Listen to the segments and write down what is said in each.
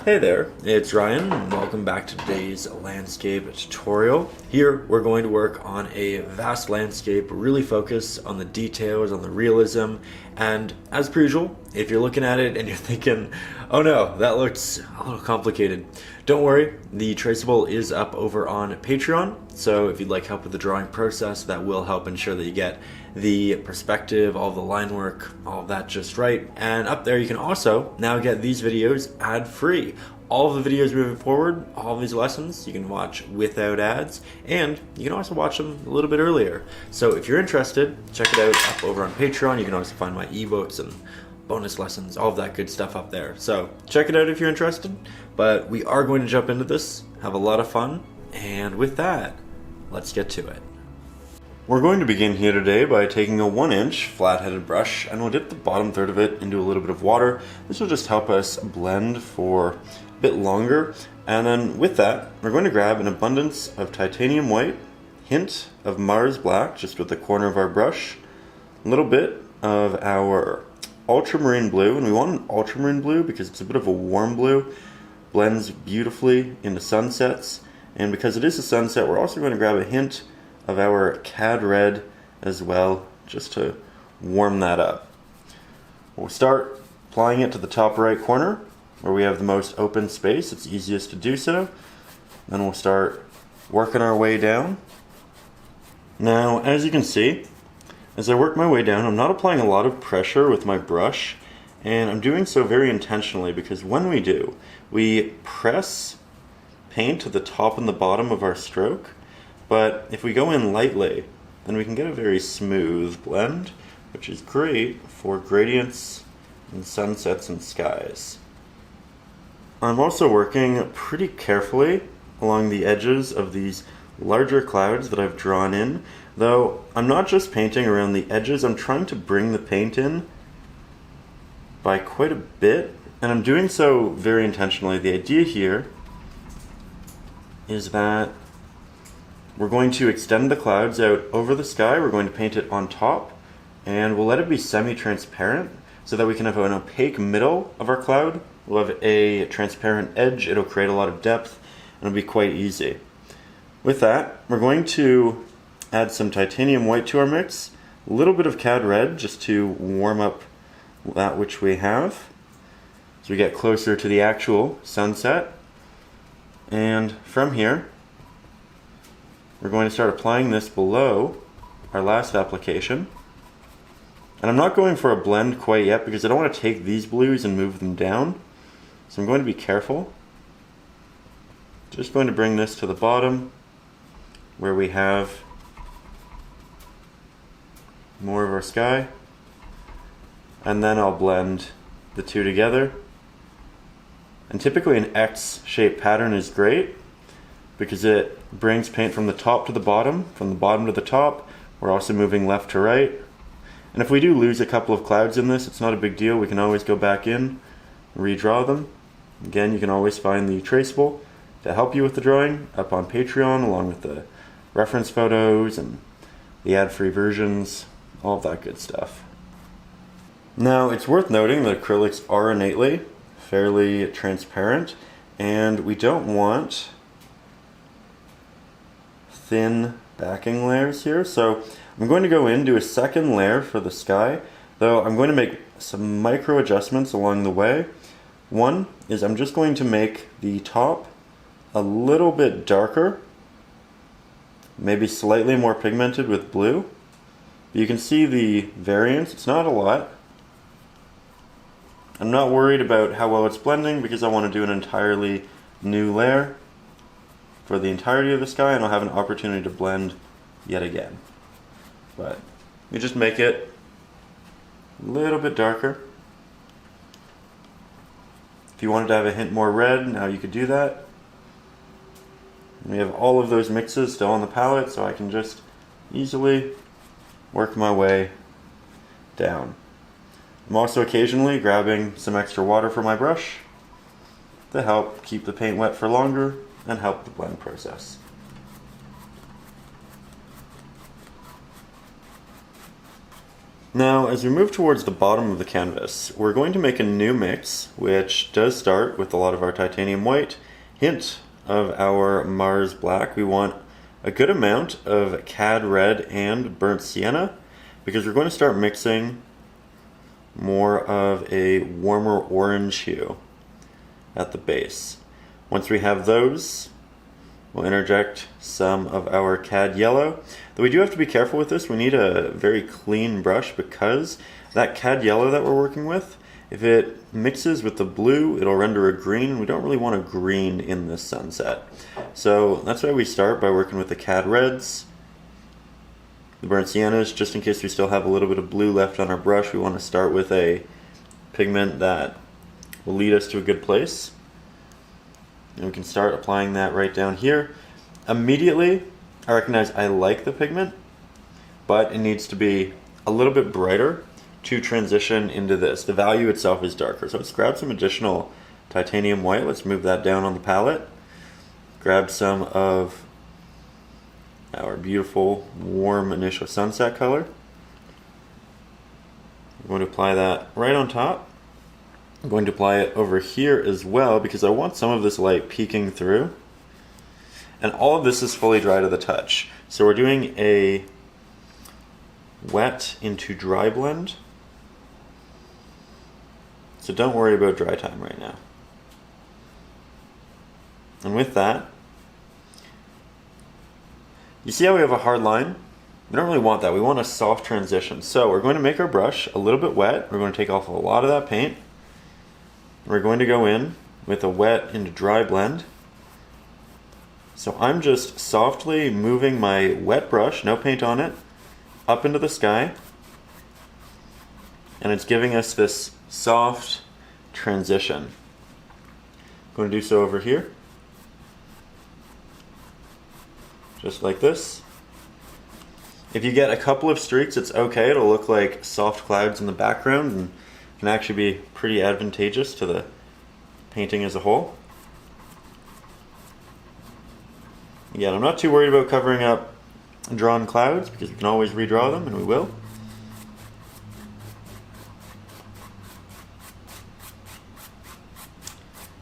Hey there, it's Ryan, and welcome back to today's landscape tutorial. Here we're going to work on a vast landscape, really focus on the details, on the realism, and as per usual, if you're looking at it and you're thinking, oh no, that looks a little complicated, don't worry, the traceable is up over on Patreon, so if you'd like help with the drawing process, that will help ensure that you get the perspective, all the line work, all of that just right. And up there you can also now get these videos ad-free. All of the videos moving forward, all of these lessons, you can watch without ads, and you can also watch them a little bit earlier. So if you're interested, check it out up over on Patreon. You can also find my ebooks and bonus lessons, all of that good stuff up there. So check it out if you're interested, but we are going to jump into this, have a lot of fun, and with that, let's get to it. We're going to begin here today by taking a 1-inch flat-headed brush, and we'll dip the bottom third of it into a little bit of water. This will just help us blend for a bit longer, and then with that, we're going to grab an abundance of titanium white, hint of Mars black, just with the corner of our brush, a little bit of our ultramarine blue, and we want an ultramarine blue because it's a bit of a warm blue, blends beautifully into sunsets, and because it is a sunset, we're also going to grab a hint of our cad red as well, just to warm that up. We'll start applying it to the top right corner where we have the most open space. It's easiest to do so. Then we'll start working our way down. Now, as you can see, as I work my way down, I'm not applying a lot of pressure with my brush, and I'm doing so very intentionally because when we do, we press paint to the top and the bottom of our stroke. But if we go in lightly, then we can get a very smooth blend, which is great for gradients and sunsets and skies. I'm also working pretty carefully along the edges of these larger clouds that I've drawn in, though I'm not just painting around the edges, I'm trying to bring the paint in by quite a bit, and I'm doing so very intentionally. The idea here is that we're going to extend the clouds out over the sky, we're going to paint it on top, and we'll let it be semi-transparent so that we can have an opaque middle of our cloud. We'll have a transparent edge, it'll create a lot of depth, and it'll be quite easy. With that, we're going to add some titanium white to our mix, a little bit of cad red just to warm up that which we have, so we get closer to the actual sunset. And from here, we're going to start applying this below our last application. And I'm not going for a blend quite yet because I don't want to take these blues and move them down. So I'm going to be careful. Just going to bring this to the bottom where we have more of our sky. And then I'll blend the two together. And typically an X-shaped pattern is great because it brings paint from the top to the bottom, from the bottom to the top. We're also moving left to right. And if we do lose a couple of clouds in this, it's not a big deal. We can always go back in, redraw them. Again, you can always find the traceable to help you with the drawing up on Patreon, along with the reference photos and the ad-free versions, all of that good stuff. Now, it's worth noting that acrylics are innately fairly transparent, and we don't want thin backing layers here, so I'm going to go in, do a second layer for the sky, though I'm going to make some micro adjustments along the way. One is I'm just going to make the top a little bit darker, maybe slightly more pigmented with blue. You can see the variance, it's not a lot. I'm not worried about how well it's blending because I want to do an entirely new layer for the entirety of the sky, and I'll have an opportunity to blend yet again. But you just make it a little bit darker. If you wanted to have a hint more red, now you could do that. And we have all of those mixes still on the palette, so I can just easily work my way down. I'm also occasionally grabbing some extra water for my brush to help keep the paint wet for longer and help the blend process. Now, as we move towards the bottom of the canvas, we're going to make a new mix, which does start with a lot of our titanium white, hint of our Mars black. We want a good amount of cad red and burnt sienna, because we're going to start mixing more of a warmer orange hue at the base. Once we have those, we'll interject some of our cad yellow. Though we do have to be careful with this. We need a very clean brush, because that cad yellow that we're working with, if it mixes with the blue, it'll render a green, and we don't really want a green in this sunset. So that's why we start by working with the cad reds, the burnt siennas, just in case we still have a little bit of blue left on our brush. We want to start with a pigment that will lead us to a good place. And we can start applying that right down here. Immediately, I recognize I like the pigment, but it needs to be a little bit brighter to transition into this. The value itself is darker. So let's grab some additional titanium white. Let's move that down on the palette. Grab some of our beautiful, warm initial sunset color. I'm going to apply that right on top. I'm going to apply it over here as well, because I want some of this light peeking through. And all of this is fully dry to the touch. So we're doing a wet into dry blend. So don't worry about dry time right now. And with that, you see how we have a hard line? We don't really want that. We want a soft transition. So we're going to make our brush a little bit wet. We're going to take off a lot of that paint. We're going to go in with a wet into dry blend. So I'm just softly moving my wet brush, no paint on it, up into the sky. And it's giving us this soft transition. I'm going to do so over here. Just like this. If you get a couple of streaks, it's okay. It'll look like soft clouds in the background and can actually be pretty advantageous to the painting as a whole. Again, I'm not too worried about covering up drawn clouds, because we can always redraw them, and we will.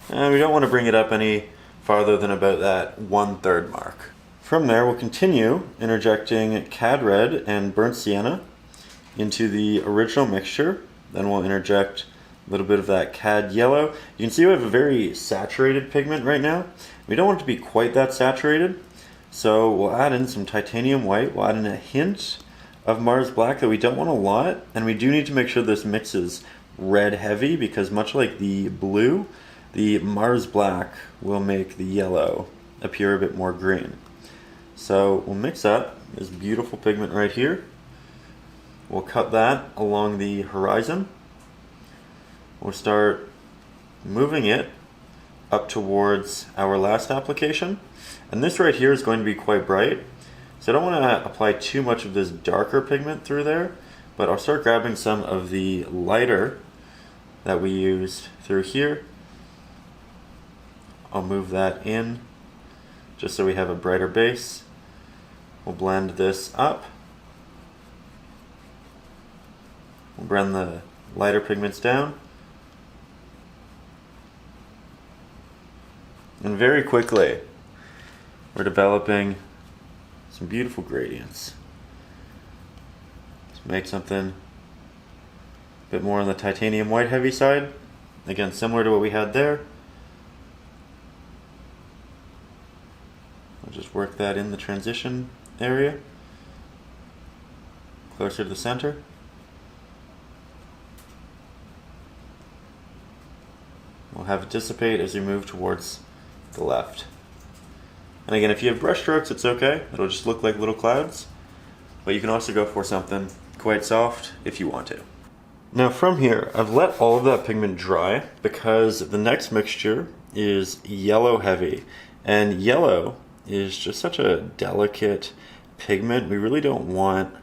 And we don't want to bring it up any farther than about that 1/3 mark. From there, we'll continue interjecting cad red and burnt sienna into the original mixture. Then we'll interject a little bit of that cad yellow. You can see we have a very saturated pigment right now. We don't want it to be quite that saturated, so we'll add in some titanium white. We'll add in a hint of Mars black, that we don't want a lot, and we do need to make sure this mixes red heavy, because much like the blue, the Mars black will make the yellow appear a bit more green. So we'll mix up this beautiful pigment right here. We'll cut that along the horizon. We'll start moving it up towards our last application. And this right here is going to be quite bright. So I don't want to apply too much of this darker pigment through there, but I'll start grabbing some of the lighter that we used through here. I'll move that in just so we have a brighter base. We'll blend this up. We'll blend the lighter pigments down. And very quickly, we're developing some beautiful gradients. Let's make something a bit more on the titanium white heavy side. Again, similar to what we had there. I'll just work that in the transition area, closer to the center. We'll have it dissipate as we move towards the left. And again, if you have brush strokes, it's okay. It'll just look like little clouds. But you can also go for something quite soft if you want to. Now from here, I've let all of that pigment dry, because the next mixture is yellow heavy. And yellow is just such a delicate pigment. We really don't want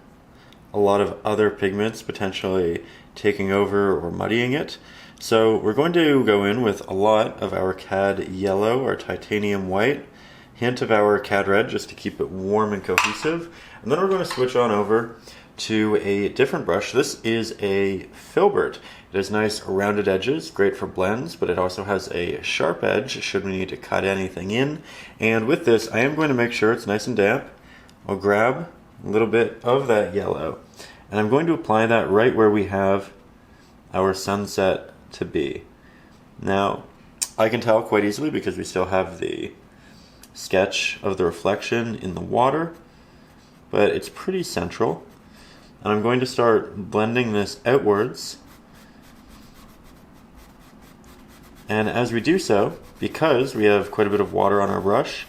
a lot of other pigments potentially taking over or muddying it. So we're going to go in with a lot of our cad yellow or titanium white, hint of our cad red just to keep it warm and cohesive. And then we're going to switch on over to a different brush. This is a filbert. It has nice rounded edges, great for blends, but it also has a sharp edge should we need to cut anything in. And with this, I am going to make sure it's nice and damp. I'll grab a little bit of that yellow, and I'm going to apply that right where we have our sunset to be. Now, I can tell quite easily because we still have the sketch of the reflection in the water, but it's pretty central. And I'm going to start blending this outwards. And as we do so, because we have quite a bit of water on our brush,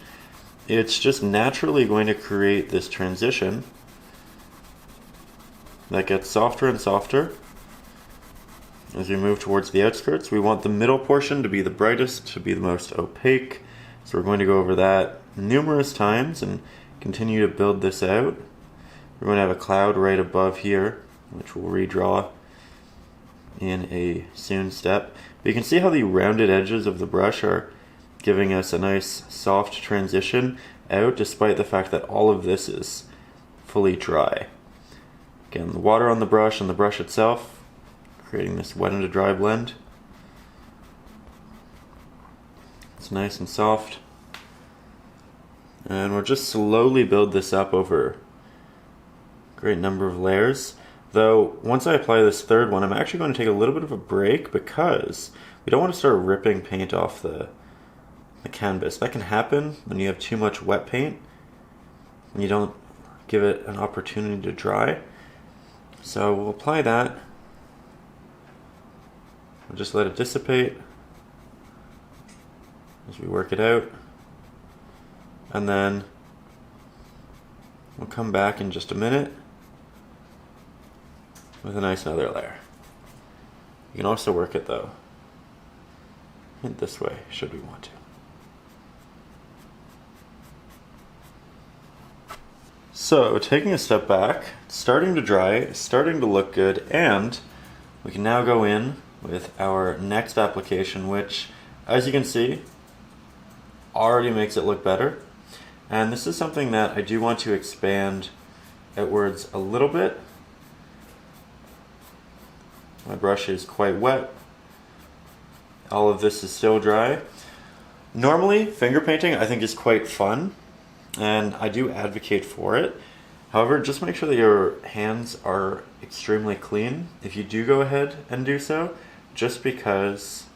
it's just naturally going to create this transition that gets softer and softer. As we move towards the outskirts, we want the middle portion to be the brightest, to be the most opaque. So we're going to go over that numerous times and continue to build this out. We're going to have a cloud right above here, which we'll redraw in a soon step. But you can see how the rounded edges of the brush are giving us a nice soft transition out, despite the fact that all of this is fully dry. Again, the water on the brush and the brush itself, creating this wet and to dry blend. It's nice and soft. And we'll just slowly build this up over a great number of layers. Though, once I apply this third one, I'm actually going to take a little bit of a break because we don't want to start ripping paint off the canvas. That can happen when you have too much wet paint and you don't give it an opportunity to dry. So we'll apply that. We'll just let it dissipate as we work it out. And then we'll come back in just a minute with a nice another layer. You can also work it though in this way, should we want to. So, taking a step back, it's starting to dry, it's starting to look good, and we can now go in with our next application, which, as you can see, already makes it look better. And this is something that I do want to expand outwards a little bit. My brush is quite wet. All of this is still dry. Normally, finger painting I think is quite fun, and I do advocate for it. However, just make sure that your hands are extremely clean if you do go ahead and do so, just because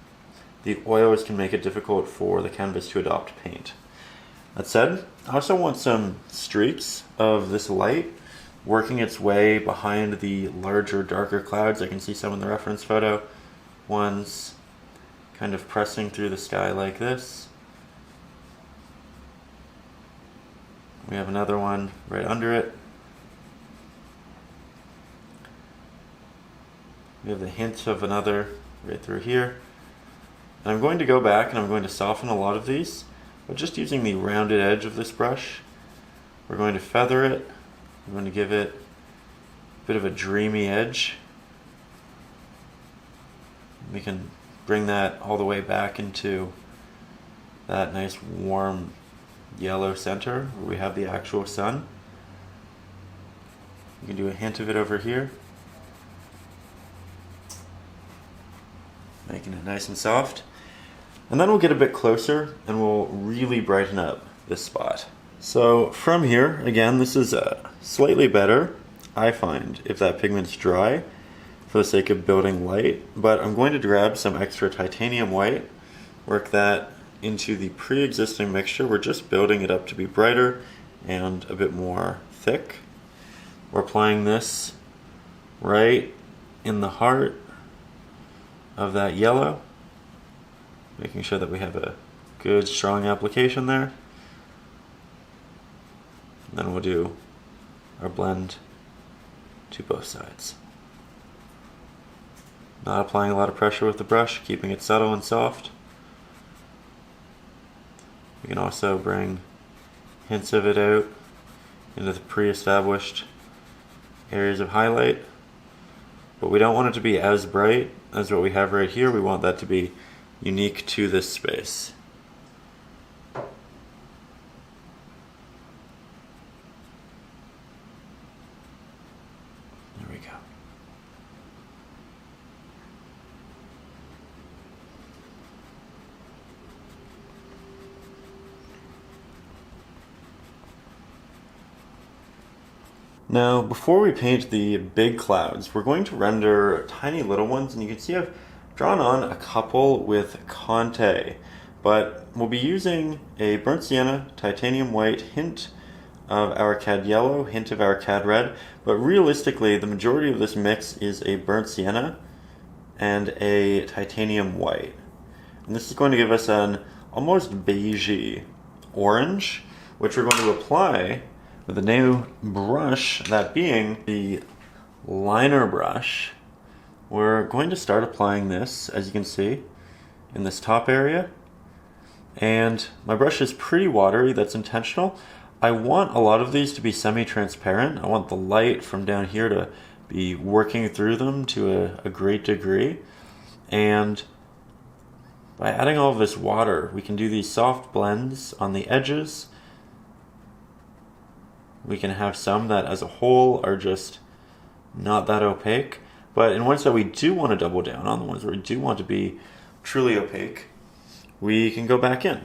the oils can make it difficult for the canvas to adopt paint. That said, I also want some streaks of this light working its way behind the larger, darker clouds. I can see some in the reference photo. One's kind of pressing through the sky like this. We have another one right under it. We have the hint of another right through here. And I'm going to go back and I'm going to soften a lot of these, but just using the rounded edge of this brush. We're going to feather it. I'm going to give it a bit of a dreamy edge. We can bring that all the way back into that nice warm yellow center where we have the actual sun. You can do a hint of it over here, making it nice and soft. And then we'll get a bit closer and we'll really brighten up this spot. So from here, again, this is slightly better, I find, if that pigment's dry for the sake of building light. But I'm going to grab some extra titanium white, work that into the pre-existing mixture. We're just building it up to be brighter and a bit more thick. We're applying this right in the heart of that yellow, making sure that we have a good strong application there. And then we'll do our blend to both sides. Not applying a lot of pressure with the brush, keeping it subtle and soft. We can also bring hints of it out into the pre-established areas of highlight, but we don't want it to be as bright as what we have right here. We want that to be unique to this space. Now, before we paint the big clouds, we're going to render tiny little ones, and you can see I've drawn on a couple with Conte, but we'll be using a burnt sienna, titanium white, hint of our cad yellow, hint of our cad red, but realistically the majority of this mix is a burnt sienna and a titanium white. And this is going to give us an almost beigey orange, which we're going to apply with a new brush, that being the liner brush. We're going to start applying this, as you can see, in this top area. And my brush is pretty watery, that's intentional. I want a lot of these to be semi-transparent. I want the light from down here to be working through them to a great degree. And by adding all of this water, we can do these soft blends on the edges. We can have some that as a whole are just not that opaque. But in ones that we do want to double down on, the ones where we do want to be truly opaque, we can go back in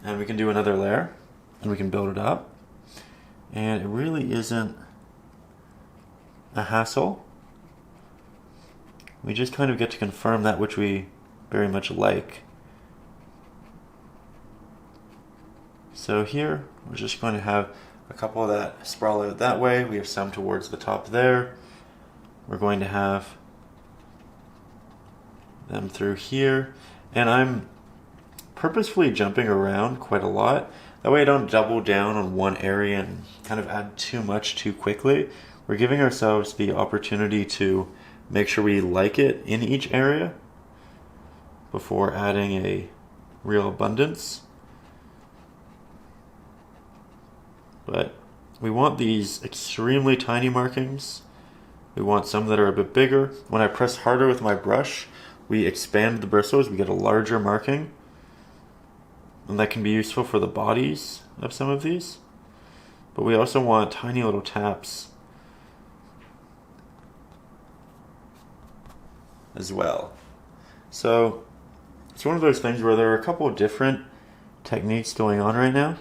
and we can do another layer and we can build it up. And it really isn't a hassle. We just kind of get to confirm that which we very much like. So here, we're just going to have a couple that sprawl out that way. We have some towards the top there. We're going to have them through here. And I'm purposefully jumping around quite a lot. That way I don't double down on one area and kind of add too much too quickly. We're giving ourselves the opportunity to make sure we like it in each area before adding a real abundance. But we want these extremely tiny markings. We want some that are a bit bigger. When I press harder with my brush, we expand the bristles, we get a larger marking. And that can be useful for the bodies of some of these. But we also want tiny little taps as well. So it's one of those things where there are a couple of different techniques going on right now.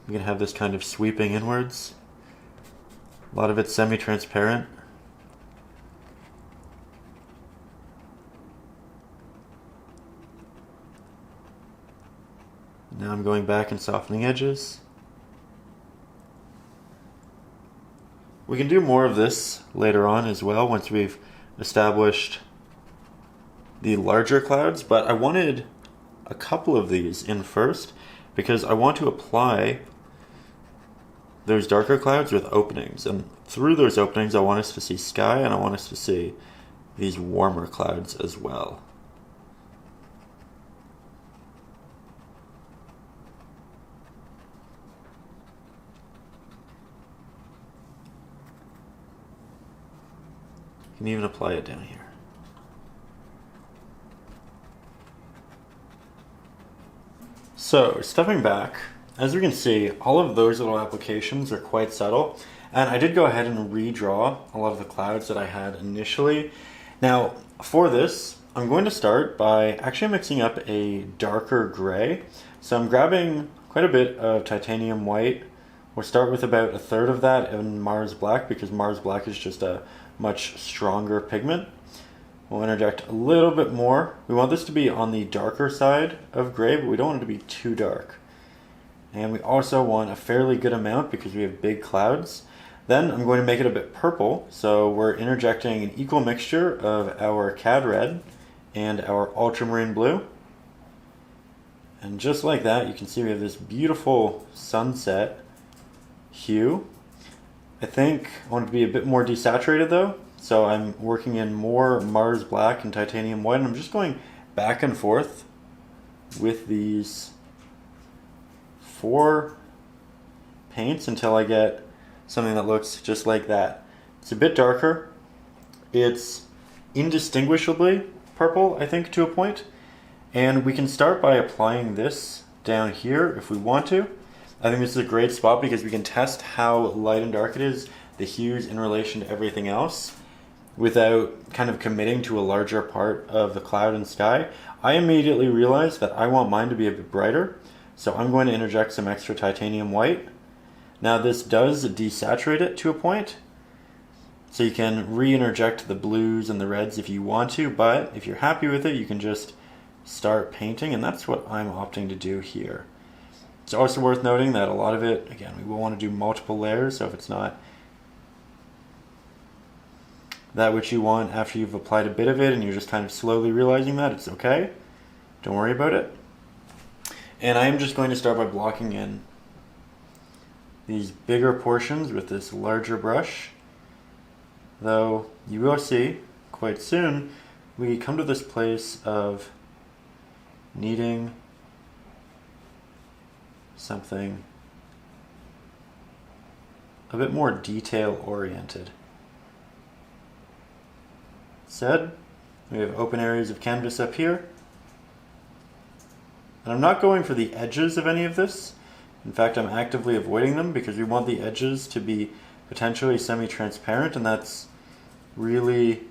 You can have this kind of sweeping inwards. A lot of it's semi-transparent. Now I'm going back and softening edges. We can do more of this later on as well once we've established the larger clouds, but I wanted a couple of these in first because I want to apply those darker clouds with openings, and through those openings I want us to see sky and I want us to see these warmer clouds as well. You can even apply it down here. So, stepping back, as we can see, all of those little applications are quite subtle, and I did go ahead and redraw a lot of the clouds that I had initially. Now, for this, I'm going to start by actually mixing up a darker gray. So I'm grabbing quite a bit of titanium white. We'll start with about a third of that in Mars Black, because Mars Black is just a much stronger pigment. We'll interject a little bit more. We want this to be on the darker side of gray, but we don't want it to be too dark. And we also want a fairly good amount because we have big clouds. Then I'm going to make it a bit purple, so we're interjecting an equal mixture of our cad red and our ultramarine blue. And just like that, you can see we have this beautiful sunset hue. I think I want it to be a bit more desaturated though, so I'm working in more Mars Black and titanium white, and I'm just going back and forth with these 4 paints until I get something that looks just like that. It's a bit darker. It's indistinguishably purple, I think, to a point. And we can start by applying this down here if we want to. I think this is a great spot because we can test how light and dark it is, the hues in relation to everything else. without kind of committing to a larger part of the cloud and sky, I immediately realized that I want mine to be a bit brighter. So I'm going to interject some extra titanium white. Now this does desaturate it to a point, so you can re-interject the blues and the reds if you want to, but if you're happy with it, you can just start painting, and that's what I'm opting to do here. It's also worth noting that a lot of it, again, we will want to do multiple layers, so if it's not that which you want after you've applied a bit of it and you're just kind of slowly realizing that, it's okay. Don't worry about it. And I am just going to start by blocking in these bigger portions with this larger brush. Though you will see quite soon we come to this place of needing something a bit more detail oriented. Instead, we have open areas of canvas up here. And I'm not going for the edges of any of this. In fact, I'm actively avoiding them because we want the edges to be potentially semi-transparent, and that's really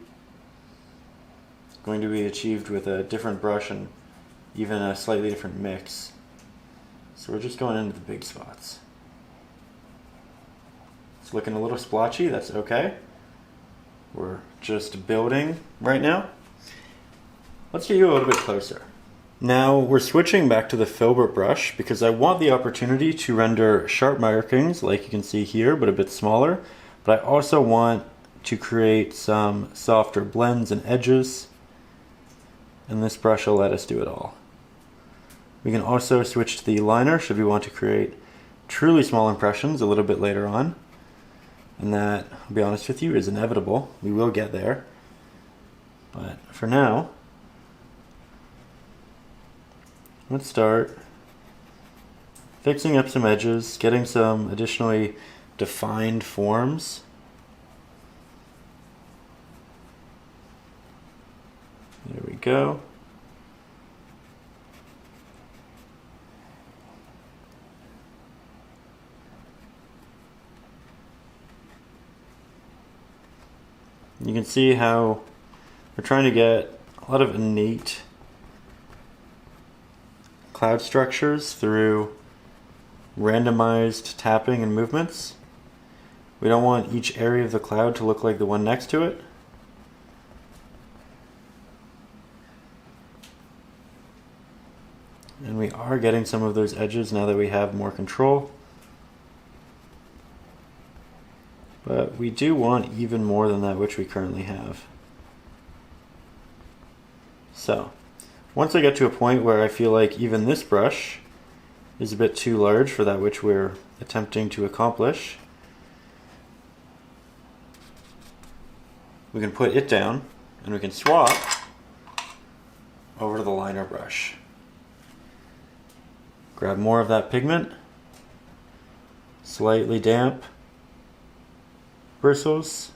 going to be achieved with a different brush and even a slightly different mix. So we're just going into the big spots. It's looking a little splotchy, that's okay. We're just building right now. Let's get you a little bit closer. Now we're switching back to the filbert brush because I want the opportunity to render sharp markings like you can see here, but a bit smaller. But I also want to create some softer blends and edges, and this brush will let us do it all. We can also switch to the liner should we want to create truly small impressions a little bit later on. And that, I'll be honest with you, is inevitable. We will get there. But for now, let's start fixing up some edges, getting some additionally defined forms. There we go. You can see how we're trying to get a lot of innate cloud structures through randomized tapping and movements. We don't want each area of the cloud to look like the one next to it. And we are getting some of those edges now that we have more control. But we do want even more than that which we currently have. So, once I get to a point where I feel like even this brush is a bit too large for that which we're attempting to accomplish, we can put it down and we can swap over to the liner brush. Grab more of that pigment, slightly damp bristles,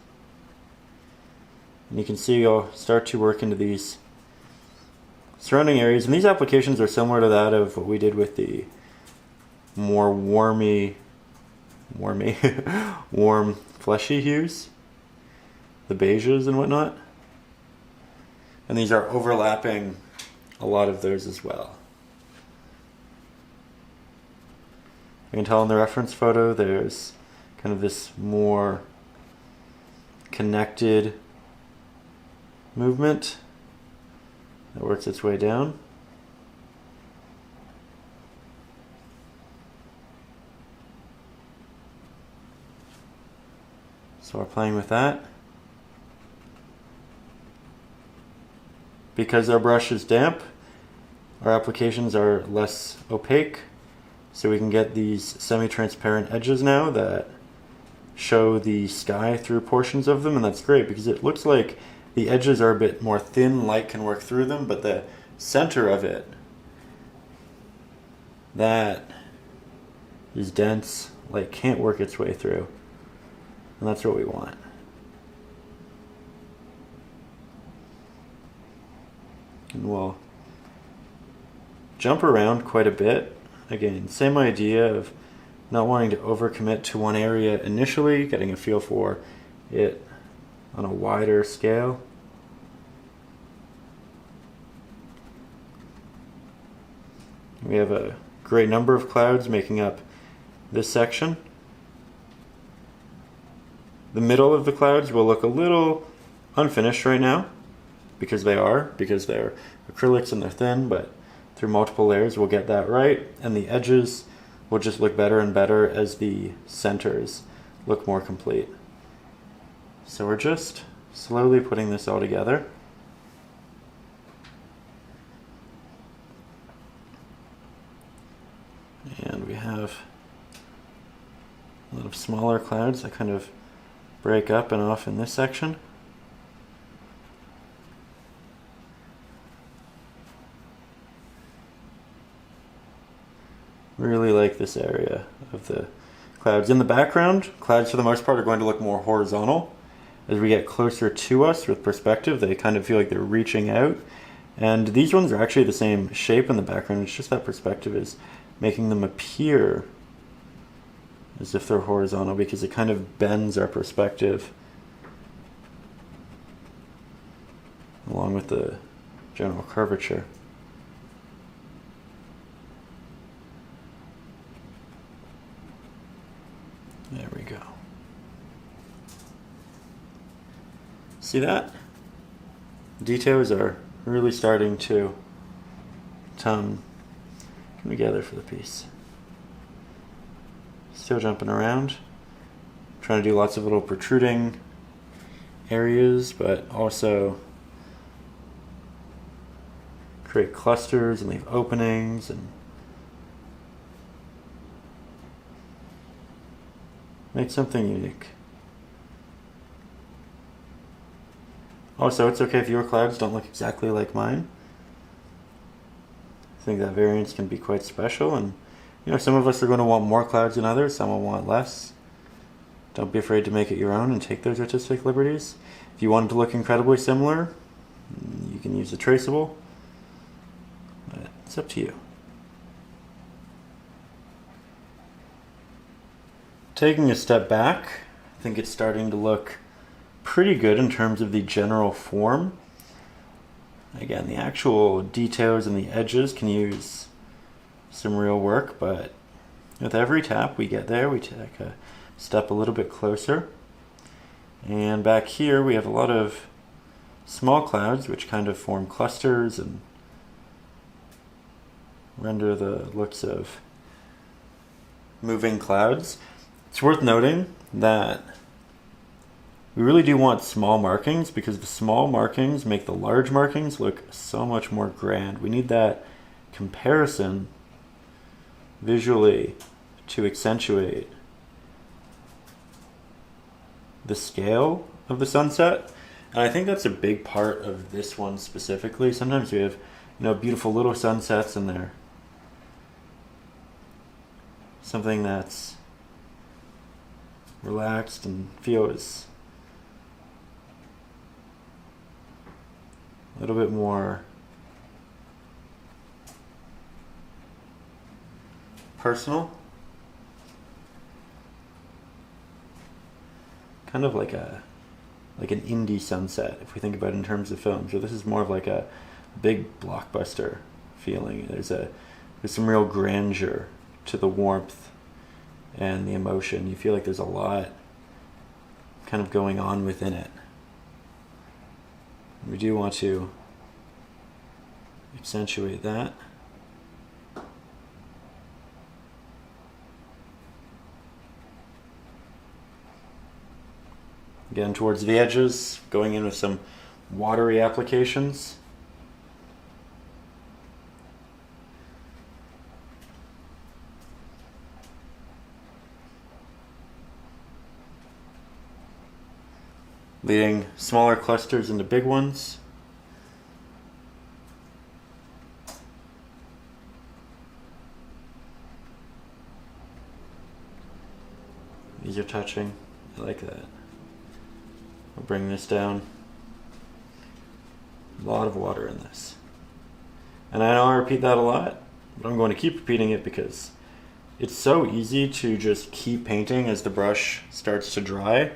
and you can see I'll start to work into these surrounding areas, and these applications are similar to that of what we did with the more warm fleshy hues, the beiges and whatnot, and these are overlapping a lot of those as well. You can tell in the reference photo there's kind of this more connected movement that works its way down. So we're playing with that. Because our brush is damp, our applications are less opaque, so we can get these semi-transparent edges now that show the sky through portions of them, and that's great because it looks like the edges are a bit more thin, light can work through them, but the center of it, that is dense, light can't work its way through, and that's what we want. And we'll jump around quite a bit. Again, same idea of not wanting to overcommit to one area initially, getting a feel for it on a wider scale. We have a great number of clouds making up this section. The middle of the clouds will look a little unfinished right now because they're acrylics and they're thin, but through multiple layers we'll get that right, and the edges will just look better and better as the centers look more complete. So we're just slowly putting this all together. And we have a lot of smaller clouds that kind of break up and off in this section. Really like this area of the clouds. In the background, clouds for the most part are going to look more horizontal. As we get closer to us with perspective, they kind of feel like they're reaching out. And these ones are actually the same shape in the background, it's just that perspective is making them appear as if they're horizontal because it kind of bends our perspective along with the general curvature. There we go. See that? Details are really starting to come together for the piece. Still jumping around, trying to do lots of little protruding areas, but also create clusters and leave openings and make something unique. Also, it's okay if your clouds don't look exactly like mine. I think that variance can be quite special, and you know, some of us are going to want more clouds than others, some will want less. Don't be afraid to make it your own and take those artistic liberties. If you want it to look incredibly similar, you can use a traceable, but it's up to you. Taking a step back, I think it's starting to look pretty good in terms of the general form. Again, the actual details and the edges can use some real work, but with every tap we get there, we take a step a little bit closer. And back here we have a lot of small clouds which kind of form clusters and render the looks of moving clouds. It's worth noting that we really do want small markings because the small markings make the large markings look so much more grand. We need that comparison visually to accentuate the scale of the sunset. And I think that's a big part of this one specifically. Sometimes we have, you know, beautiful little sunsets and they're something that's relaxed and feels a little bit more personal, kind of like an indie sunset if we think about it in terms of films. Or this is more of like a big blockbuster feeling. There's some real grandeur to the warmth and the emotion. You feel like there's a lot kind of going on within it. We do want to accentuate that. Again, towards the edges, going in with some watery applications. Leading smaller clusters into big ones. These are touching. I like that. I'll bring this down. A lot of water in this. And I know I repeat that a lot, but I'm going to keep repeating it because it's so easy to just keep painting as the brush starts to dry.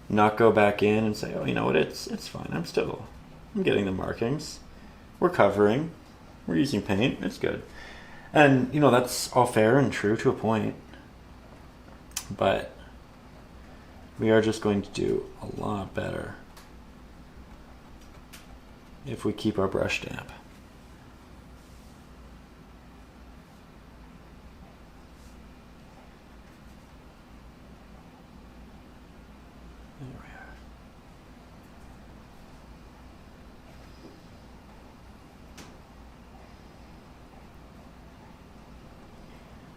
not go back in and say, oh, you know what, it's fine. I'm getting the markings. We're covering. We're using paint. It's good. And, you know, that's all fair and true to a point. But we are just going to do a lot better if we keep our brush damp. There we are.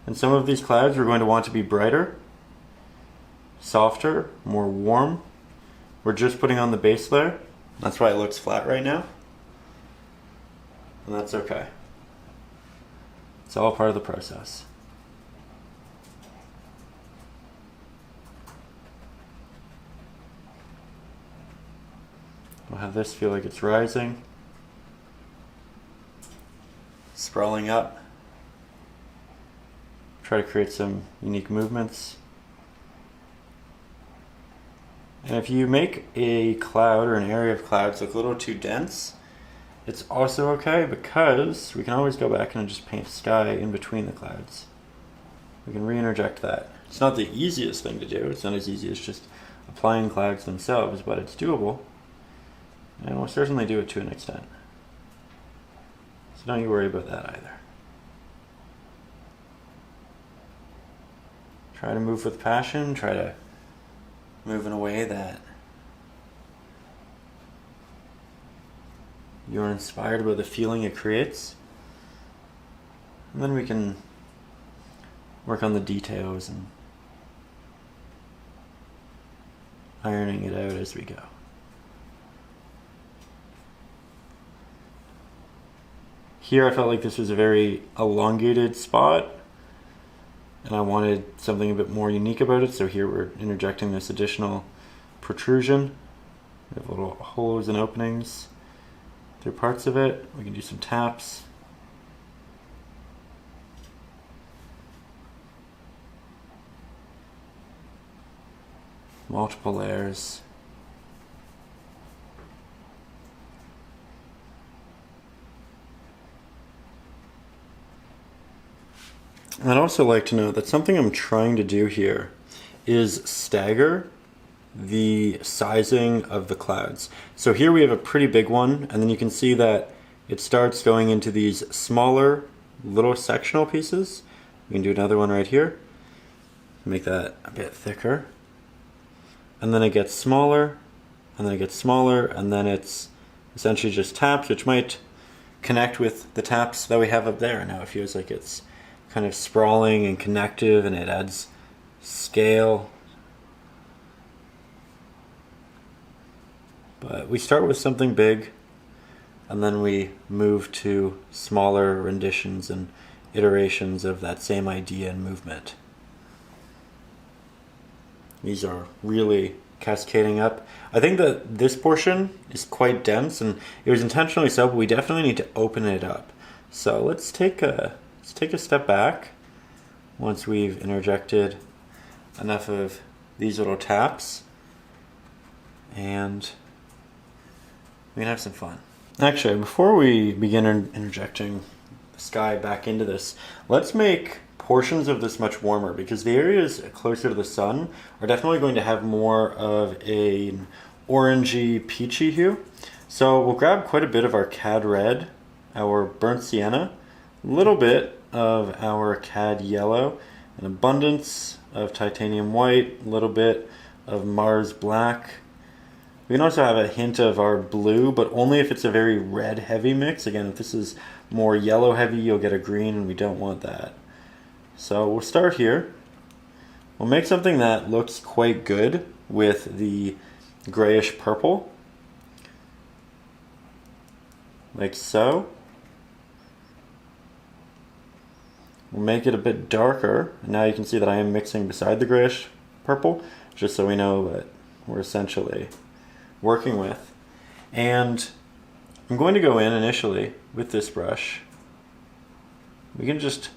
And some of these clouds we're going to want to be brighter, softer, more warm. We're just putting on the base layer. That's why it looks flat right now. And that's okay. It's all part of the process. We'll have this feel like it's rising, sprawling up. Try to create some unique movements. And if you make a cloud or an area of clouds look a little too dense, it's also okay, because we can always go back and just paint sky in between the clouds. We can re-interject that. It's not the easiest thing to do. It's not as easy as just applying clouds themselves, but it's doable. And we'll certainly do it to an extent. So don't you worry about that either. Try to move with passion. Try to move in a way that you're inspired by the feeling it creates. And then we can work on the details and ironing it out as we go. Here I felt like this was a very elongated spot, and I wanted something a bit more unique about it, so here we're interjecting this additional protrusion. We have little holes and openings through parts of it. We can do some taps. Multiple layers. I'd also like to note that something I'm trying to do here is stagger the sizing of the clouds. So here we have a pretty big one, and then you can see that it starts going into these smaller little sectional pieces. We can do another one right here, make that a bit thicker. And then it gets smaller, and then it gets smaller, and then it's essentially just taps, which might connect with the taps that we have up there. Now it feels like it's kind of sprawling and connective, and it adds scale. But we start with something big, and then we move to smaller renditions and iterations of that same idea and movement. These are really cascading up. I think that this portion is quite dense, and it was intentionally so, but we definitely need to open it up. So let's take a step back once we've interjected enough of these little taps, and we can have some fun. Actually, before we begin interjecting the sky back into this, let's make portions of this much warmer, because the areas closer to the sun are definitely going to have more of an orangey, peachy hue. So we'll grab quite a bit of our Cad Red, our Burnt Sienna, a little bit of our Cad Yellow, an abundance of Titanium White, a little bit of Mars Black. We can also have a hint of our blue, but only if it's a very red heavy mix. Again, if this is more yellow heavy, you'll get a green, and we don't want that. So we'll start here. We'll make something that looks quite good with the grayish purple, like so. We'll make it a bit darker, and now you can see that I am mixing beside the grayish purple, just so we know what we're essentially working with. And I'm going to go in initially with this brush. We can just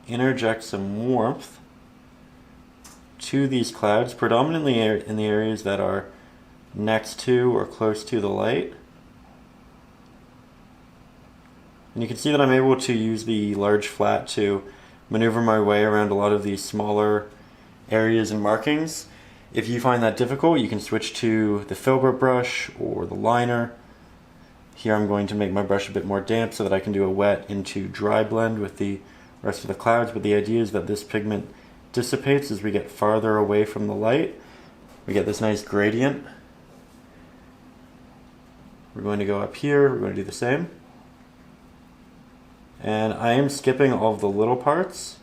interject some warmth to these clouds, predominantly in the areas that are next to or close to the light. And you can see that I'm able to use the large flat to maneuver my way around a lot of these smaller areas and markings. If you find that difficult, you can switch to the filbert brush or the liner. Here I'm going to make my brush a bit more damp so that I can do a wet into dry blend with the rest of the clouds, but the idea is that this pigment dissipates as we get farther away from the light. We get this nice gradient. We're going to go up here, we're going to do the same. And I am skipping all of the little parts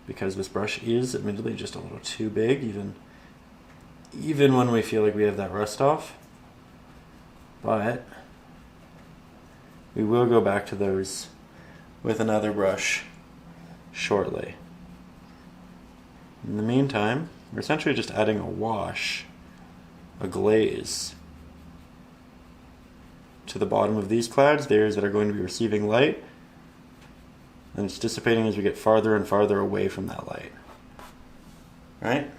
because this brush is admittedly just a little too big, even when we feel like we have that rust off. But we will go back to those with another brush shortly. In the meantime, we're essentially just adding a wash, a glaze, to the bottom of these clouds, the areas that are going to be receiving light, and it's dissipating as we get farther and farther away from that light. Right?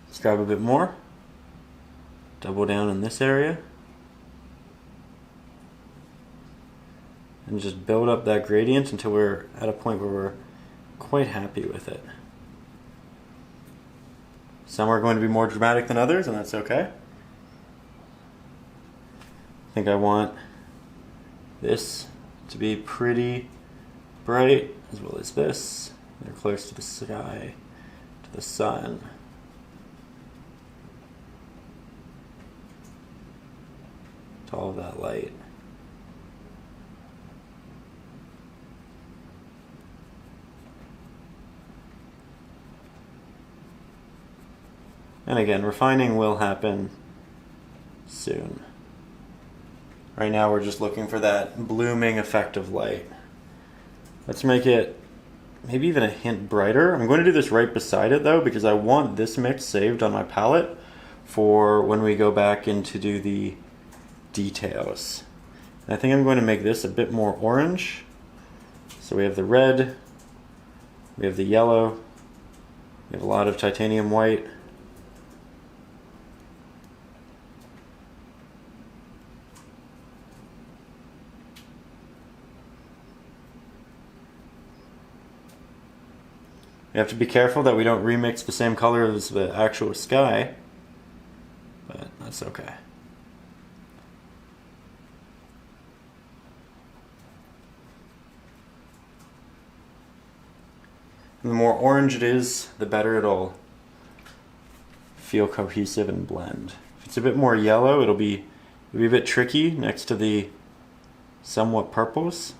Let's grab a bit more, double down in this area, and just build up that gradient until we're at a point where we're quite happy with it. Some are going to be more dramatic than others, and that's okay. I think I want this to be pretty bright, as well as this. They're close to the sky, to the sun. To all of that light. And again, refining will happen soon. Right now we're just looking for that blooming effect of light. Let's make it maybe even a hint brighter. I'm going to do this right beside it though, because I want this mix saved on my palette for when we go back in to do the details. And I think I'm going to make this a bit more orange. So we have the red, we have the yellow, we have a lot of titanium white. We have to be careful that we don't remix the same color as the actual sky, but that's okay. And the more orange it is, the better it'll feel cohesive and blend. If it's a bit more yellow, it'll be a bit tricky next to the somewhat purples.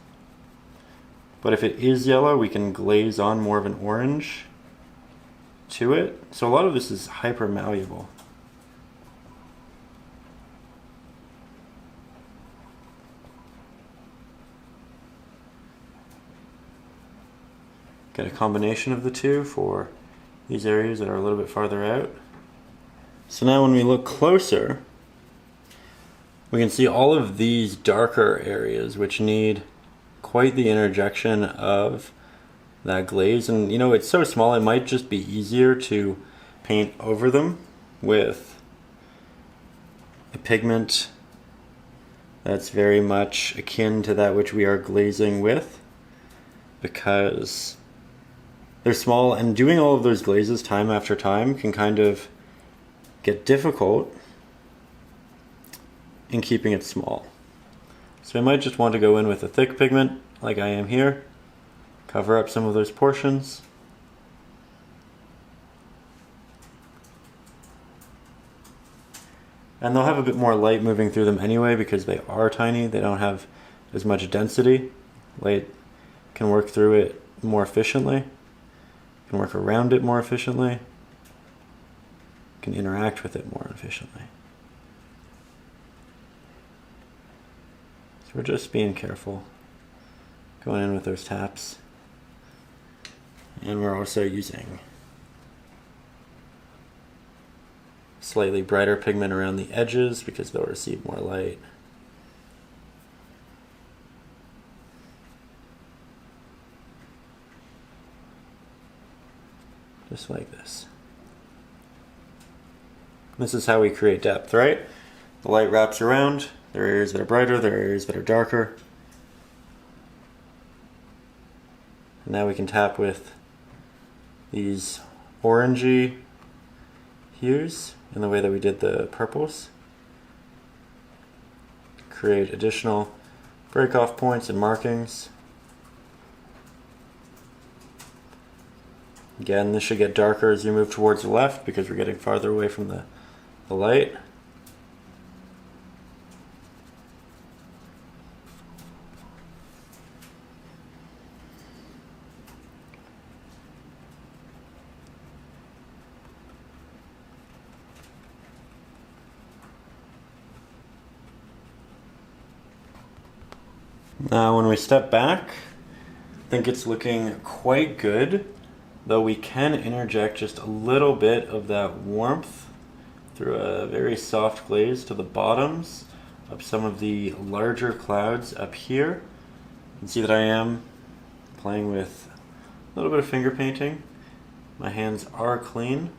But if it is yellow, we can glaze on more of an orange to it. So a lot of this is hyper malleable. Get a combination of the two for these areas that are a little bit farther out. So now when we look closer, we can see all of these darker areas which need quite the interjection of that glaze. And you know, it's so small, it might just be easier to paint over them with a pigment that's very much akin to that which we are glazing with, because they're small, and doing all of those glazes time after time can kind of get difficult in keeping it small. So I might just want to go in with a thick pigment, like I am here, cover up some of those portions. And they'll have a bit more light moving through them anyway because they are tiny, they don't have as much density. Light can work through it more efficiently, can work around it more efficiently, can interact with it more efficiently. We're just being careful, going in with those taps. And we're also using slightly brighter pigment around the edges because they'll receive more light. just like this. This is how we create depth, right? The light wraps around, there are areas that are brighter, there are areas that are darker. And now we can tap with these orangey hues in the way that we did the purples. Create additional break-off points and markings. Again, this should get darker as you move towards the left because we're getting farther away from the light. Now when we step back, I think it's looking quite good, though we can interject just a little bit of that warmth through a very soft glaze to the bottoms of some of the larger clouds up here. You can see that I am playing with a little bit of finger painting. My hands are clean.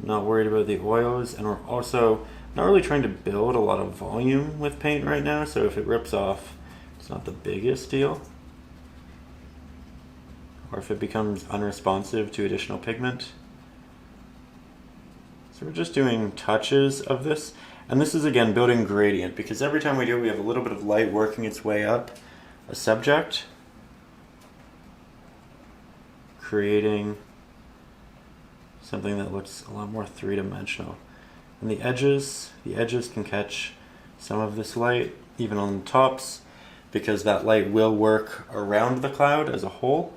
I'm not worried about the oils, and we're also not really trying to build a lot of volume with paint right now, so if it rips off, it's not the biggest deal. Or if it becomes unresponsive to additional pigment. So we're just doing touches of this, and this is again building gradient, because every time we do it, we have a little bit of light working its way up a subject, creating something that looks a lot more three-dimensional. And the edges can catch some of this light, even on the tops, because that light will work around the cloud as a whole.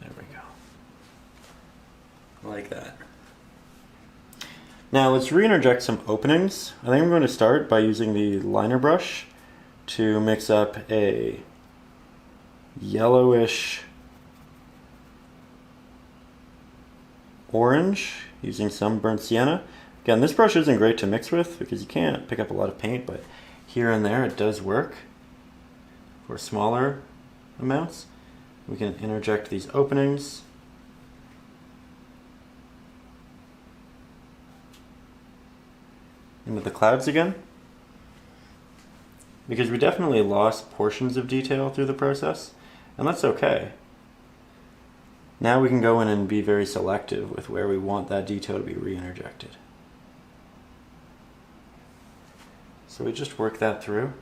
There we go. Like that. Now let's re-interject some openings. I think I'm going to start by using the liner brush to mix up a yellowish orange using some burnt sienna. Again, this brush isn't great to mix with because you can't pick up a lot of paint, but here and there it does work for smaller amounts. We can interject these openings. Into the clouds again, because we definitely lost portions of detail through the process, and that's okay. Now we can go in and be very selective with where we want that detail to be re-interjected. So we just work that through.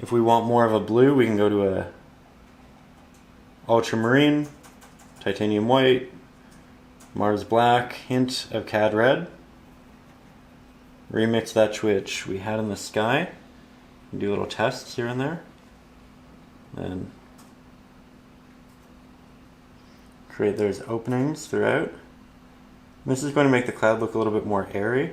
If we want more of a blue, we can go to a Ultramarine, Titanium White, Mars Black, hint of Cad Red. Remix that which we had in the sky. Do little tests here and there. Then create those openings throughout. This is going to make the cloud look a little bit more airy.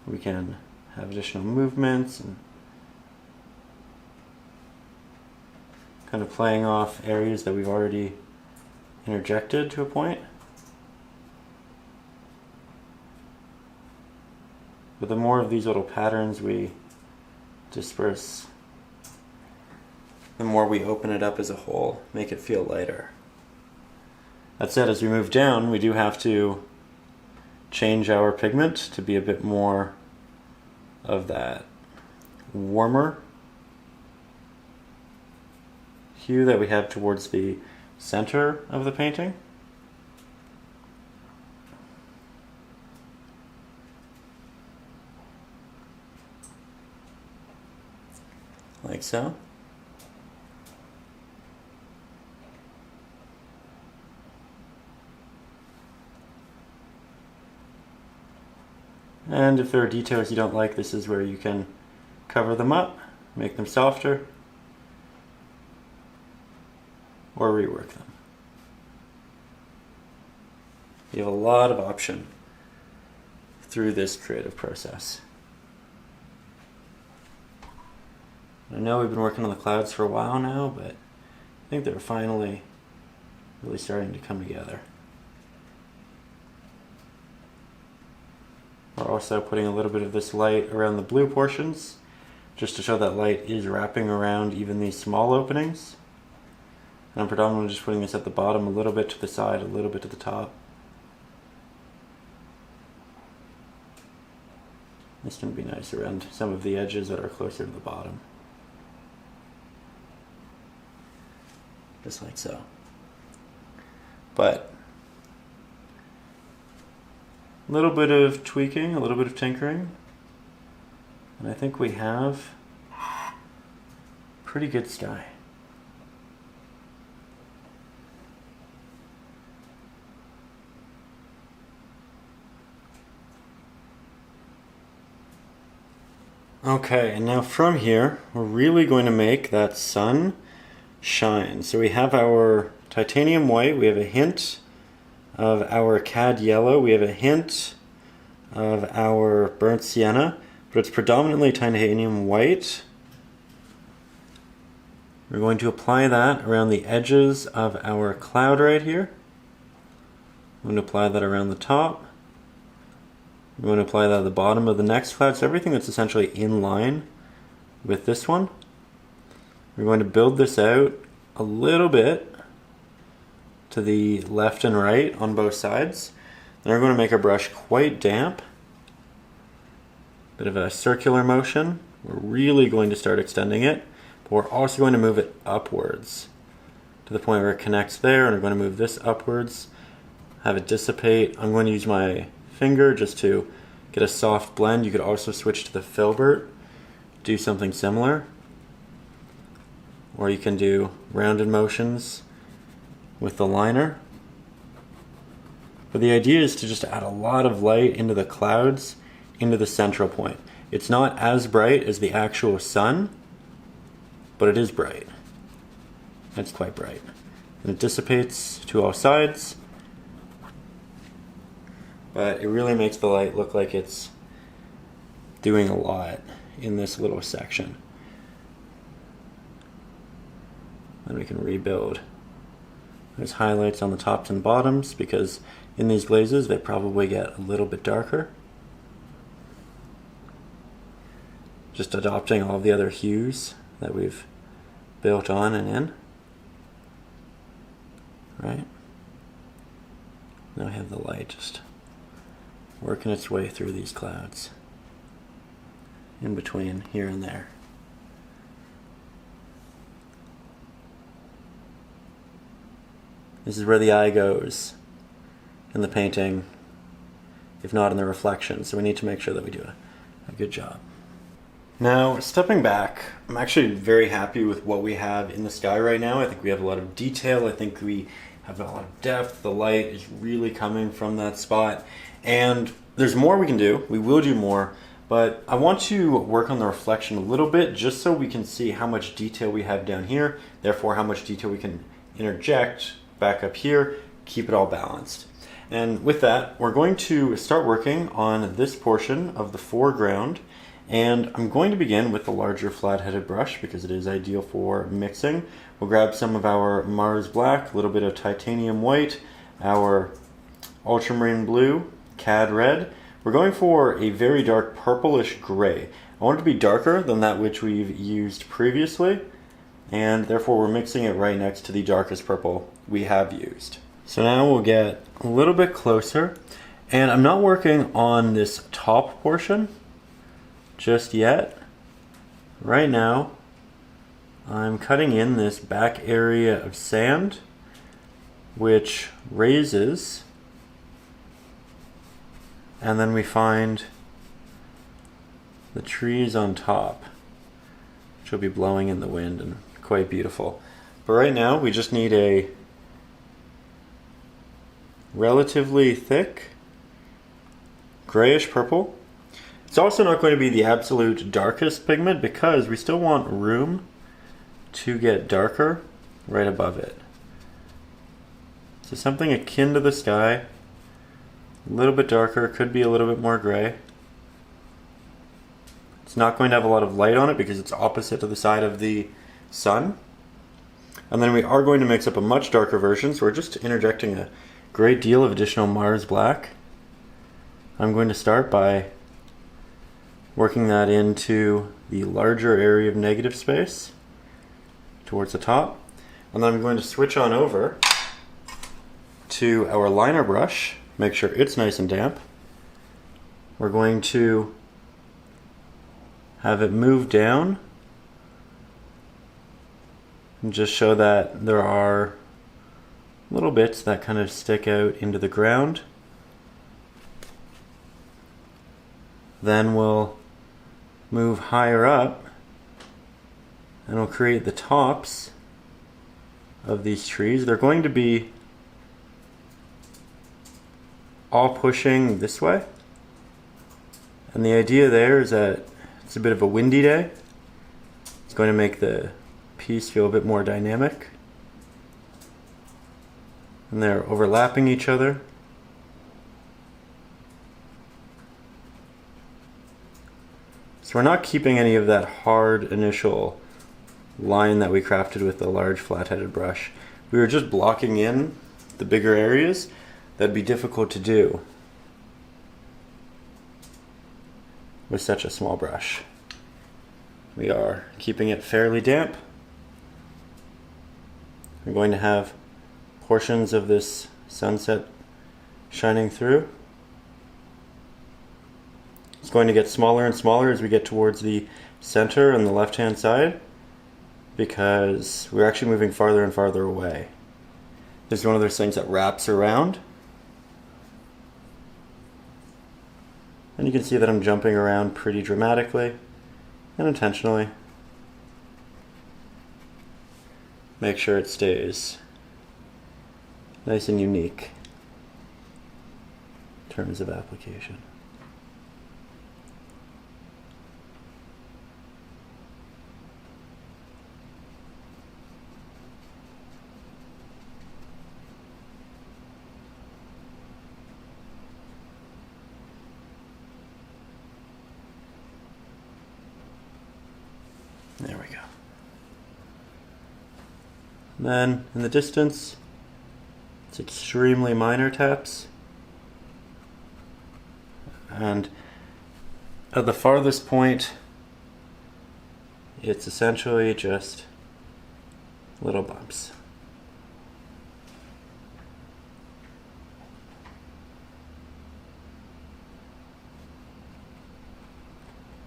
We can have additional movements and kind of playing off areas that we've already interjected to a point. But the more of these little patterns we disperse, the more we open it up as a whole, make it feel lighter. That said, as we move down, we do have to change our pigment to be a bit more of that warmer hue that we have towards the center of the painting. Like so. And if there are details you don't like, this is where you can cover them up, make them softer, or rework them. You have a lot of option through this creative process. I know we've been working on the clouds for a while now, but I think they're finally really starting to come together. We're also putting a little bit of this light around the blue portions, just to show that light is wrapping around even these small openings. And I'm predominantly just putting this at the bottom, a little bit to the side, a little bit to the top. This can be nice around some of the edges that are closer to the bottom. Just like so. But a little bit of tweaking, a little bit of tinkering, and I think we have pretty good sky. Okay, and now from here, we're really going to make that sun shine. So we have our titanium white, we have a hint of our cad yellow, we have a hint of our burnt sienna, but it's predominantly titanium white. We're going to apply that around the edges of our cloud right here. I'm going to apply that around the top. I'm going to apply that at the bottom of the next cloud, so everything that's essentially in line with this one. We're going to build this out a little bit to the left and right on both sides. Then we're going to make our brush quite damp. Bit of a circular motion. We're really going to start extending it, but we're also going to move it upwards to the point where it connects there, and we're going to move this upwards, have it dissipate. I'm going to use my finger just to get a soft blend. You could also switch to the filbert, do something similar, or you can do rounded motions with the liner. But the idea is to just add a lot of light into the clouds, into the central point. It's not as bright as the actual sun, but it is bright. It's quite bright. And it dissipates to all sides, but it really makes the light look like it's doing a lot in this little section. Then we can rebuild. There's highlights on the tops and bottoms because in these glazes they probably get a little bit darker. Just adopting all the other hues that we've built on and in. Right? Now we have the light just working its way through these clouds in between here and there. This is where the eye goes in the painting, if not in the reflection, so we need to make sure that we do a good job. Now, stepping back, I'm actually very happy with what we have in the sky right now. I think we have a lot of detail, I think we have a lot of depth, the light is really coming from that spot, and there's more we can do, we will do more, but I want to work on the reflection a little bit just so we can see how much detail we have down here, therefore how much detail we can interject back up here, keep it all balanced. And with that, we're going to start working on this portion of the foreground, and I'm going to begin with the larger flat-headed brush because it is ideal for mixing. We'll grab some of our Mars Black, a little bit of titanium white, our Ultramarine blue, Cad red. We're going for a very dark purplish gray. I want it to be darker than that which we've used previously, and therefore we're mixing it right next to the darkest purple we have used. So now we'll get a little bit closer, and I'm not working on this top portion just yet. Right now I'm cutting in this back area of sand which raises, and then we find the trees on top which will be blowing in the wind and quite beautiful. But right now we just need a relatively thick grayish purple. It's also not going to be the absolute darkest pigment because we still want room to get darker right above it. So something akin to the sky, a little bit darker, could be a little bit more gray. It's not going to have a lot of light on it because it's opposite to the side of the sun. And then we are going to mix up a much darker version, so we're just interjecting a great deal of additional Mars black. I'm going to start by working that into the larger area of negative space towards the top. And then I'm going to switch on over to our liner brush, make sure it's nice and damp. We're going to have it move down and just show that there are little bits that kind of stick out into the ground. Then we'll move higher up and we'll create the tops of these trees. They're going to be all pushing this way. And the idea there is that it's a bit of a windy day. It's going to make the piece feel a bit more dynamic. And they're overlapping each other. So we're not keeping any of that hard initial line that we crafted with the large flat-headed brush. We were just blocking in the bigger areas that'd be difficult to do with such a small brush. We are keeping it fairly damp. We're going to have portions of this sunset shining through. It's going to get smaller and smaller as we get towards the center and the left-hand side because we're actually moving farther and farther away. This is one of those things that wraps around. And you can see that I'm jumping around pretty dramatically and intentionally. Make sure it stays nice and unique in terms of application. There we go. And then in the distance, it's extremely minor taps. And at the farthest point, it's essentially just little bumps.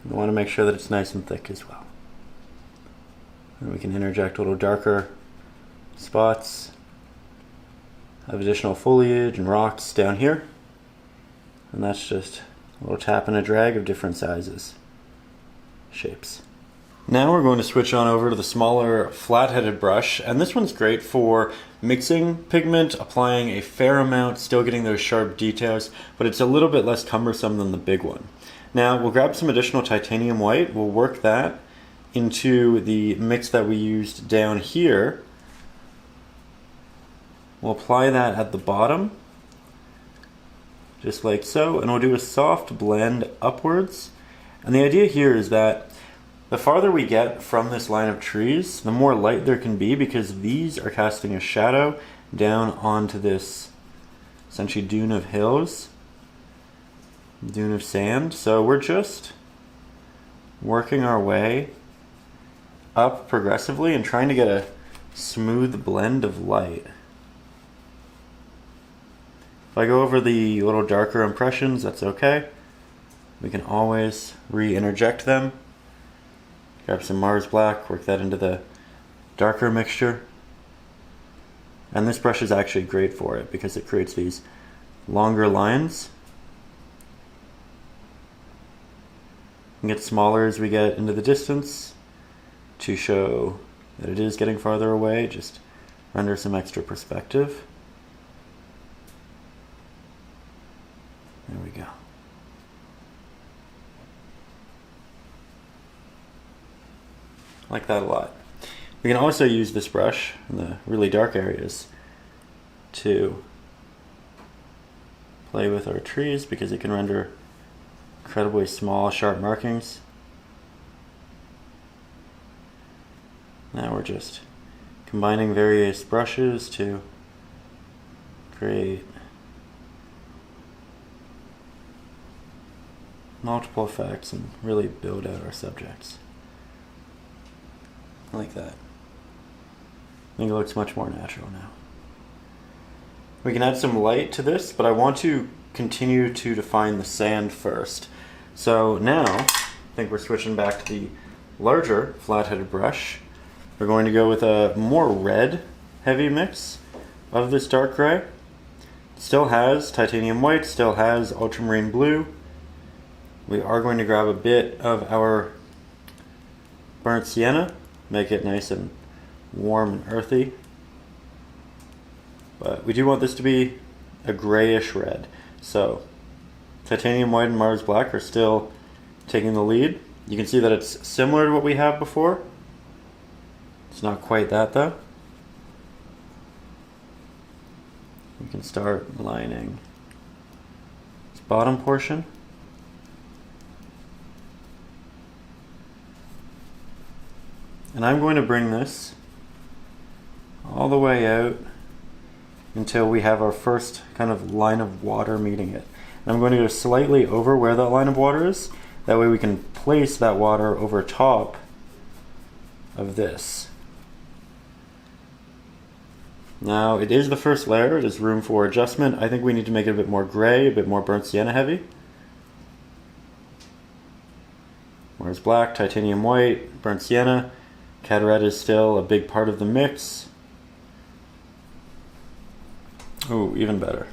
You want to make sure that it's nice and thick as well. And we can interject a little darker spots of additional foliage and rocks down here. And that's just a little tap and a drag of different sizes, shapes. Now we're going to switch on over to the smaller flat-headed brush, and this one's great for mixing pigment, applying a fair amount, still getting those sharp details, but it's a little bit less cumbersome than the big one. Now we'll grab some additional titanium white, we'll work that into the mix that we used down here. We'll apply that at the bottom, just like so, and we'll do a soft blend upwards. And the idea here is that the farther we get from this line of trees, the more light there can be because these are casting a shadow down onto this essentially dune of hills, dune of sand. So we're just working our way up progressively and trying to get a smooth blend of light. If I go over the little darker impressions, that's okay. We can always re-interject them. Grab some Mars black, work that into the darker mixture. And this brush is actually great for it because it creates these longer lines. And get smaller as we get into the distance to show that it is getting farther away, just render some extra perspective. There we go. I like that a lot. We can also use this brush in the really dark areas to play with our trees because it can render incredibly small, sharp markings. Now we're just combining various brushes to create multiple effects and really build out our subjects. Like that. I think it looks much more natural now. We can add some light to this, but I want to continue to define the sand first. So now, I think we're switching back to the larger flat-headed brush. We're going to go with a more red heavy mix of this dark gray. Still has titanium white, still has ultramarine blue. We are going to grab a bit of our burnt sienna, make it nice and warm and earthy. But we do want this to be a grayish red. So titanium white and Mars black are still taking the lead. You can see that it's similar to what we had before. It's not quite that though. We can start lining this bottom portion. And I'm going to bring this all the way out until we have our first kind of line of water meeting it. And I'm going to go slightly over where that line of water is. That way we can place that water over top of this. Now it is the first layer, there's room for adjustment. I think we need to make it a bit more gray, a bit more burnt sienna heavy. Mars black, titanium white, burnt sienna. Cad red is still a big part of the mix. Oh, even better.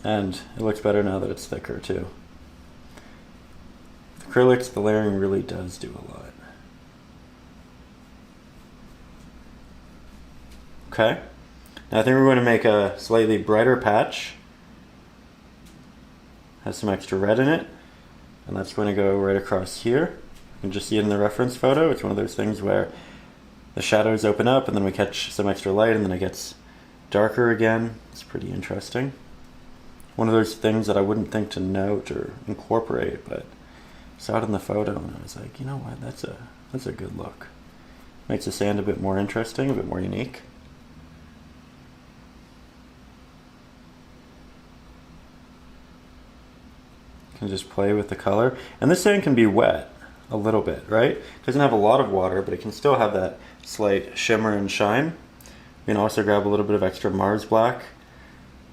And it looks better now that it's thicker too. With acrylics, the layering really does do a lot. Okay. Now I think we're going to make a slightly brighter patch. Has some extra red in it. And that's going to go right across here. You can just see it in the reference photo. It's one of those things where the shadows open up and then we catch some extra light and then it gets darker again. It's pretty interesting. One of those things that I wouldn't think to note or incorporate, but I saw it in the photo and I was like, you know what, that's a good look. Makes the sand a bit more interesting, a bit more unique. Can just play with the color. And this sand can be wet a little bit, right? It doesn't have a lot of water, but it can still have that slight shimmer and shine. You can also grab a little bit of extra Mars black,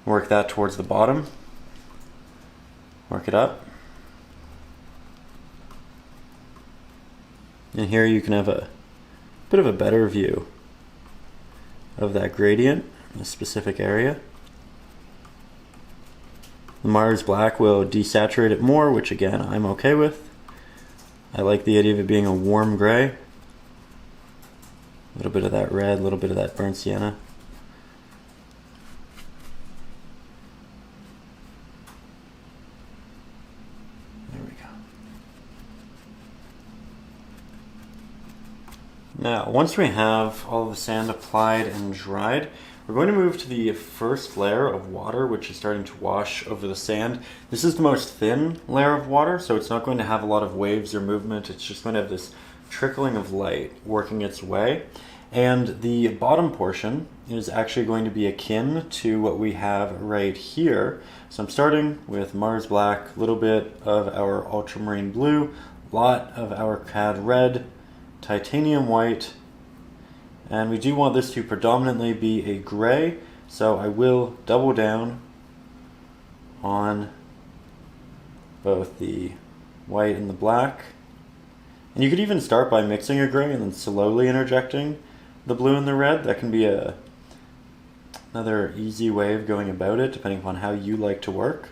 work that towards the bottom, work it up. And here you can have a bit of a better view of that gradient in a specific area. The Mars black will desaturate it more, which again, I'm okay with. I like the idea of it being a warm gray. A little bit of that red, a little bit of that burnt sienna. There we go. Now, once we have all of the sand applied and dried, we're going to move to the first layer of water, which is starting to wash over the sand. This is the most thin layer of water, so it's not going to have a lot of waves or movement. It's just going to have this trickling of light working its way. And the bottom portion is actually going to be akin to what we have right here. So I'm starting with Mars black, a little bit of our ultramarine blue, a lot of our cad red, titanium white, and we do want this to predominantly be a gray, so I will double down on both the white and the black. And you could even start by mixing a gray and then slowly interjecting the blue and the red. That can be another easy way of going about it, depending upon how you like to work.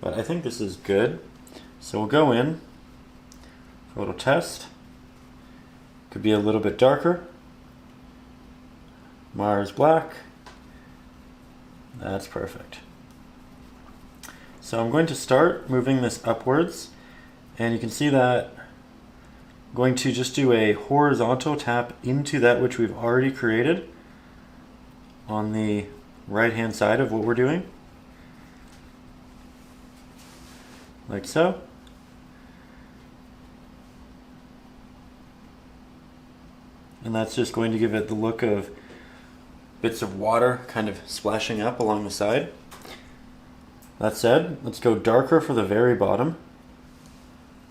But I think this is good. So we'll go in for a little test. Could be a little bit darker. Mars black. That's perfect. So I'm going to start moving this upwards, and you can see that I'm going to just do a horizontal tap into that which we've already created on the right hand side of what we're doing, like so. and that's just going to give it the look of bits of water kind of splashing up along the side. That said, let's go darker for the very bottom.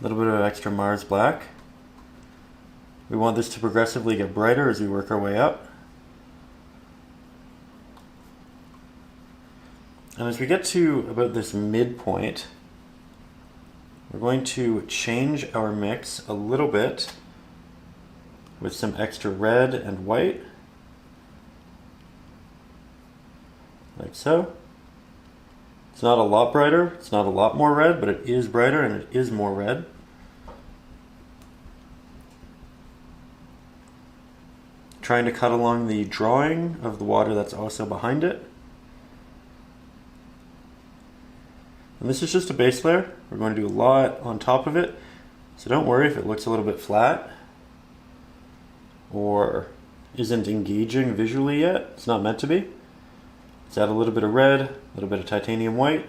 A little bit of extra Mars black. We want this to progressively get brighter as we work our way up. And as we get to about this midpoint, we're going to change our mix a little bit with some extra red and white, like so. It's not a lot brighter, it's not a lot more red, but it is brighter and it is more red. Trying to cut along the drawing of the water that's also behind it. And this is just a base layer. We're going to do a lot on top of it, so don't worry if it looks a little bit flat or isn't engaging visually yet. It's not meant to be. Let's add a little bit of red, a little bit of titanium white,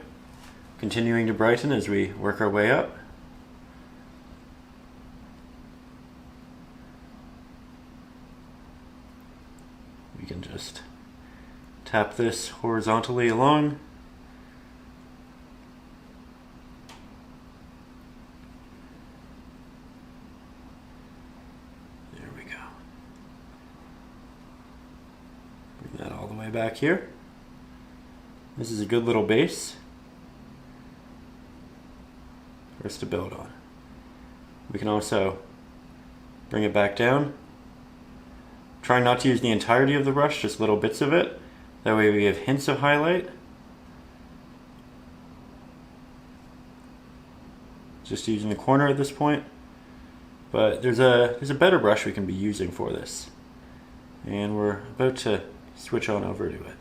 continuing to brighten as we work our way up. We can just tap this horizontally along. There we go. Bring that all the way back here. This is a good little base for us to build on. We can also bring it back down. Try not to use the entirety of the brush, just little bits of it. That way we have hints of highlight. Just using the corner at this point. But there's a better brush we can be using for this. And we're about to switch on over to it.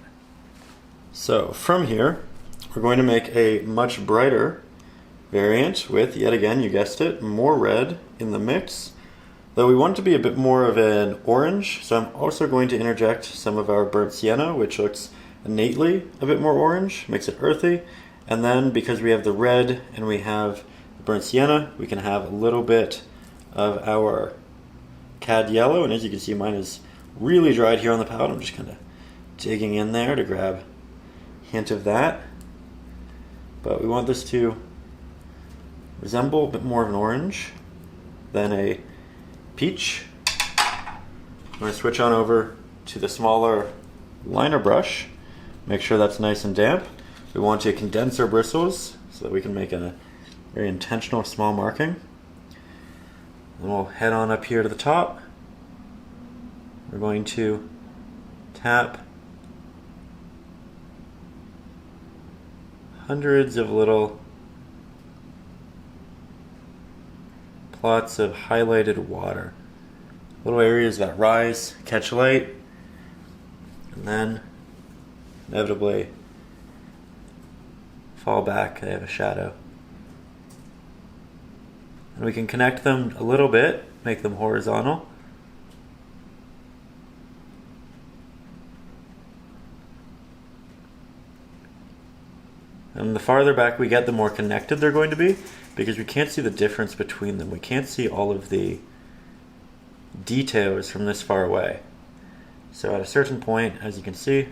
So from here, we're going to make a much brighter variant with, yet again, you guessed it, more red in the mix. Though we want it to be a bit more of an orange, so I'm also going to interject some of our burnt sienna, which looks innately a bit more orange, makes it earthy. And then because we have the red and we have the burnt sienna, we can have a little bit of our cad yellow. And as you can see, mine is really dried here on the palette. I'm just kind of digging in there to grab hint of that, but we want this to resemble a bit more of an orange than a peach. I'm going to switch on over to the smaller liner brush, make sure that's nice and damp. We want to condense our bristles so that we can make a very intentional small marking. Then we'll head on up here to the top. We're going to tap hundreds of little plots of highlighted water. Little areas that rise, catch light, and then inevitably fall back. They have a shadow. And we can connect them a little bit, make them horizontal. And the farther back we get, the more connected they're going to be, because we can't see the difference between them. We can't see all of the details from this far away. So at a certain point, as you can see,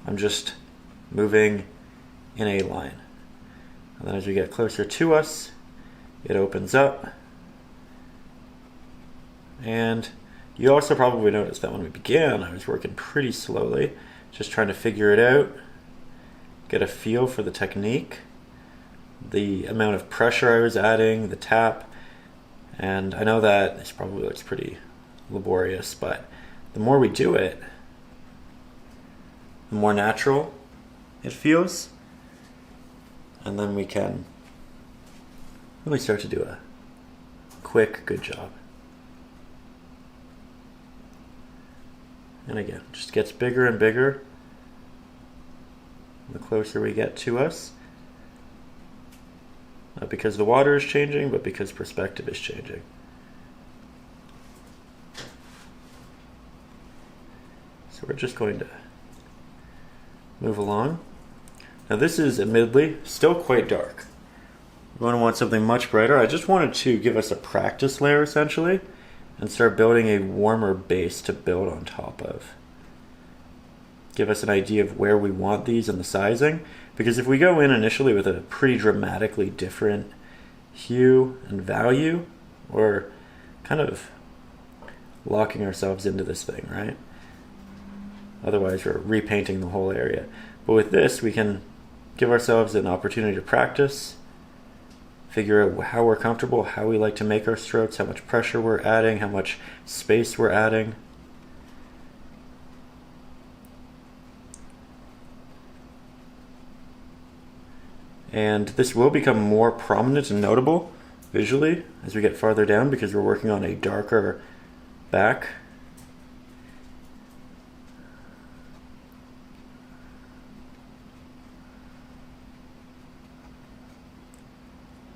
I'm just moving in a line. And then as we get closer to us, it opens up. And you also probably noticed that when we began, I was working pretty slowly, just trying to figure it out, get a feel for the technique, the amount of pressure I was adding, the tap. And I know that this probably looks pretty laborious, but the more we do it, the more natural it feels. And then we can really start to do a quick, good job. And again, it just gets bigger and bigger the closer we get to us. Not because the water is changing, but because perspective is changing. So we're just going to move along. Now this is admittedly still quite dark. We're going to want something much brighter. I just wanted to give us a practice layer essentially, and start building a warmer base to build on top of. Give us an idea of where we want these and the sizing, because if we go in initially with a pretty dramatically different hue and value, we're kind of locking ourselves into this thing, right? Otherwise we're repainting the whole area. But with this, we can give ourselves an opportunity to practice, figure out how we're comfortable, how we like to make our strokes, how much pressure we're adding, how much space we're adding. And this will become more prominent and notable visually as we get farther down, because we're working on a darker back.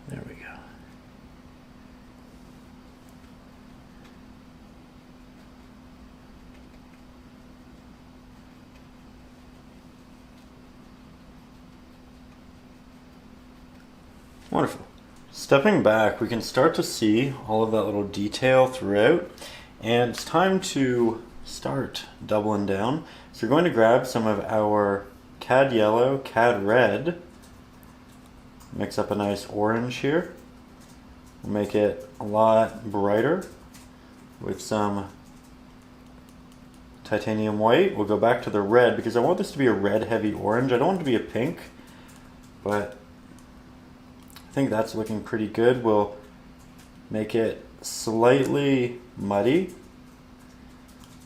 There we go. Wonderful. Stepping back, we can start to see all of that little detail throughout, and it's time to start doubling down. So we're going to grab some of our Cad Yellow, Cad Red, mix up a nice orange here. We'll make it a lot brighter with some titanium white. We'll go back to the red because I want this to be a red heavy orange. I don't want it to be a pink, but I think that's looking pretty good. We'll make it slightly muddy.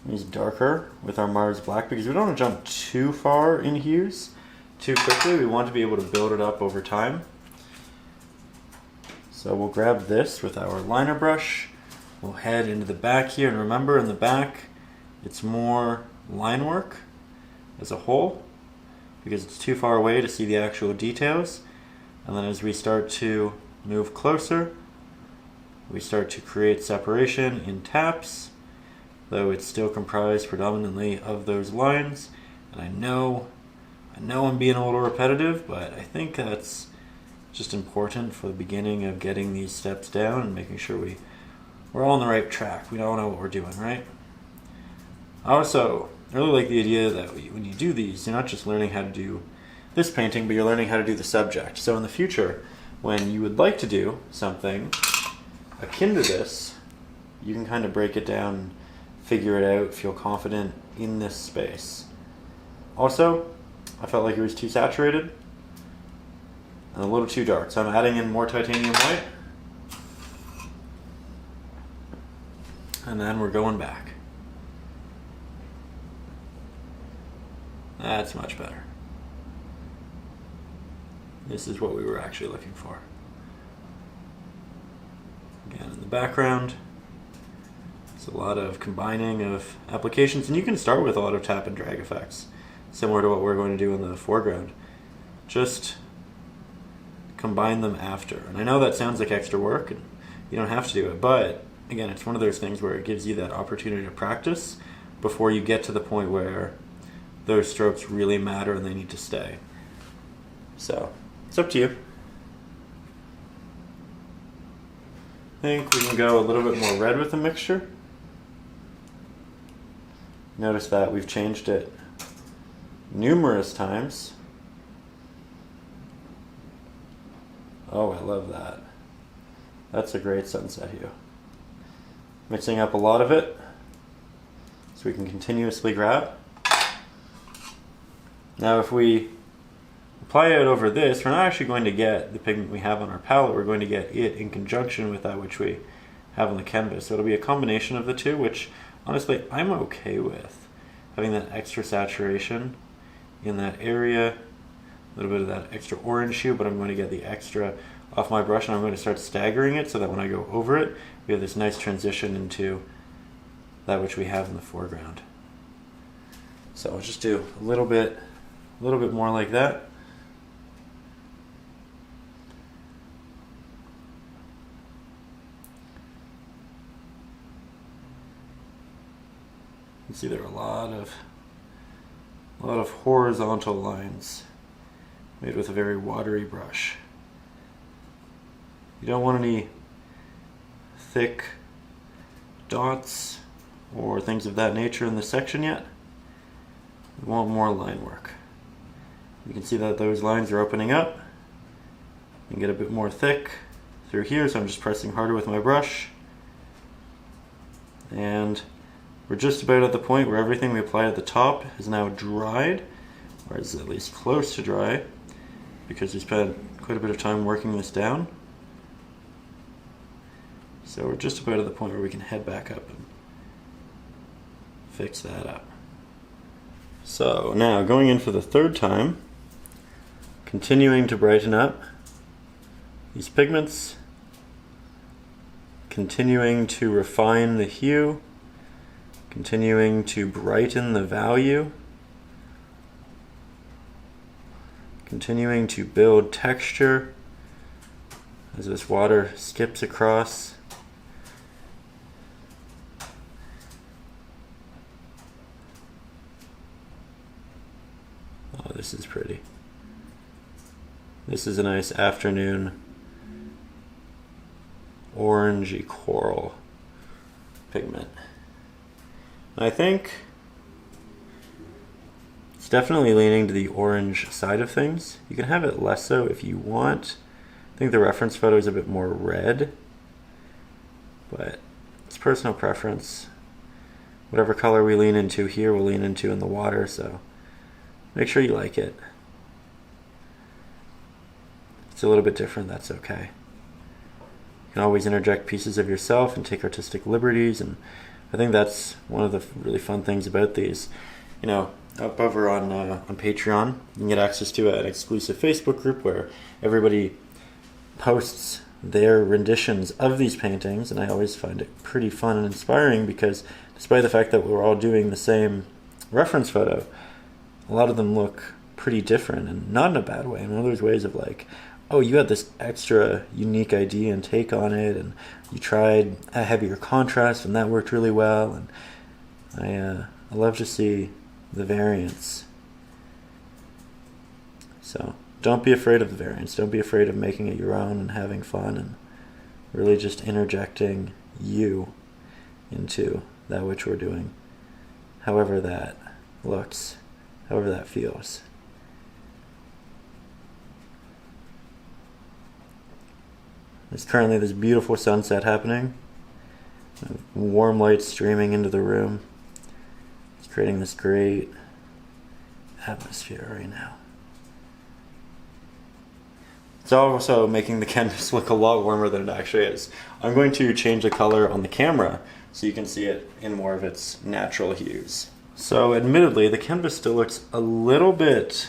Use darker with our Mars Black because we don't want to jump too far in hues too quickly. We want to be able to build it up over time. So we'll grab this with our liner brush. We'll head into the back here, and remember, in the back it's more line work as a whole because it's too far away to see the actual details. And then as we start to move closer, we start to create separation in taps, though it's still comprised predominantly of those lines. And I know I'm being a little repetitive, but I think that's just important for the beginning of getting these steps down and making sure we're all on the right track. We all know what we're doing, right? I also really like the idea that when you do these, you're not just learning how to do this painting, but you're learning how to do the subject. So in the future, when you would like to do something akin to this, you can kind of break it down, figure it out, feel confident in this space. Also, I felt like it was too saturated and a little too dark, so I'm adding in more titanium white, and then we're going back. That's much better. This is what we were actually looking for. Again, in the background, it's a lot of combining of applications, and you can start with auto tap and drag effects, similar to what we're going to do in the foreground. Just combine them after. And I know that sounds like extra work, and you don't have to do it, but again, it's one of those things where it gives you that opportunity to practice before you get to the point where those strokes really matter and they need to stay. So it's up to you. I think we can go a little bit more red with the mixture. Notice that we've changed it numerous times. Oh, I love that. That's a great sunset hue. Mixing up a lot of it so we can continuously grab. Now if we apply it over this, we're not actually going to get the pigment we have on our palette, we're going to get it in conjunction with that which we have on the canvas. So it'll be a combination of the two, which honestly I'm okay with. Having that extra saturation in that area, a little bit of that extra orange hue, but I'm going to get the extra off my brush and I'm going to start staggering it so that when I go over it, we have this nice transition into that which we have in the foreground. So I'll just do a little bit more like that. You can see there are a lot of horizontal lines made with a very watery brush. You don't want any thick dots or things of that nature in this section yet. We want more line work. You can see that those lines are opening up and get a bit more thick through here, so I'm just pressing harder with my brush. And we're just about at the point where everything we applied at the top is now dried, or is at least close to dry, because we spent quite a bit of time working this down. So we're just about at the point where we can head back up and fix that up. So now going in for the third time, continuing to brighten up these pigments, continuing to refine the hue, continuing to brighten the value, continuing to build texture as this water skips across. Oh, this is pretty. This is a nice afternoon orangey coral pigment. I think it's definitely leaning to the orange side of things. You can have it less so if you want. I think the reference photo is a bit more red, but it's personal preference. Whatever color we lean into here, we'll lean into in the water, so make sure you like it. It's a little bit different, that's okay. You can always interject pieces of yourself and take artistic liberties, and I think that's one of the really fun things about these. You know, up over on Patreon, you can get access to an exclusive Facebook group where everybody posts their renditions of these paintings, and I always find it pretty fun and inspiring because despite the fact that we're all doing the same reference photo, a lot of them look pretty different, and not in a bad way, in one of those ways of like, oh, you had this extra unique idea and take on it, and you tried a heavier contrast, and that worked really well. And I love to see the variance. So don't be afraid of the variance. Don't be afraid of making it your own and having fun and really just interjecting you into that which we're doing, however that looks, however that feels. There's currently this beautiful sunset happening. Warm light streaming into the room. It's creating this great atmosphere right now. It's also making the canvas look a lot warmer than it actually is. I'm going to change the color on the camera so you can see it in more of its natural hues. So admittedly, the canvas still looks a little bit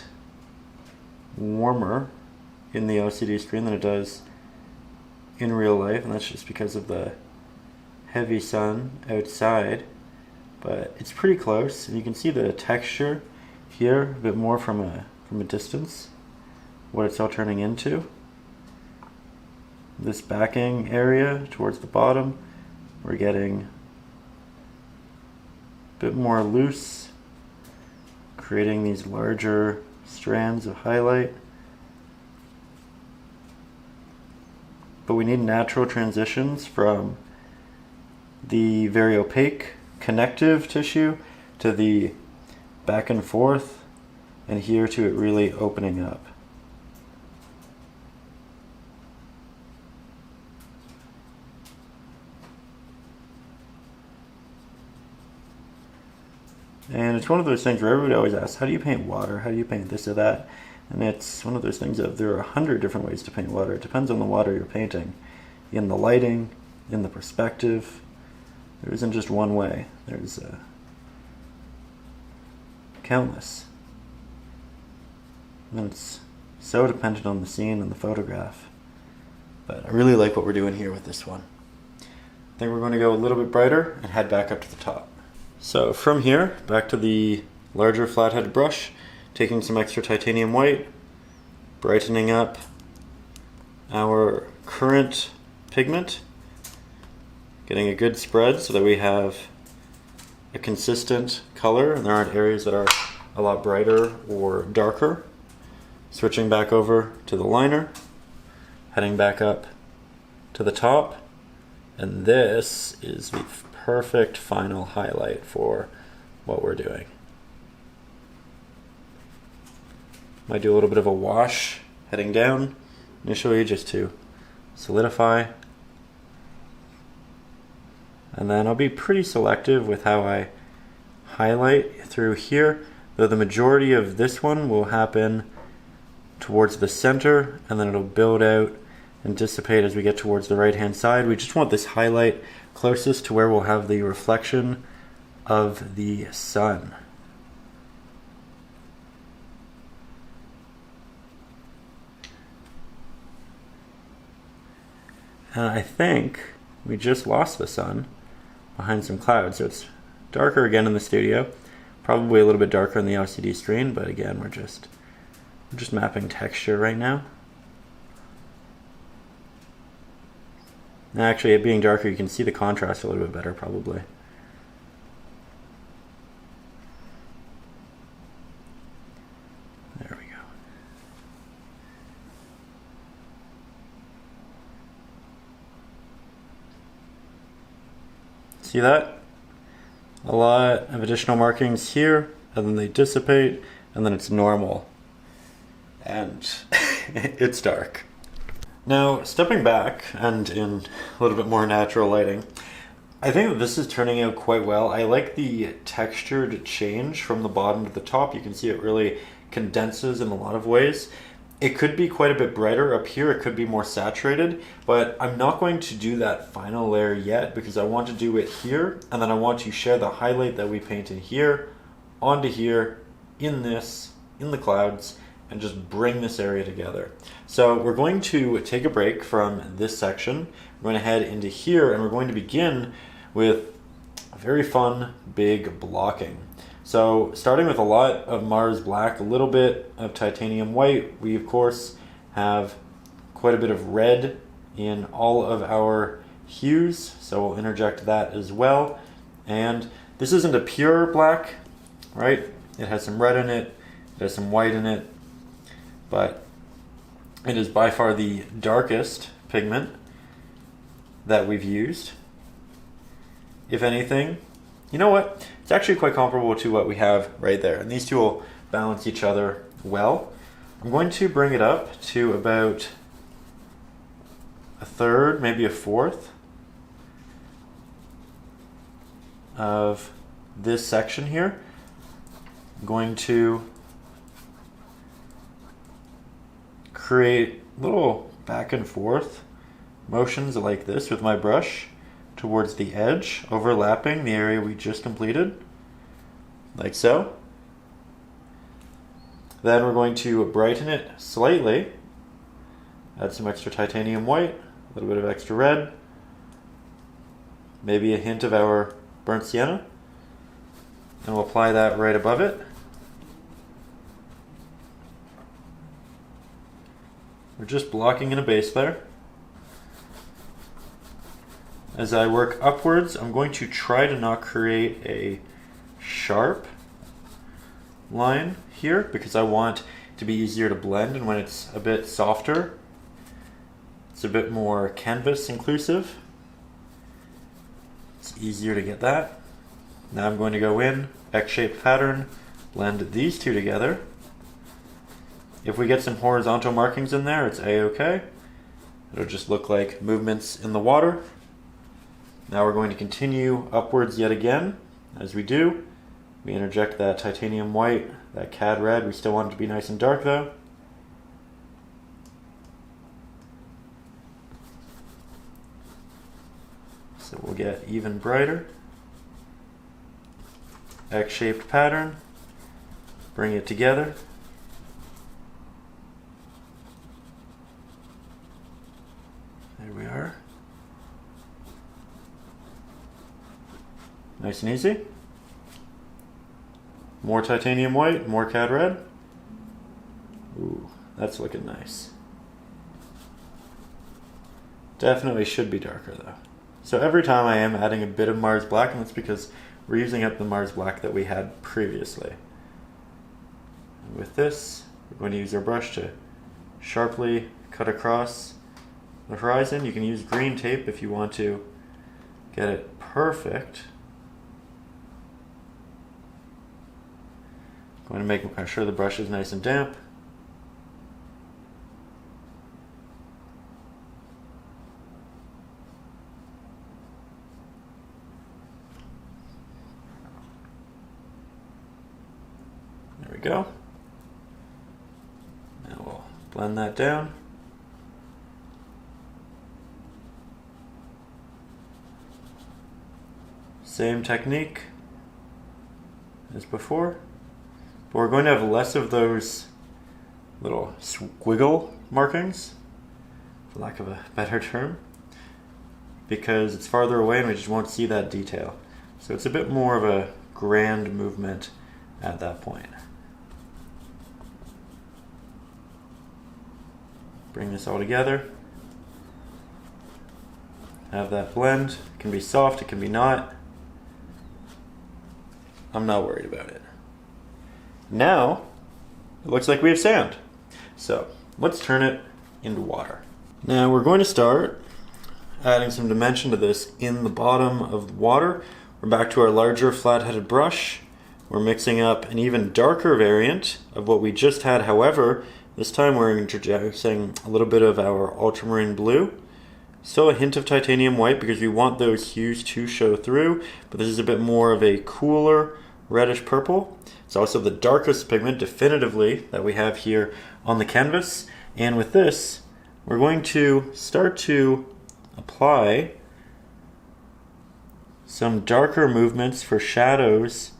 warmer in the LCD screen than it does in real life, and that's just because of the heavy sun outside, but it's pretty close, and you can see the texture here a bit more from a distance, what it's all turning into. This backing area towards the bottom, we're getting a bit more loose, creating these larger strands of highlight. But we need natural transitions from the very opaque connective tissue to the back and forth, and here to it really opening up. And it's one of those things where everybody always asks, how do you paint water? How do you paint this or that? And it's one of those things that there are 100 different ways to paint water. It depends on the water you're painting, in the lighting, in the perspective. There isn't just one way. There's countless. And it's so dependent on the scene and the photograph. But I really like what we're doing here with this one. I think we're going to go a little bit brighter and head back up to the top. So from here, back to the larger flat-headed brush, taking some extra titanium white, brightening up our current pigment, getting a good spread so that we have a consistent color and there aren't areas that are a lot brighter or darker. Switching back over to the liner, heading back up to the top, and this is the perfect final highlight for what we're doing. Might do a little bit of a wash heading down initially just to solidify. And then I'll be pretty selective with how I highlight through here, though the majority of this one will happen towards the center, and then it'll build out and dissipate as we get towards the right hand side. We just want this highlight closest to where we'll have the reflection of the sun. And I think we just lost the sun behind some clouds, so it's darker again in the studio, probably a little bit darker on the LCD screen, but again we're just mapping texture right now. And actually, it being darker, you can see the contrast a little bit better probably. There we go. See that? A lot of additional markings here, and then they dissipate, and then it's normal. And it's dark. Now, stepping back and in a little bit more natural lighting, I think that this is turning out quite well. I like the textured change from the bottom to the top. You can see it really condenses in a lot of ways. It could be quite a bit brighter up here. It could be more saturated, but I'm not going to do that final layer yet because I want to do it here, and then I want to share the highlight that we painted here onto here, in the clouds, and just bring this area together. So we're going to take a break from this section. We're going to head into here, and we're going to begin with a very fun big blocking. So starting with a lot of Mars black, a little bit of titanium white, we of course have quite a bit of red in all of our hues, so we'll interject that as well. And this isn't a pure black, right? It has some red in it, it has some white in it, but it is by far the darkest pigment that we've used. If anything, you know what? It's actually quite comparable to what we have right there, and these two will balance each other well. I'm going to bring it up to about a third, maybe a fourth of this section here. I'm going to create little back and forth motions like this with my brush towards the edge, overlapping the area we just completed, like so. Then we're going to brighten it slightly, add some extra titanium white, a little bit of extra red, maybe a hint of our burnt sienna, and we'll apply that right above it. We're just blocking in a base there. As I work upwards, I'm going to try to not create a sharp line here because I want it to be easier to blend, and when it's a bit softer, it's a bit more canvas inclusive. It's easier to get that. Now I'm going to go in, X-shaped pattern, blend these two together. If we get some horizontal markings in there, it's a-okay. It'll just look like movements in the water. Now we're going to continue upwards yet again. As we do, we interject that titanium white, that cad red. We still want it to be nice and dark though. So we'll get even brighter. X-shaped pattern, bring it together. There we are. Nice and easy. More titanium white, more cad red. Ooh, that's looking nice. Definitely should be darker though. So every time I am adding a bit of Mars black, and that's because we're using up the Mars black that we had previously. And with this, we're going to use our brush to sharply cut across the horizon. You can use green tape if you want to get it perfect. Going to make sure the brush is nice and damp. There we go. Now we'll blend that down. Same technique as before, but we're going to have less of those little squiggle markings, for lack of a better term, because it's farther away and we just won't see that detail. So it's a bit more of a grand movement at that point. Bring this all together. Have that blend. It can be soft, it can be not. I'm not worried about it. Now, it looks like we have sand. So, let's turn it into water. Now we're going to start adding some dimension to this in the bottom of the water. We're back to our larger flat-headed brush. We're mixing up an even darker variant of what we just had. However, this time we're introducing a little bit of our ultramarine blue. Still a hint of titanium white because we want those hues to show through, but this is a bit more of a cooler reddish purple. It's also the darkest pigment definitively that we have here on the canvas. And with this, we're going to start to apply some darker movements for shadows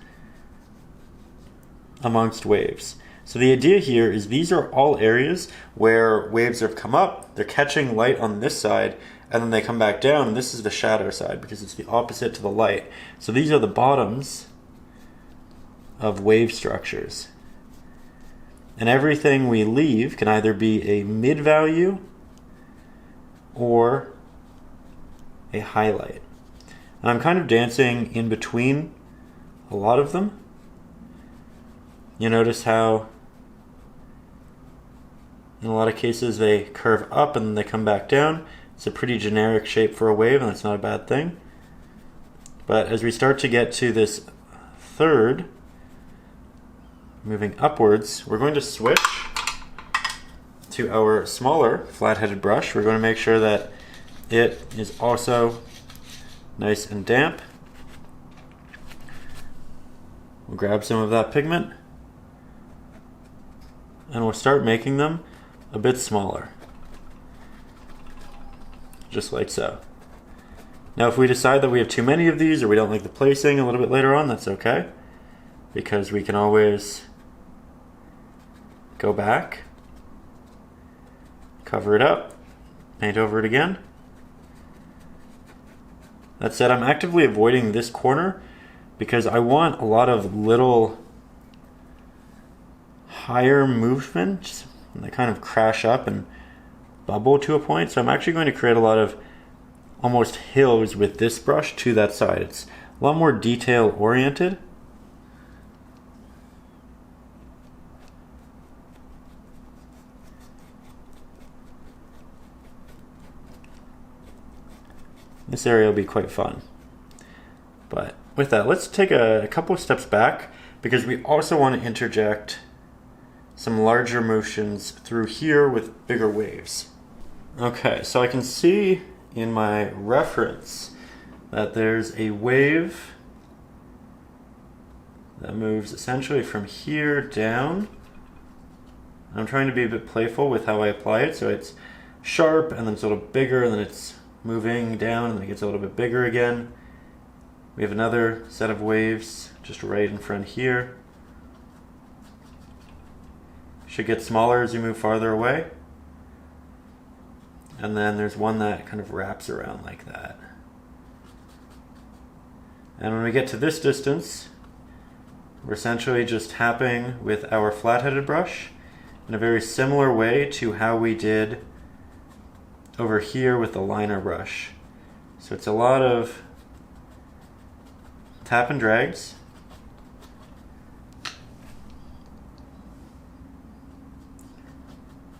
amongst waves. So the idea here is these are all areas where waves have come up, they're catching light on this side, and then they come back down, and this is the shadow side because it's the opposite to the light. So these are the bottoms of wave structures. And everything we leave can either be a mid value or a highlight. And I'm kind of dancing in between a lot of them. You notice how in a lot of cases they curve up and then they come back down. It's a pretty generic shape for a wave, and that's not a bad thing. But as we start to get to this third, moving upwards, we're going to switch to our smaller flat-headed brush. We're going to make sure that it is also nice and damp. We'll grab some of that pigment and we'll start making them a bit smaller, just like so. Now if we decide that we have too many of these or we don't like the placing a little bit later on, that's okay, because we can always go back, cover it up, paint over it again. That said, I'm actively avoiding this corner because I want a lot of little higher movements and they kind of crash up and bubble to a point. So I'm actually going to create a lot of almost hills with this brush to that side. It's a lot more detail oriented. This area will be quite fun. But with that, let's take a couple of steps back because we also want to interject some larger motions through here with bigger waves. Okay, so I can see in my reference that there's a wave that moves essentially from here down. I'm trying to be a bit playful with how I apply it, so it's sharp and then it's a little bigger and then it's moving down and then it gets a little bit bigger again. We have another set of waves just right in front here. Should get smaller as you move farther away. And then there's one that kind of wraps around like that. And when we get to this distance, we're essentially just tapping with our flat-headed brush in a very similar way to how we did over here with the liner brush. So it's a lot of tap and drags.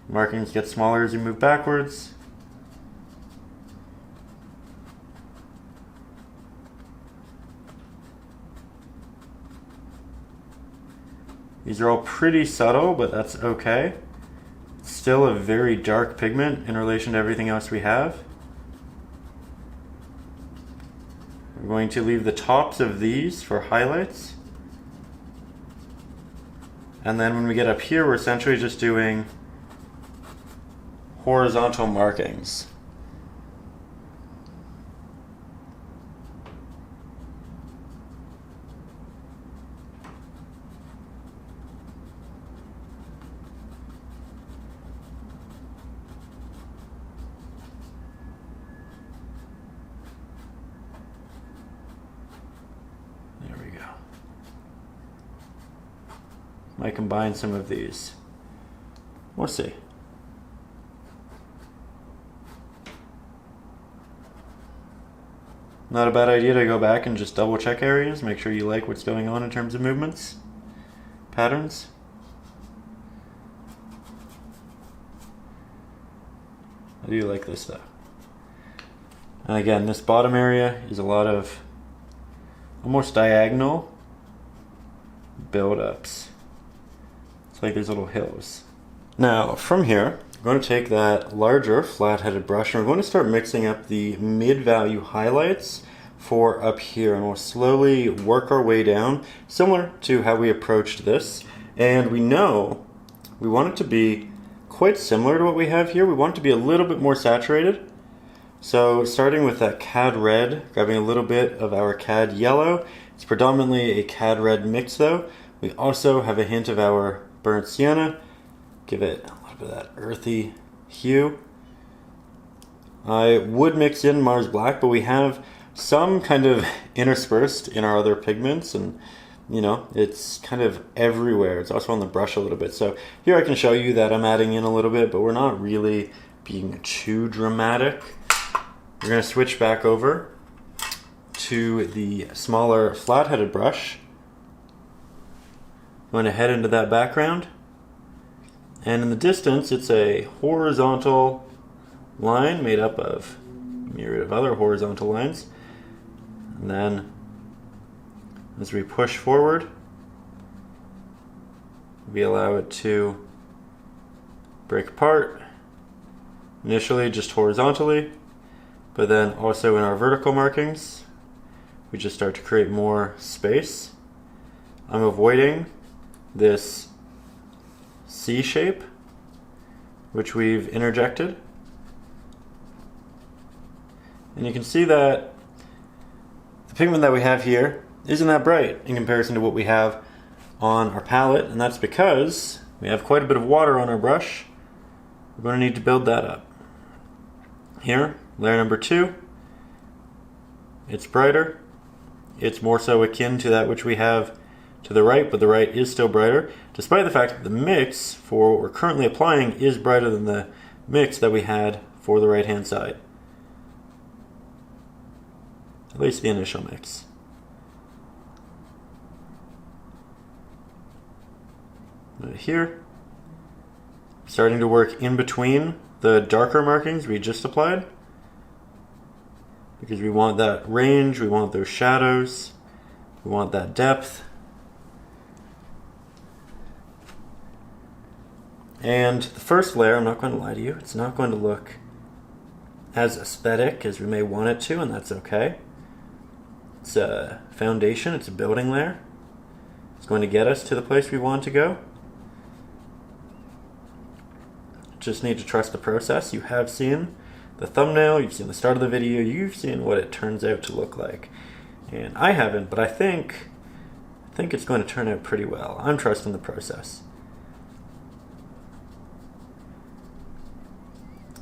Markings get smaller as you move backwards. These are all pretty subtle, but that's okay. It's still a very dark pigment in relation to everything else we have. We're going to leave the tops of these for highlights. And then when we get up here, we're essentially just doing horizontal markings. Might combine some of these. We'll see. Not a bad idea to go back and just double check areas, make sure you like what's going on in terms of movements, patterns. I do like this though. And again, this bottom area is a lot of almost diagonal build-ups. It's like these little hills. Now, from here, I'm going to take that larger flat-headed brush and we're going to start mixing up the mid-value highlights for up here, and we'll slowly work our way down, similar to how we approached this. And we know we want it to be quite similar to what we have here. We want it to be a little bit more saturated. So starting with that cad red, grabbing a little bit of our cad yellow. It's predominantly a cad red mix though. We also have a hint of our burnt sienna. Give it a little bit of that earthy hue. I would mix in Mars Black, but we have some kind of interspersed in our other pigments, and you know, it's kind of everywhere. It's also on the brush a little bit. So here I can show you that I'm adding in a little bit, but we're not really being too dramatic. We're going to switch back over to the smaller flat-headed brush. I'm going to head into that background, and in the distance it's a horizontal line made up of a myriad of other horizontal lines. And then as we push forward, we allow it to break apart, initially just horizontally, but then also in our vertical markings we just start to create more space. I'm avoiding this C shape which we've interjected, and you can see that the pigment that we have here isn't that bright in comparison to what we have on our palette, and that's because we have quite a bit of water on our brush. We're going to need to build that up. Here, layer number 2, it's brighter. It's more so akin to that which we have to the right, but the right is still brighter, despite the fact that the mix for what we're currently applying is brighter than the mix that we had for the right hand side. At least the initial mix. Here, starting to work in between the darker markings we just applied, because we want that range, we want those shadows, we want that depth. And the first layer, I'm not going to lie to you, it's not going to look as aesthetic as we may want it to, and that's okay. It's a foundation, it's a building layer. It's going to get us to the place we want to go. Just need to trust the process. You have seen the thumbnail, you've seen the start of the video, you've seen what it turns out to look like. And I haven't, but I think it's going to turn out pretty well. I'm trusting the process.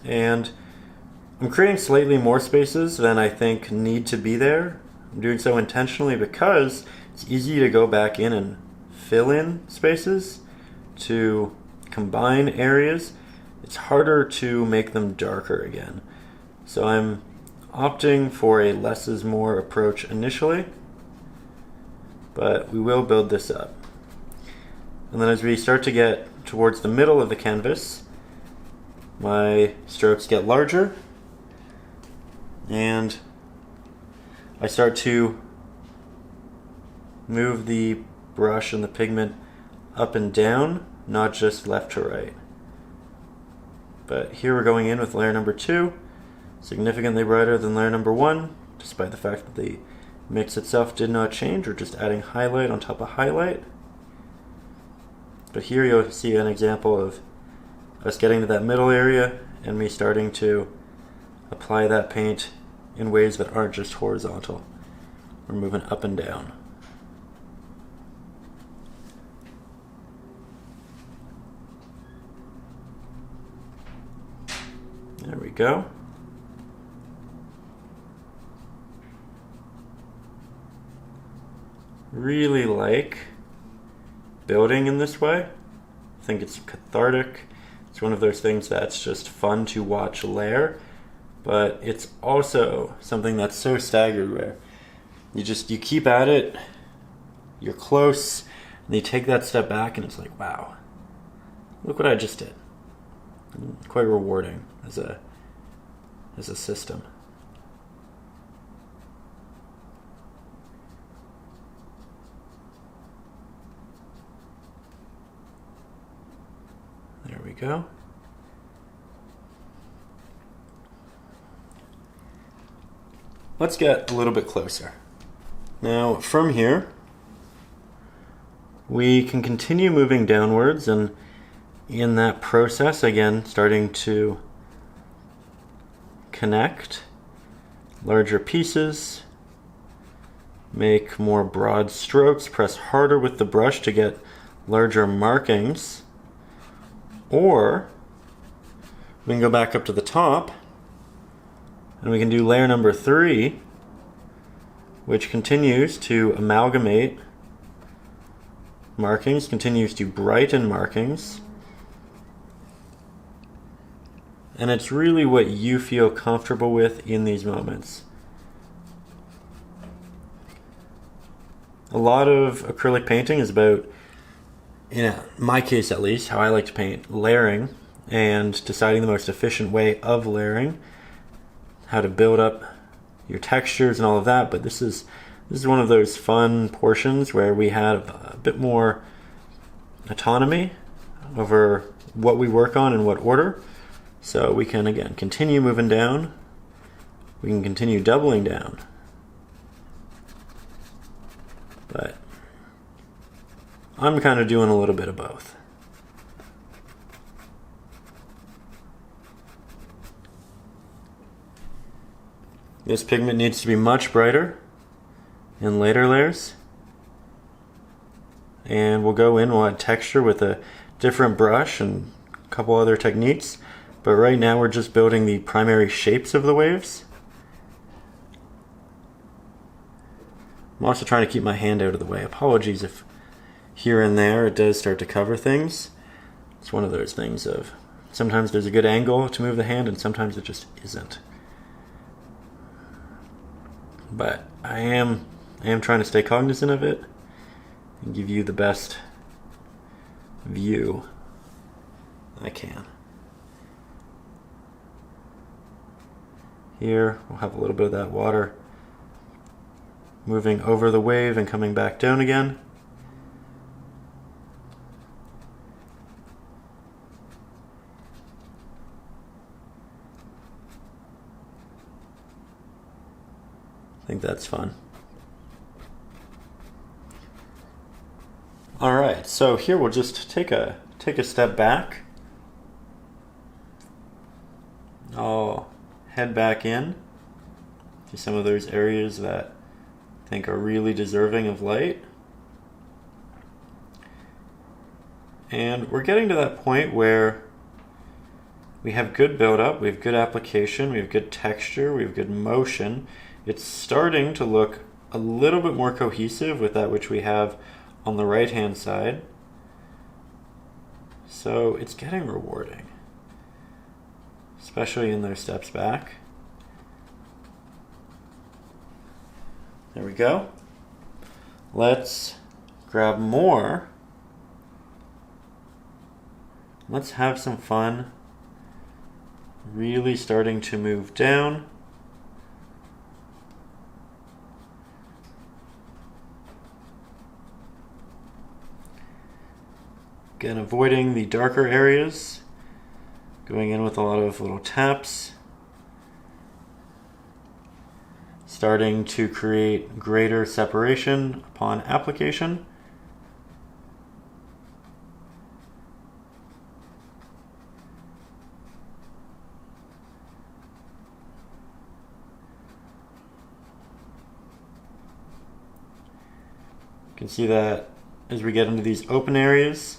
And I'm creating slightly more spaces than I think need to be there. I'm doing so intentionally because it's easy to go back in and fill in spaces, to combine areas. It's harder to make them darker again. So I'm opting for a less is more approach initially, but we will build this up. And then as we start to get towards the middle of the canvas, my strokes get larger and I start to move the brush and the pigment up and down, not just left to right. But here we're going in with layer number 2, significantly brighter than layer number 1, despite the fact that the mix itself did not change. We're just adding highlight on top of highlight. But here you'll see an example of us getting to that middle area and me starting to apply that paint in ways that aren't just horizontal. We're moving up and down. There we go. Really like building in this way. I think it's cathartic. It's one of those things that's just fun to watch layer, but it's also something that's so staggered where you keep at it, you're close, and you take that step back and it's like, wow, look what I just did. Quite rewarding as a system. There we go. Let's get a little bit closer. Now from here, we can continue moving downwards, and in that process, again, starting to connect larger pieces, make more broad strokes, press harder with the brush to get larger markings. Or we can go back up to the top and we can do layer number 3, which continues to amalgamate markings, continues to brighten markings. And it's really what you feel comfortable with in these moments. A lot of acrylic painting is about, in my case at least, how I like to paint, layering and deciding the most efficient way of layering, how to build up your textures and all of that. But this is one of those fun portions where we have a bit more autonomy over what we work on and what order. So we can, again, continue moving down. We can continue doubling down. But I'm kind of doing a little bit of both. This pigment needs to be much brighter in later layers. And we'll go in, we'll add texture with a different brush and a couple other techniques. But right now we're just building the primary shapes of the waves. I'm also trying to keep my hand out of the way. Apologies if here and there it does start to cover things. It's one of those things of sometimes there's a good angle to move the hand and sometimes it just isn't. But I am trying to stay cognizant of it and give you the best view I can. Here we'll have a little bit of that water moving over the wave and coming back down again. I think that's fun. All right, so here we'll just take a step back. I'll head back in to some of those areas that I think are really deserving of light. And we're getting to that point where we have good buildup, we have good application, we have good texture, we have good motion. It's starting to look a little bit more cohesive with that which we have on the right hand side. So it's getting rewarding, especially in those steps back. There we go. Let's grab more. Let's have some fun. Really starting to move down. Again, avoiding the darker areas, going in with a lot of little taps, starting to create greater separation upon application. You can see that as we get into these open areas,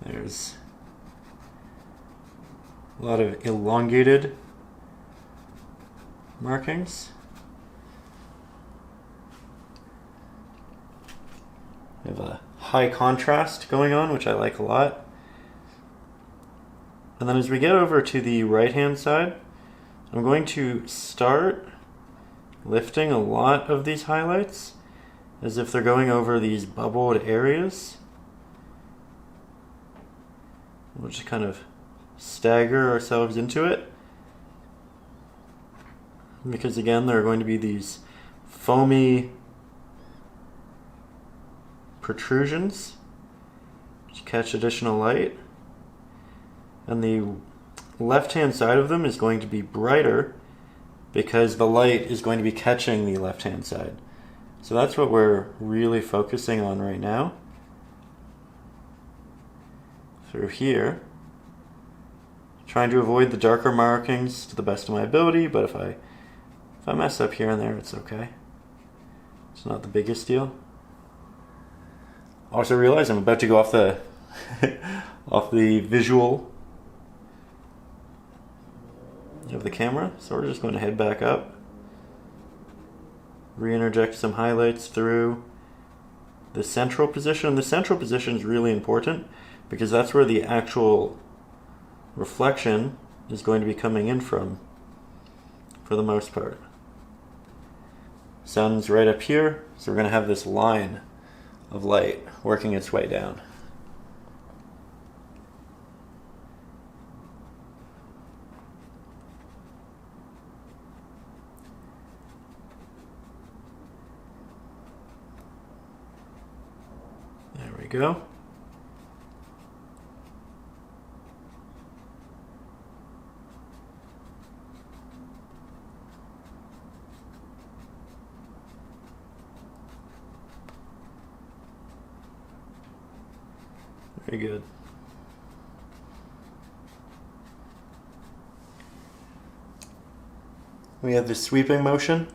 there's a lot of elongated markings. We have a high contrast going on, which I like a lot. And then as we get over to the right-hand side, I'm going to start lifting a lot of these highlights as if they're going over these bubbled areas. We'll just kind of stagger ourselves into it, because again there are going to be these foamy protrusions to catch additional light, and the left hand side of them is going to be brighter because the light is going to be catching the left hand side. So that's what we're really focusing on right now. Through here, trying to avoid the darker markings to the best of my ability, but if I mess up here and there, it's okay. It's not the biggest deal. Also realize I'm about to go off the off the visual of the camera, so we're just going to head back up, re-interject some highlights through the central position. The central position is really important because that's where the actual reflection is going to be coming in from, for the most part. Sun's right up here, so we're going to have this line of light working its way down. There we go. Very good. We have the sweeping motion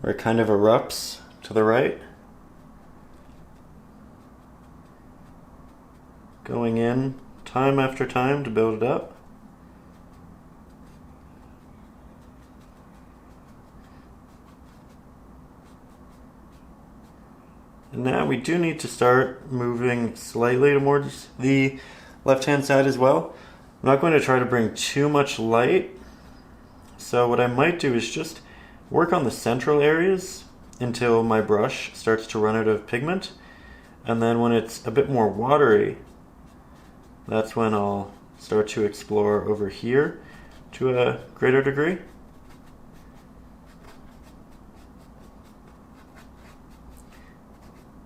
where it kind of erupts to the right, going in time after time to build it up. And now we do need to start moving slightly towards the left-hand side as well. I'm not going to try to bring too much light, so what I might do is just work on the central areas until my brush starts to run out of pigment, and then when it's a bit more watery, that's when I'll start to explore over here to a greater degree.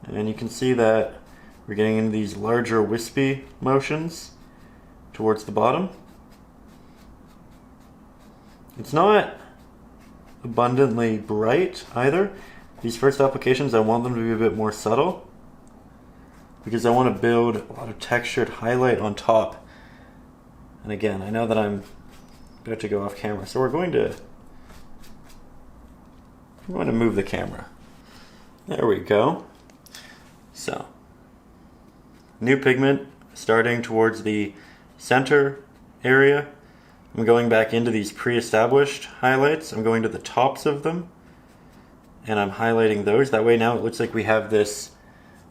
And you can see that we're getting into these larger wispy motions towards the bottom. It's not abundantly bright either. These first applications, I want them to be a bit more subtle because I want to build a lot of textured highlight on top. And again, I know that I'm about to go off camera, so we're going to move the camera. There we go. So, new pigment starting towards the center area. I'm going back into these pre-established highlights. I'm going to the tops of them and I'm highlighting those. That way now it looks like we have this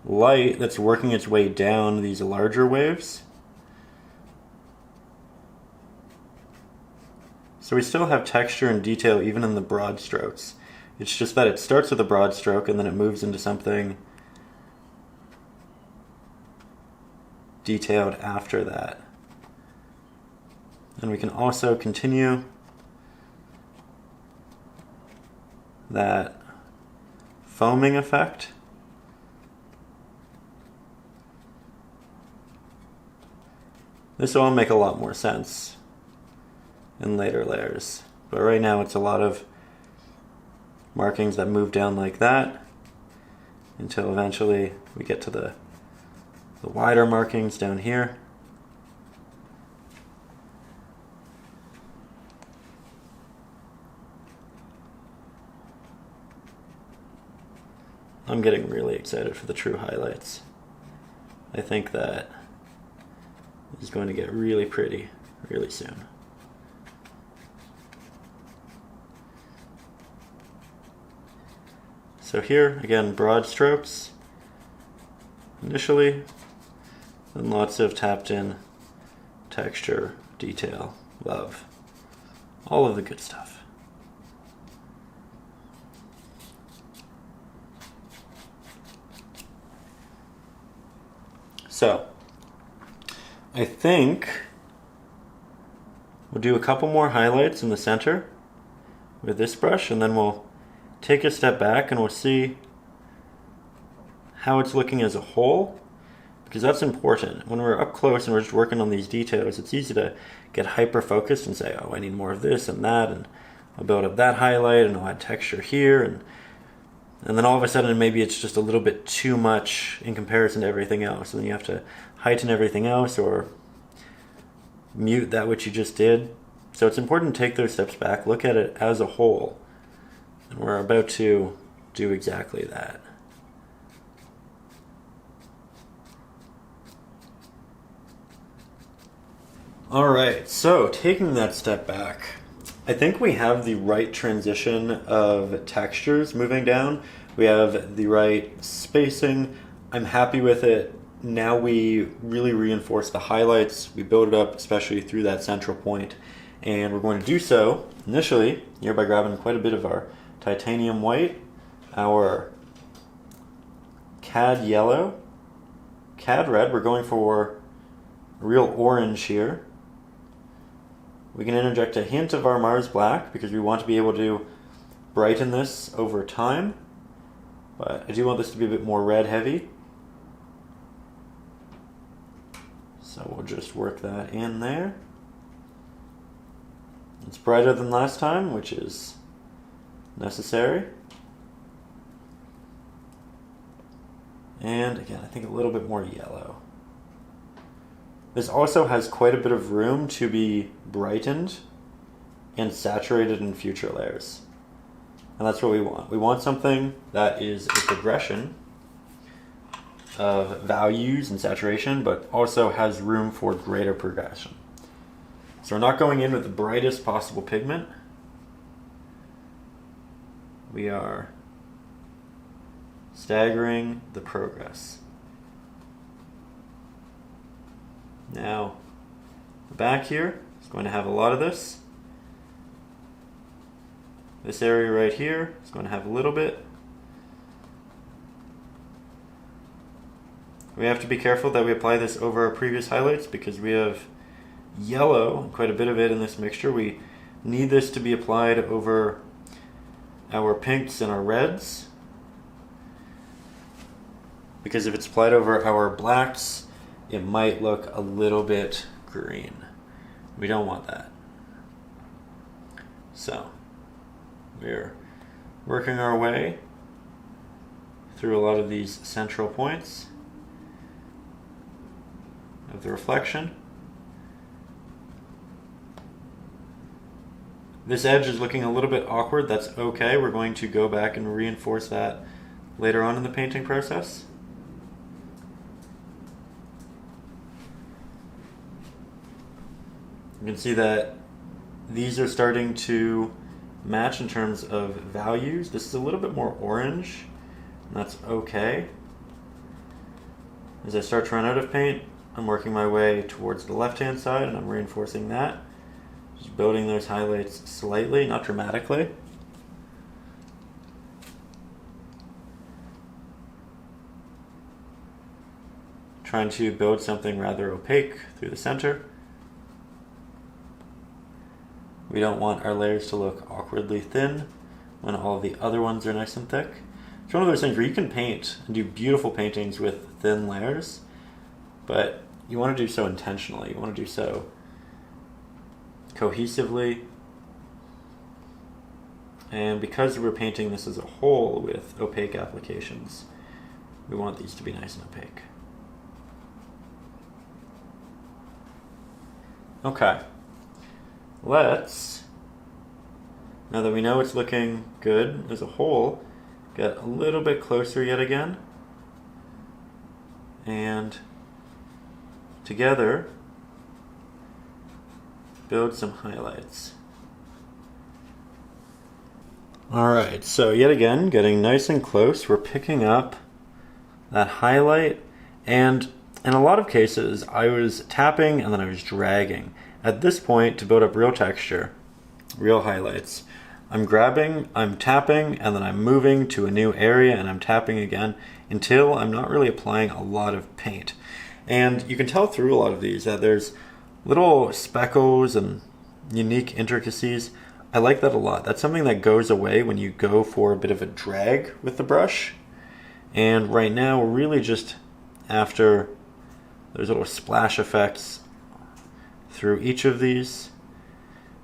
light that's working its way down these larger waves. So we still have texture and detail even in the broad strokes. It's just that it starts with a broad stroke and then it moves into something detailed after that. And we can also continue that foaming effect. This will all make a lot more sense in later layers. But right now it's a lot of markings that move down like that until eventually we get to the wider markings down here. I'm getting really excited for the true highlights. I think that is going to get really pretty really soon. So here, again, broad strokes initially, and lots of tapped in texture, detail, love, all of the good stuff. So, I think we'll do a couple more highlights in the center with this brush, and then we'll take a step back and we'll see how it's looking as a whole, because that's important. When we're up close and we're just working on these details, it's easy to get hyper focused and say, oh, I need more of this and that, and I'll build up that highlight and I'll add texture here, and then all of a sudden maybe it's just a little bit too much in comparison to everything else, and then you have to heighten everything else or mute that which you just did. So it's important to take those steps back, look at it as a whole, and we're about to do exactly that. Alright, so taking that step back, I think we have the right transition of textures moving down. We have the right spacing. I'm happy with it. Now we really reinforce the highlights. We build it up, especially through that central point. And we're going to do so initially here by grabbing quite a bit of our titanium white, our cad yellow, cad red. We're going for a real orange here. We can interject a hint of our Mars black because we want to be able to brighten this over time. But I do want this to be a bit more red heavy. So we'll just work that in there. It's brighter than last time, which is necessary. And again, I think a little bit more yellow. This also has quite a bit of room to be brightened and saturated in future layers. And that's what we want. We want something that is a progression of values and saturation, but also has room for greater progression. So we're not going in with the brightest possible pigment. We are staggering the progress. Now, the back here is going to have a lot of this. This area right here is going to have a little bit. We have to be careful that we apply this over our previous highlights because we have yellow, quite a bit of it in this mixture. We need this to be applied over our pinks and our reds, because if it's applied over our blacks, it might look a little bit green. We don't want that. So we're working our way through a lot of these central points of the reflection. This edge is looking a little bit awkward. That's okay. We're going to go back and reinforce that later on in the painting process. You can see that these are starting to match in terms of values. This is a little bit more orange, and that's okay. As I start to run out of paint, I'm working my way towards the left-hand side, and I'm reinforcing that. Just building those highlights slightly, not dramatically. Trying to build something rather opaque through the center. We don't want our layers to look awkwardly thin when all the other ones are nice and thick. It's one of those things where you can paint and do beautiful paintings with thin layers, but you want to do so intentionally. You want to do so cohesively. And because we're painting this as a whole with opaque applications, we want these to be nice and opaque. Okay, let's, now that we know it's looking good as a whole, get a little bit closer yet again, and together build some highlights. Alright, so yet again, getting nice and close, we're picking up that highlight, and in a lot of cases I was tapping and then I was dragging. At this point, to build up real texture, real highlights, I'm grabbing, I'm tapping, and then I'm moving to a new area and I'm tapping again until I'm not really applying a lot of paint. And you can tell through a lot of these that there's little speckles and unique intricacies. I like that a lot. That's something that goes away when you go for a bit of a drag with the brush. And right now we're really just after those little splash effects through each of these.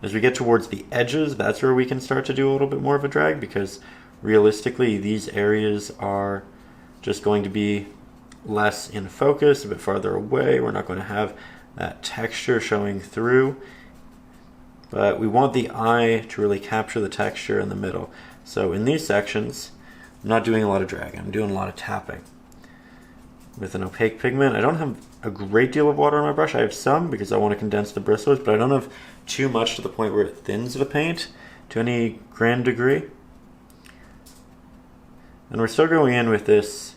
As we get towards the edges, that's where we can start to do a little bit more of a drag, because realistically these areas are just going to be less in focus, a bit farther away. We're not going to have that texture showing through, but we want the eye to really capture the texture in the middle. So in these sections, I'm not doing a lot of dragging, I'm doing a lot of tapping. With an opaque pigment, I don't have a great deal of water on my brush. I have some because I want to condense the bristles, but I don't have too much to the point where it thins the paint to any grand degree. And we're still going in with this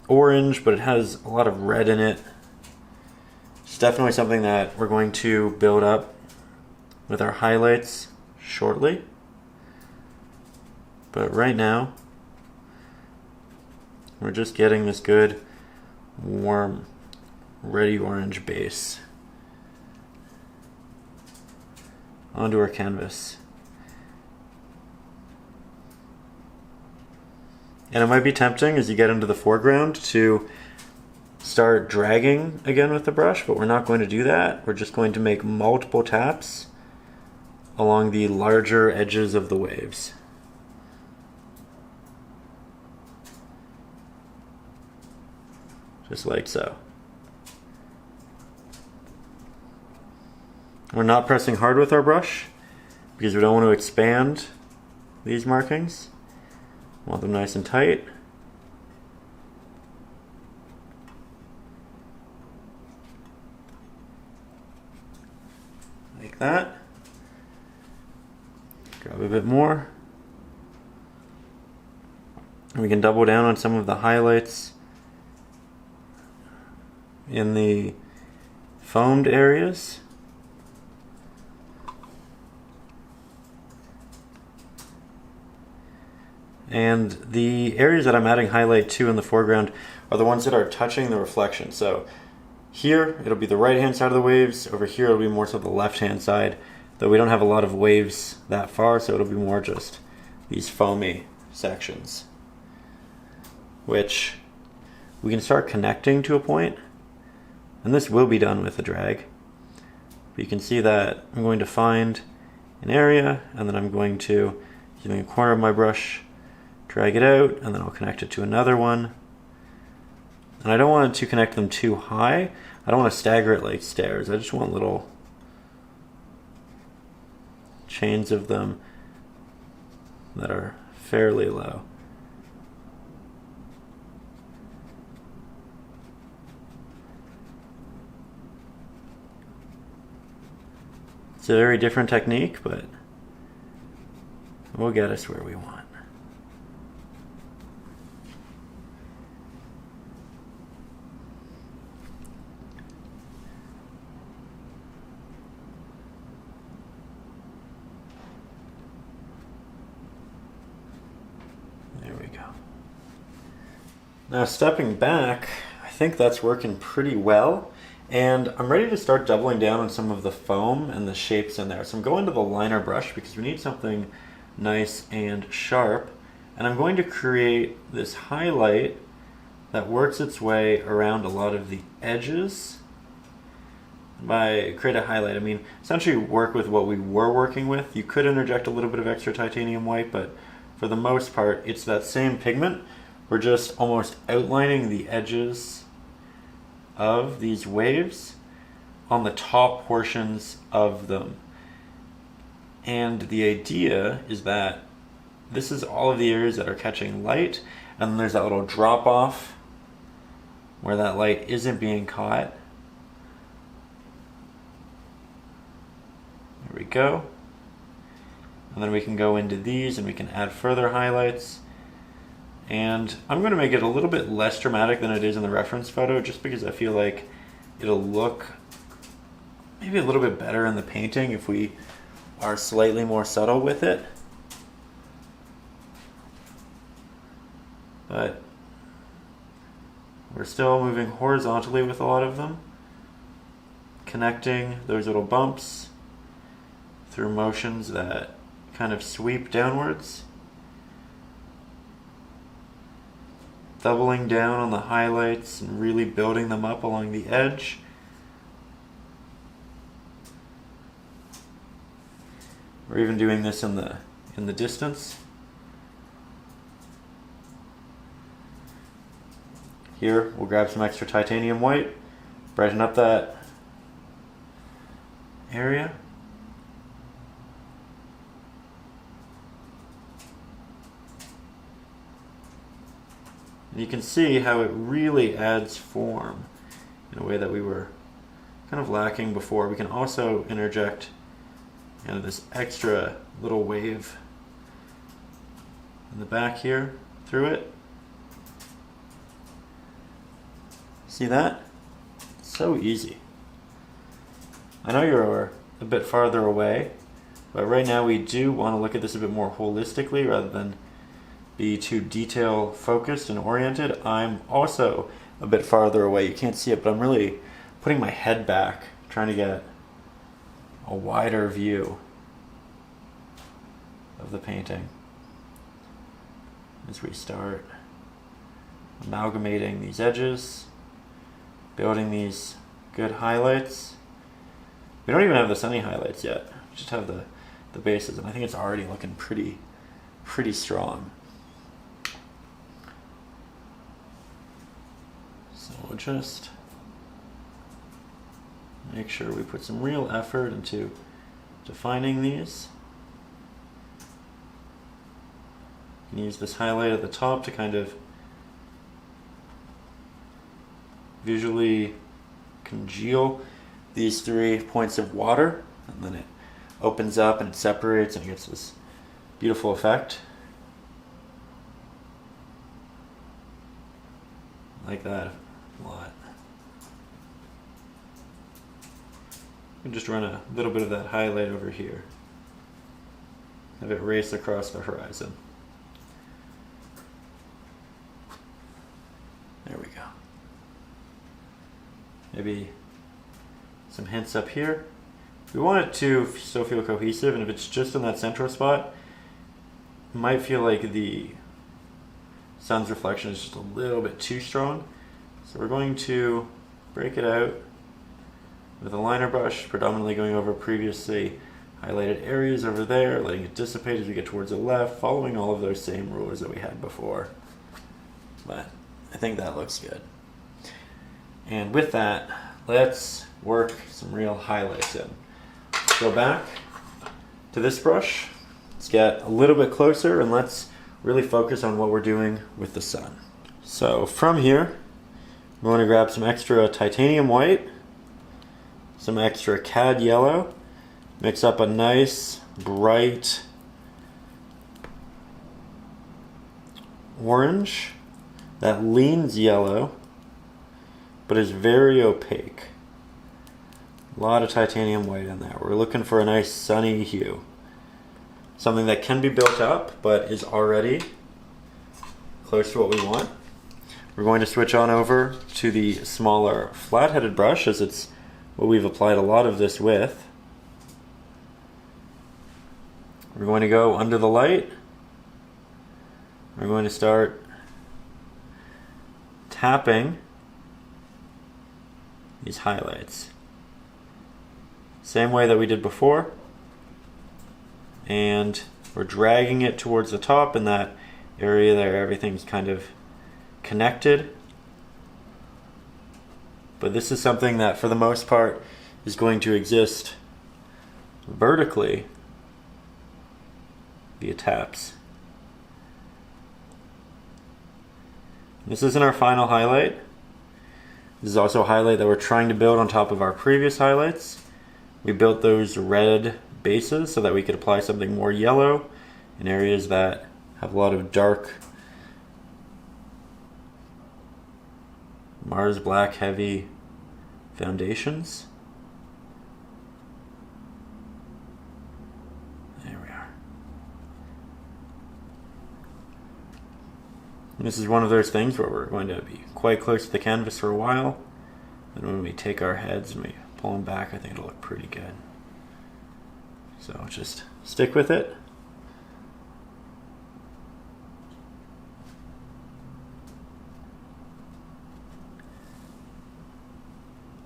orange, but it has a lot of red in it. It's definitely something that we're going to build up with our highlights shortly. But right now, we're just getting this good, warm, ready orange base onto our canvas. And it might be tempting as you get into the foreground to start dragging again with the brush, but we're not going to do that. We're just going to make multiple taps along the larger edges of the waves. Just like so. We're not pressing hard with our brush because we don't want to expand these markings. We want them nice and tight. Like that. Grab a bit more. And we can double down on some of the highlights in the foamed areas. And the areas that I'm adding highlight to in the foreground are the ones that are touching the reflection. So here it'll be the right hand side of the waves, over here it'll be more so the left hand side, though we don't have a lot of waves that far, so it'll be more just these foamy sections, which we can start connecting to a point. And this will be done with a drag. But you can see that I'm going to find an area, and then I'm going to, using a corner of my brush, drag it out, and then I'll connect it to another one. And I don't want to connect them too high. I don't want to stagger it like stairs. I just want little chains of them that are fairly low. It's a very different technique, but will get us where we want. There we go. Now stepping back, I think that's working pretty well. And I'm ready to start doubling down on some of the foam and the shapes in there. So I'm going to the liner brush because we need something nice and sharp And I'm going to create this highlight that works its way around a lot of the edges. By create a highlight, I mean essentially work with what we were working with. You could interject a little bit of extra titanium white, but for the most part, it's that same pigment. We're just almost outlining the edges of these waves on the top portions of them. And the idea is that this is all of the areas that are catching light, and then there's that little drop off where that light isn't being caught. There we go. And then we can go into these and we can add further highlights. And I'm going to make it a little bit less dramatic than it is in the reference photo, just because I feel like it'll look maybe a little bit better in the painting if we are slightly more subtle with it. But we're still moving horizontally with a lot of them, connecting those little bumps through motions that kind of sweep downwards. Doubling down on the highlights and really building them up along the edge. We're even doing this in the distance. Here, we'll grab some extra titanium white, brighten up that area. And you can see how it really adds form in a way that we were kind of lacking before. We can also interject this extra little wave in the back here through it. See that? So easy. I know you're a bit farther away, but right now we do want to look at this a bit more holistically rather than be too detail focused and oriented. I'm also a bit farther away. You can't see it, but I'm really putting my head back, trying to get a wider view of the painting as we start amalgamating these edges, building these good highlights. We don't even have the sunny highlights yet. We just have the bases, and I think it's already looking pretty strong. So we'll just make sure we put some real effort into defining these. You can use this highlight at the top to kind of visually congeal these 3 points of water, and then it opens up and it separates and it gets this beautiful effect. I like that a lot. You can just run a little bit of that highlight over here. Have it race across the horizon. There we go. Maybe some hints up here. We want it to still feel cohesive, and if it's just in that central spot, it might feel like the sun's reflection is just a little bit too strong. So we're going to break it out with a liner brush, predominantly going over previously highlighted areas over there, letting it dissipate as we get towards the left, following all of those same rules that we had before. But I think that looks good. And with that, let's work some real highlights in. Let's go back to this brush. Let's get a little bit closer and let's really focus on what we're doing with the sun. So from here, we want to grab some extra titanium white, some extra cad yellow, mix up a nice bright orange that leans yellow but is very opaque. A lot of titanium white in there. We're looking for a nice sunny hue. Something that can be built up but is already close to what we want. We're going to switch on over to the smaller flat-headed brush, as it's what we've applied a lot of this with. We're going to go under the light we're going to start tapping these highlights. Same way that we did before. And we're dragging it towards the top in that area there. Everything's kind of connected. But this is something that for the most part is going to exist vertically via taps. This isn't our final highlight. This is also a highlight that we're trying to build on top of our previous highlights. We built those red bases so that we could apply something more yellow in areas that have a lot of dark Mars black heavy foundations. There we are. And this is one of those things where we're going to be quite close to the canvas for a while, and when we take our heads and we pull them back, I think it'll look pretty good. So just stick with it.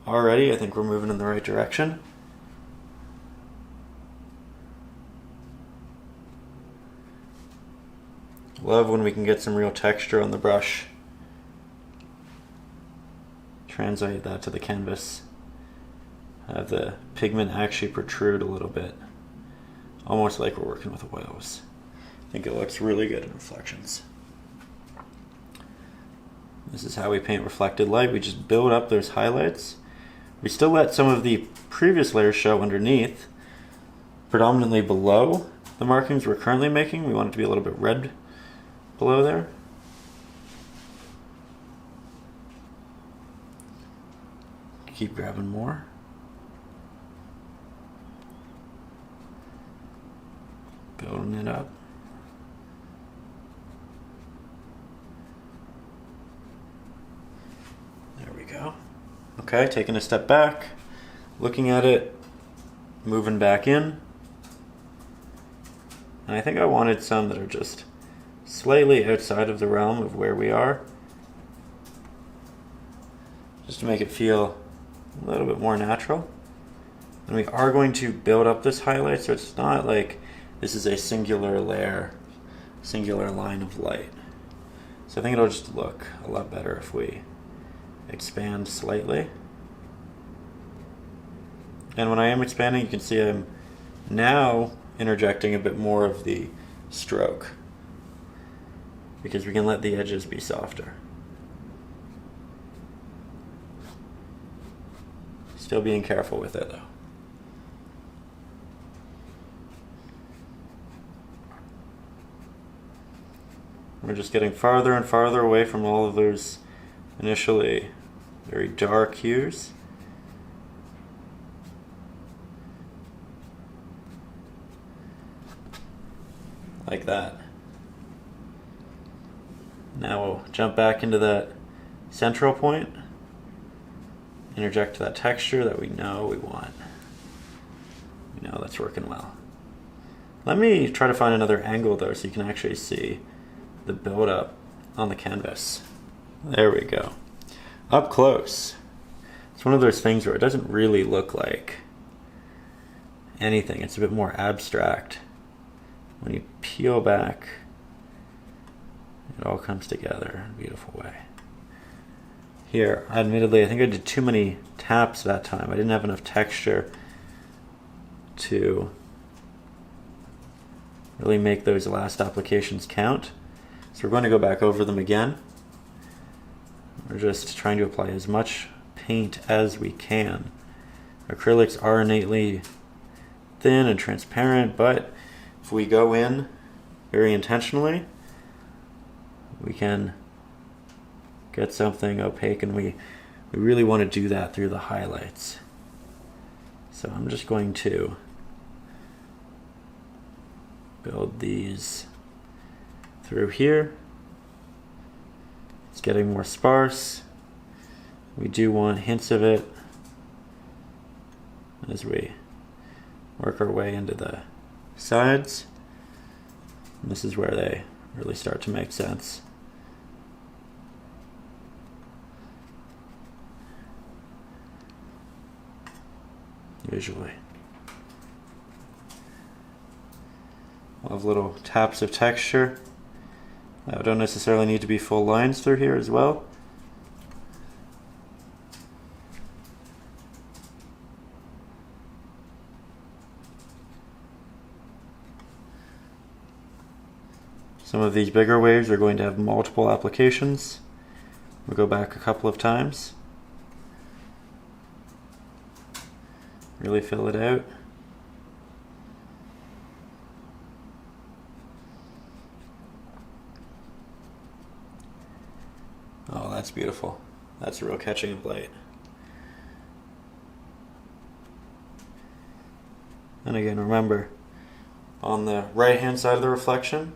Alrighty, I think we're moving in the right direction. Love when we can get some real texture on the brush. Translate that to the canvas. Have the pigment actually protrude a little bit. Almost like we're working with oils. I think it looks really good in reflections. This is how we paint reflected light. We just build up those highlights. We still let some of the previous layers show underneath, predominantly below the markings we're currently making. We want it to be a little bit red below there. Keep grabbing more. Building it up. There we go. Okay, taking a step back, looking at it, moving back in. And I think I wanted some that are just slightly outside of the realm of where we are, just to make it feel a little bit more natural. And we are going to build up this highlight, so it's not like this is a singular layer, singular line of light. So I think it'll just look a lot better if we expand slightly. And when I am expanding, you can see I'm now interjecting a bit more of the stroke, because we can let the edges be softer. Still being careful with it though. We're just getting farther and farther away from all of those initially very dark hues. Like that. Now we'll jump back into that central point, interject that texture that we know we want. We know that's working well. Let me try to find another angle though so you can actually see the build-up on the canvas. There we go. Up close. It's one of those things where it doesn't really look like anything. It's a bit more abstract. When you peel back, it all comes together in a beautiful way. Here, admittedly, I think I did too many taps that time. I didn't have enough texture to really make those last applications count. So we're going to go back over them again. We're just trying to apply as much paint as we can. Acrylics are innately thin and transparent, but if we go in very intentionally, we can get something opaque, and we really want to do that through the highlights. So I'm just going to build these through here. It's getting more sparse. We do want hints of it as we work our way into the sides. And this is where they really start to make sense. Visually. We'll have little taps of texture. Don't necessarily need to be full lines through here as well. Some of these bigger waves are going to have multiple applications. We'll go back a couple of times. Really fill it out. Oh, that's beautiful. That's a real catching of light. And again, remember, on the right-hand side of the reflection,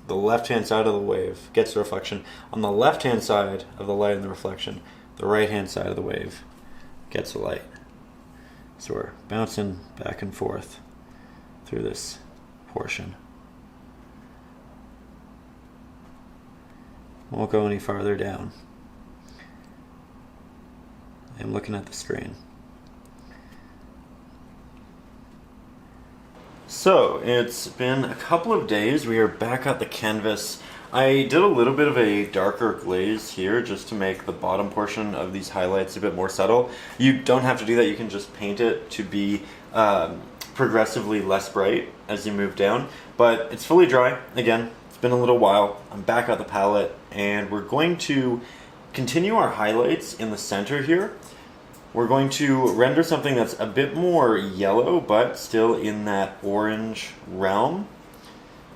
the left-hand side of the wave gets the reflection. On the left-hand side of the light and the reflection, the right-hand side of the wave gets the light. So we're bouncing back and forth through this portion. Won't go any farther down. I'm looking at the screen. So it's been a couple of days. We are back at the canvas. I did a little bit of a darker glaze here just to make the bottom portion of these highlights a bit more subtle. You don't have to do that. You can just paint it to be progressively less bright as you move down. But it's fully dry. Again, it's been a little while. I'm back at the palette and we're going to continue our highlights in the center here. We're going to render something that's a bit more yellow, but still in that orange realm.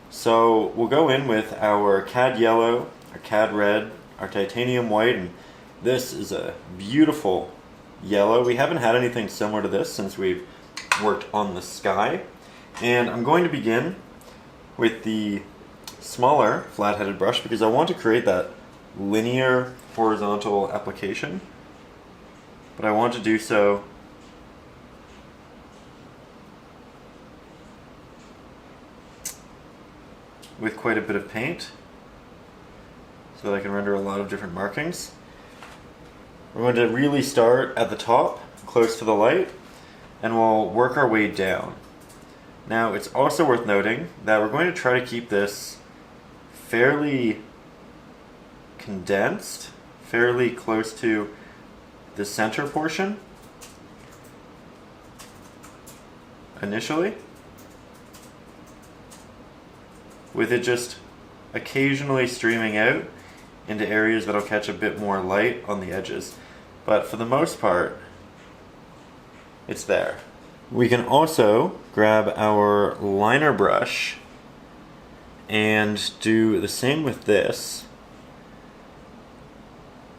So we'll go in with our Cad yellow, our Cad red, our titanium white, and this is a beautiful yellow. We haven't had anything similar to this since we've worked on the sky. And I'm going to begin with the smaller flat-headed brush because I want to create that linear horizontal application. But I want to do so with quite a bit of paint so that I can render a lot of different markings. We're going to really start at the top, close to the light, and we'll work our way down. Now, it's also worth noting that we're going to try to keep this fairly condensed, fairly close to the center portion initially, with it just occasionally streaming out into areas that'll catch a bit more light on the edges. But for the most part, it's there. We can also grab our liner brush and do the same with this.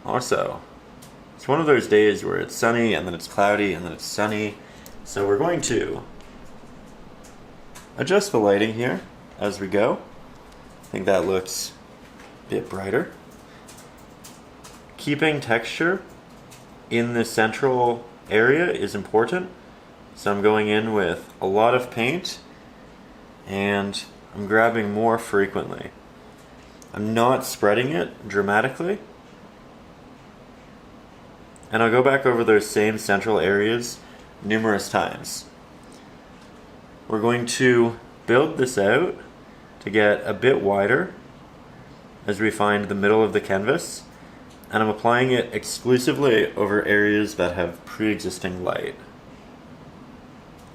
Also, it's one of those days where it's sunny and then it's cloudy and then it's sunny. So we're going to adjust the lighting here as we go. I think that looks a bit brighter. Keeping texture in the central area is important. So I'm going in with a lot of paint and I'm grabbing more frequently. I'm not spreading it dramatically. And I'll go back over those same central areas numerous times. We're going to build this out to get a bit wider as we find the middle of the canvas, and I'm applying it exclusively over areas that have pre-existing light,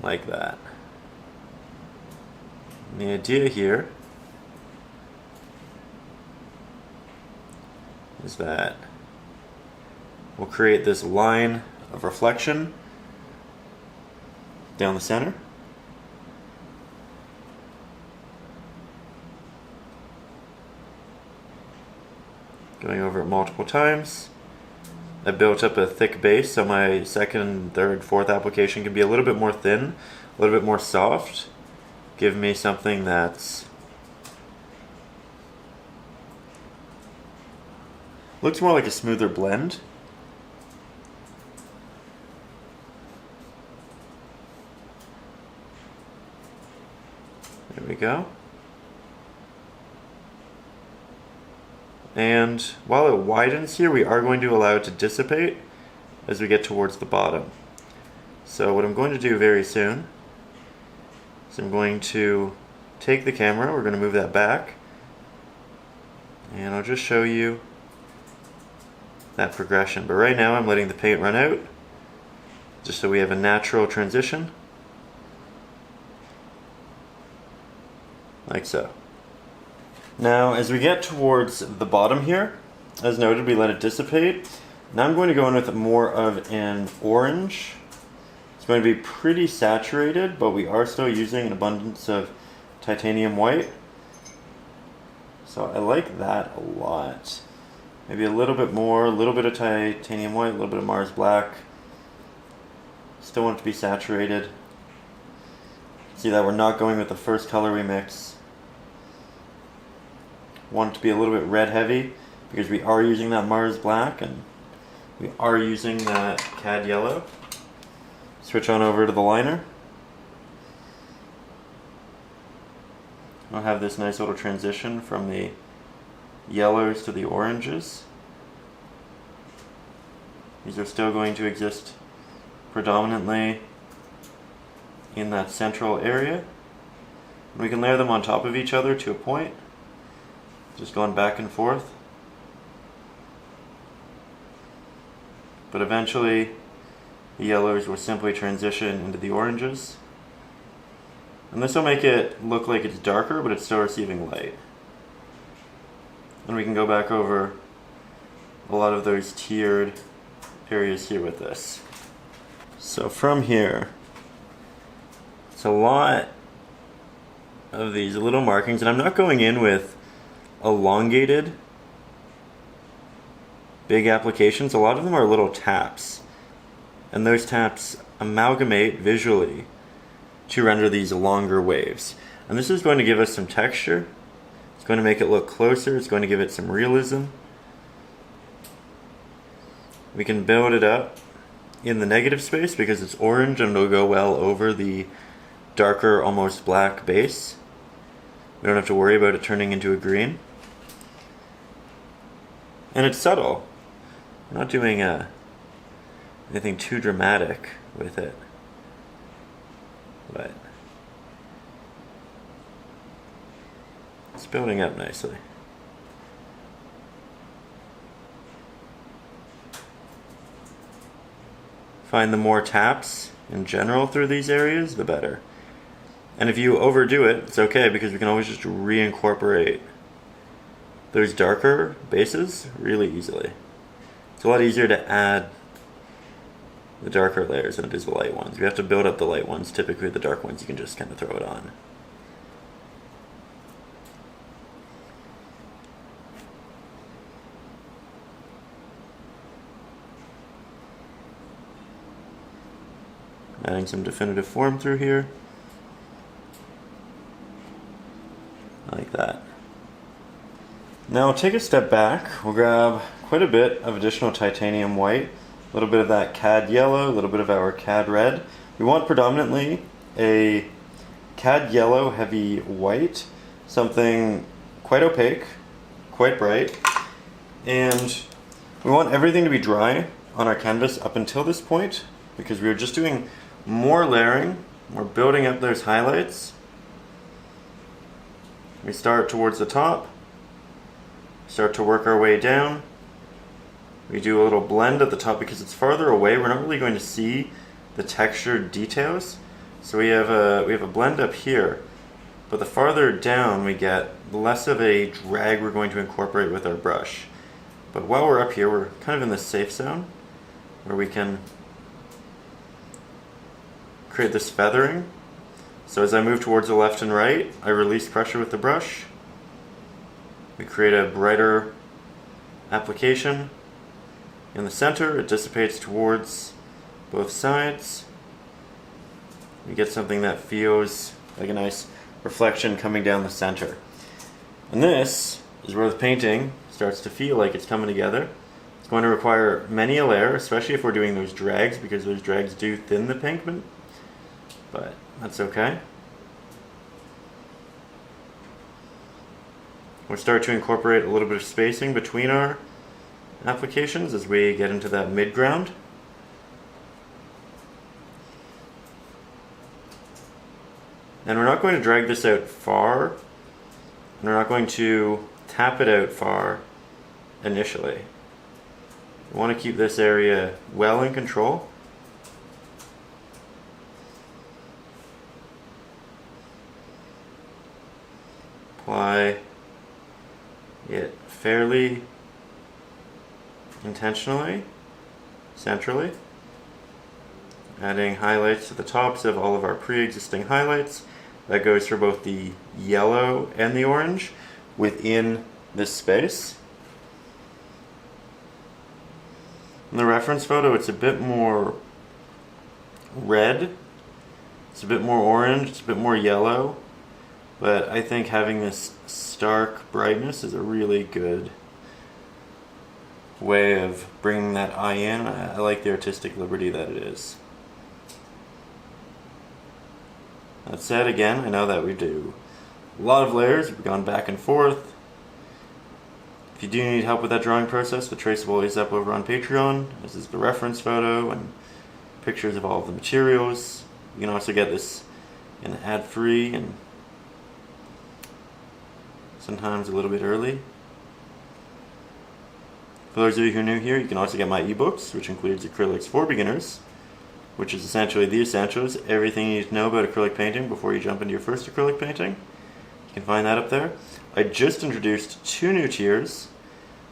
like that. And the idea here is that we'll create this line of reflection down the center. Going over it multiple times. I built up a thick base so my second, third, fourth application can be a little bit more thin, a little bit more soft. Give me something that's looks more like a smoother blend. There we go. And while it widens here, we are going to allow it to dissipate as we get towards the bottom. So what I'm going to do very soon is I'm going to take the camera, we're going to move that back, and I'll just show you that progression. But right now I'm letting the paint run out, just so we have a natural transition, like so. Now as we get towards the bottom here, as noted, we let it dissipate. Now I'm going to go in with more of an orange. It's going to be pretty saturated, but we are still using an abundance of titanium white. So I like that a lot. Maybe a little bit more, a little bit of titanium white, a little bit of Mars black. Still want it to be saturated. See that we're not going with the first color we mix. Want it to be a little bit red heavy because we are using that Mars black and we are using that Cad yellow. Switch on over to the liner. I'll have this nice little transition from the yellows to the oranges. These are still going to exist predominantly in that central area. And we can layer them on top of each other to a point, just going back and forth. But eventually the yellows will simply transition into the oranges. And this will make it look like it's darker, but it's still receiving light. And we can go back over a lot of those tiered areas here with this. So from here, it's a lot of these little markings, and I'm not going in with elongated big applications. A lot of them are little taps, and those taps amalgamate visually to render these longer waves. And this is going to give us some texture. It's going to make it look closer. It's going to give it some realism. We can build it up in the negative space because it's orange and it'll go well over the darker, almost black base. We don't have to worry about it turning into a green. And it's subtle. We're not doing anything too dramatic with it. But it's building up nicely. Find the more taps in general through these areas, the better. And if you overdo it, it's okay because we can always just reincorporate those darker bases really easily. It's a lot easier to add the darker layers than it is the light ones. We have to build up the light ones. Typically the dark ones you can just kind of throw it on. Adding some definitive form through here. Like that. Now take a step back. We'll grab quite a bit of additional titanium white, a little bit of that Cad yellow, a little bit of our Cad red. We want predominantly a Cad yellow heavy white, something quite opaque, quite bright, and we want everything to be dry on our canvas up until this point because we are just doing more layering. We're building up those highlights. We start towards the top, start to work our way down. We do a little blend at the top because it's farther away. We're not really going to see the textured details. So we have a blend up here, but the farther down we get, the less of a drag we're going to incorporate with our brush. But while we're up here, we're kind of in the safe zone where we can create this feathering. So as I move towards the left and right, I release pressure with the brush. We create a brighter application. In the center, it dissipates towards both sides. We get something that feels like a nice reflection coming down the center. And this is where the painting starts to feel like it's coming together. It's going to require many a layer, especially if we're doing those drags, because those drags do thin the pigment, but that's okay. We'll start to incorporate a little bit of spacing between our applications as we get into that mid-ground. And we're not going to drag this out far, and we're not going to tap it out far initially. We want to keep this area well in control. Apply it fairly intentionally, centrally, adding highlights to the tops of all of our pre-existing highlights. That goes for both the yellow and the orange within this space. In the reference photo, it's a bit more red, it's a bit more orange, it's a bit more yellow, but I think having this stark brightness is a really good way of bringing that eye in. I like the artistic liberty that it is. That said, again, I know that we do a lot of layers, we've gone back and forth. If you do need help with that drawing process, the traceable is up over on Patreon. This is the reference photo and pictures of all of the materials. You can also get this in ad-free and sometimes a little bit early. For those of you who are new here, you can also get my ebooks, which includes Acrylics for Beginners, which is essentially the essentials, everything you need to know about acrylic painting before you jump into your first acrylic painting. You can find that up there. I just introduced 2 new tiers,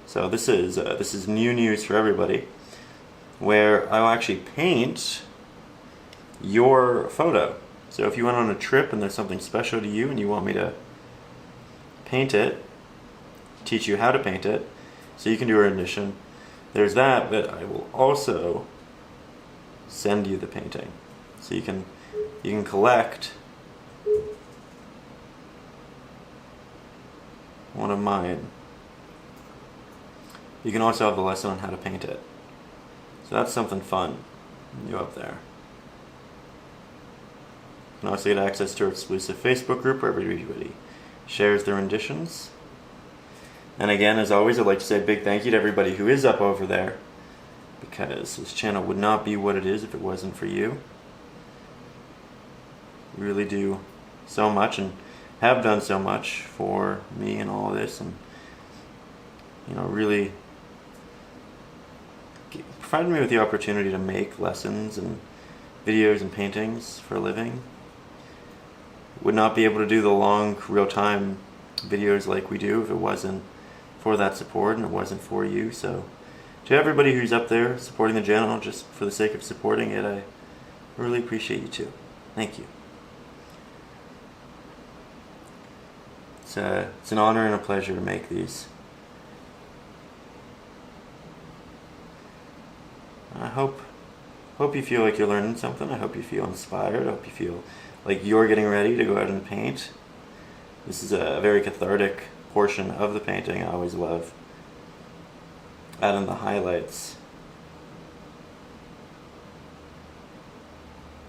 so this is new news for everybody, where I'll actually paint your photo. So if you went on a trip and there's something special to you and you want me to paint it, teach you how to paint it, so you can do a rendition, there's that, but I will also send you the painting. So you can collect one of mine. You can also have the lesson on how to paint it. So that's something fun new up there. You can also get access to our exclusive Facebook group where everybody shares their renditions. And again, as always, I'd like to say a big thank you to everybody who is up over there, because this channel would not be what it is if it wasn't for you. You really do so much and have done so much for me and all of this, and really provided me with the opportunity to make lessons and videos and paintings for a living. Would not be able to do the long real-time videos like we do if it wasn't for that support and it wasn't for you. So to everybody who's up there supporting the channel just for the sake of supporting it, I really appreciate you too. Thank you. It's an honor and a pleasure to make these. I hope you feel like you're learning something. I hope you feel inspired. I hope you feel like you're getting ready to go out and paint. This is a very cathartic portion of the painting. I always love adding the highlights.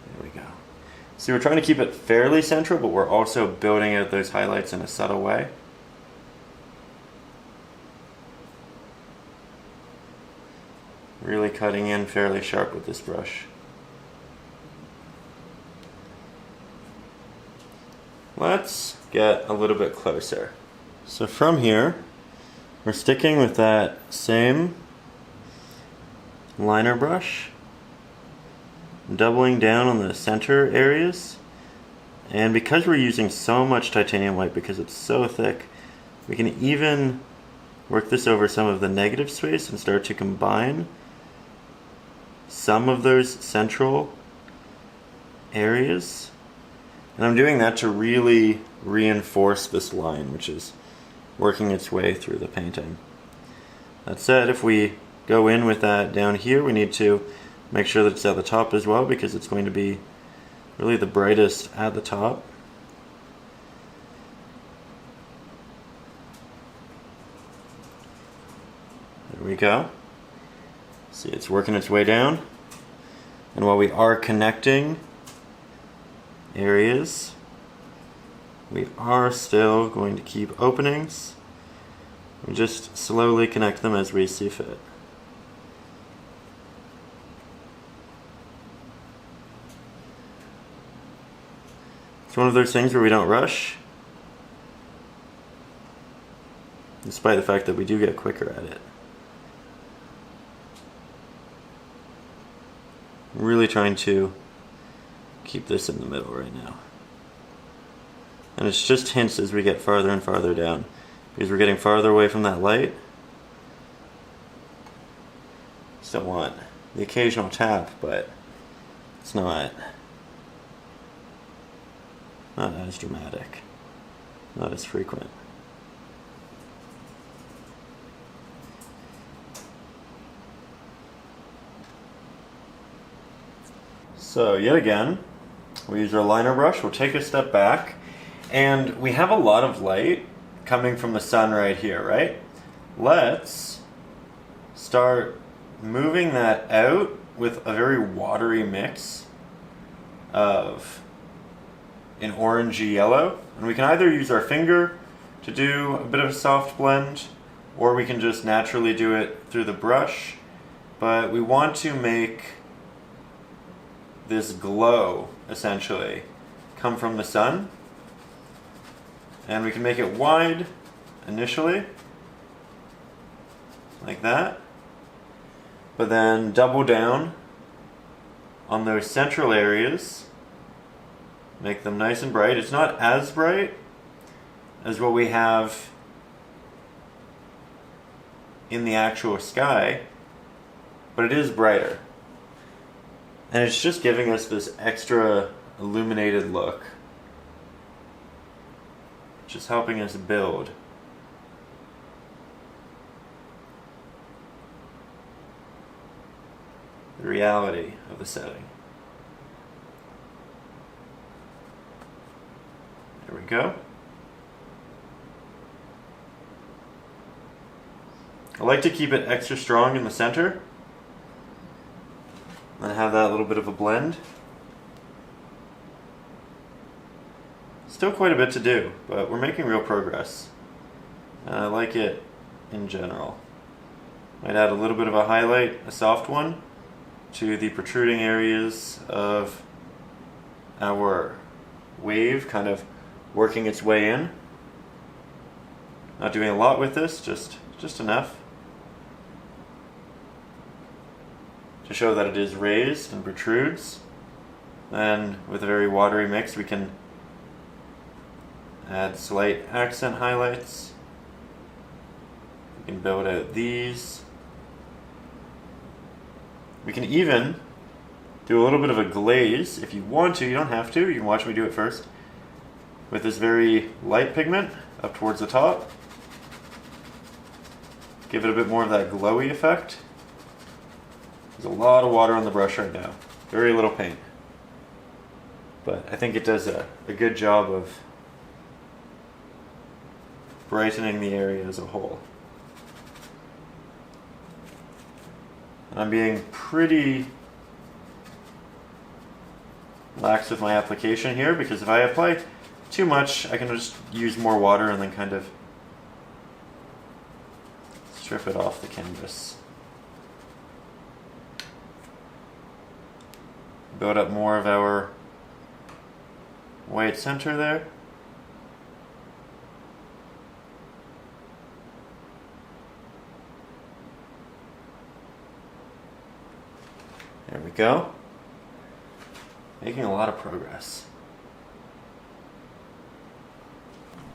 There we go. So we're trying to keep it fairly central, but we're also building out those highlights in a subtle way. Really cutting in fairly sharp with this brush. Let's get a little bit closer. So from here, we're sticking with that same liner brush, doubling down on the center areas, and because we're using so much titanium white, because it's so thick, we can even work this over some of the negative space and start to combine some of those central areas. And I'm doing that to really reinforce this line, which is working its way through the painting. That said, if we go in with that down here, we need to make sure that it's at the top as well, because it's going to be really the brightest at the top. There we go. See, it's working its way down. And while we are connecting areas, we are still going to keep openings We just slowly connect them as we see fit. It's one of those things where we don't rush, despite the fact that we do get quicker at it. I'm really trying to keep this in the middle right now. And it's just hints as we get farther and farther down, because we're getting farther away from that light. Still want the occasional tap, but it's not as dramatic, not as frequent. So yet again, we use our liner brush, we'll take a step back, and we have a lot of light coming from the sun right here, right? Let's start moving that out with a very watery mix of an orangey yellow. And we can either use our finger to do a bit of a soft blend, or we can just naturally do it through the brush. But we want to make this glow, essentially, come from the sun. And we can make it wide initially, like that. But then double down on those central areas, make them nice and bright. It's not as bright as what we have in the actual sky, but it is brighter. And it's just giving us this extra illuminated look, just helping us build. The reality of the setting. There we go. I like to keep it extra strong in the center and have that little bit of a blend. Still quite a bit to do, but we're making real progress. And I like it in general. Might add a little bit of a highlight, a soft one, to the protruding areas of our wave, kind of working its way in. Not doing a lot with this, just enough to show that it is raised and protrudes. Then with a very watery mix we can add slight accent highlights. We can build out these. We can even do a little bit of a glaze if you want to. You don't have to. You can watch me do it first. With this very light pigment up towards the top. Give it a bit more of that glowy effect. There's a lot of water on the brush right now. Very little paint. But I think it does a good job of brightening the area as a whole. And I'm being pretty lax with my application here, because if I apply too much, I can just use more water and then kind of strip it off the canvas. Build up more of our white center there. There we go. Making a lot of progress.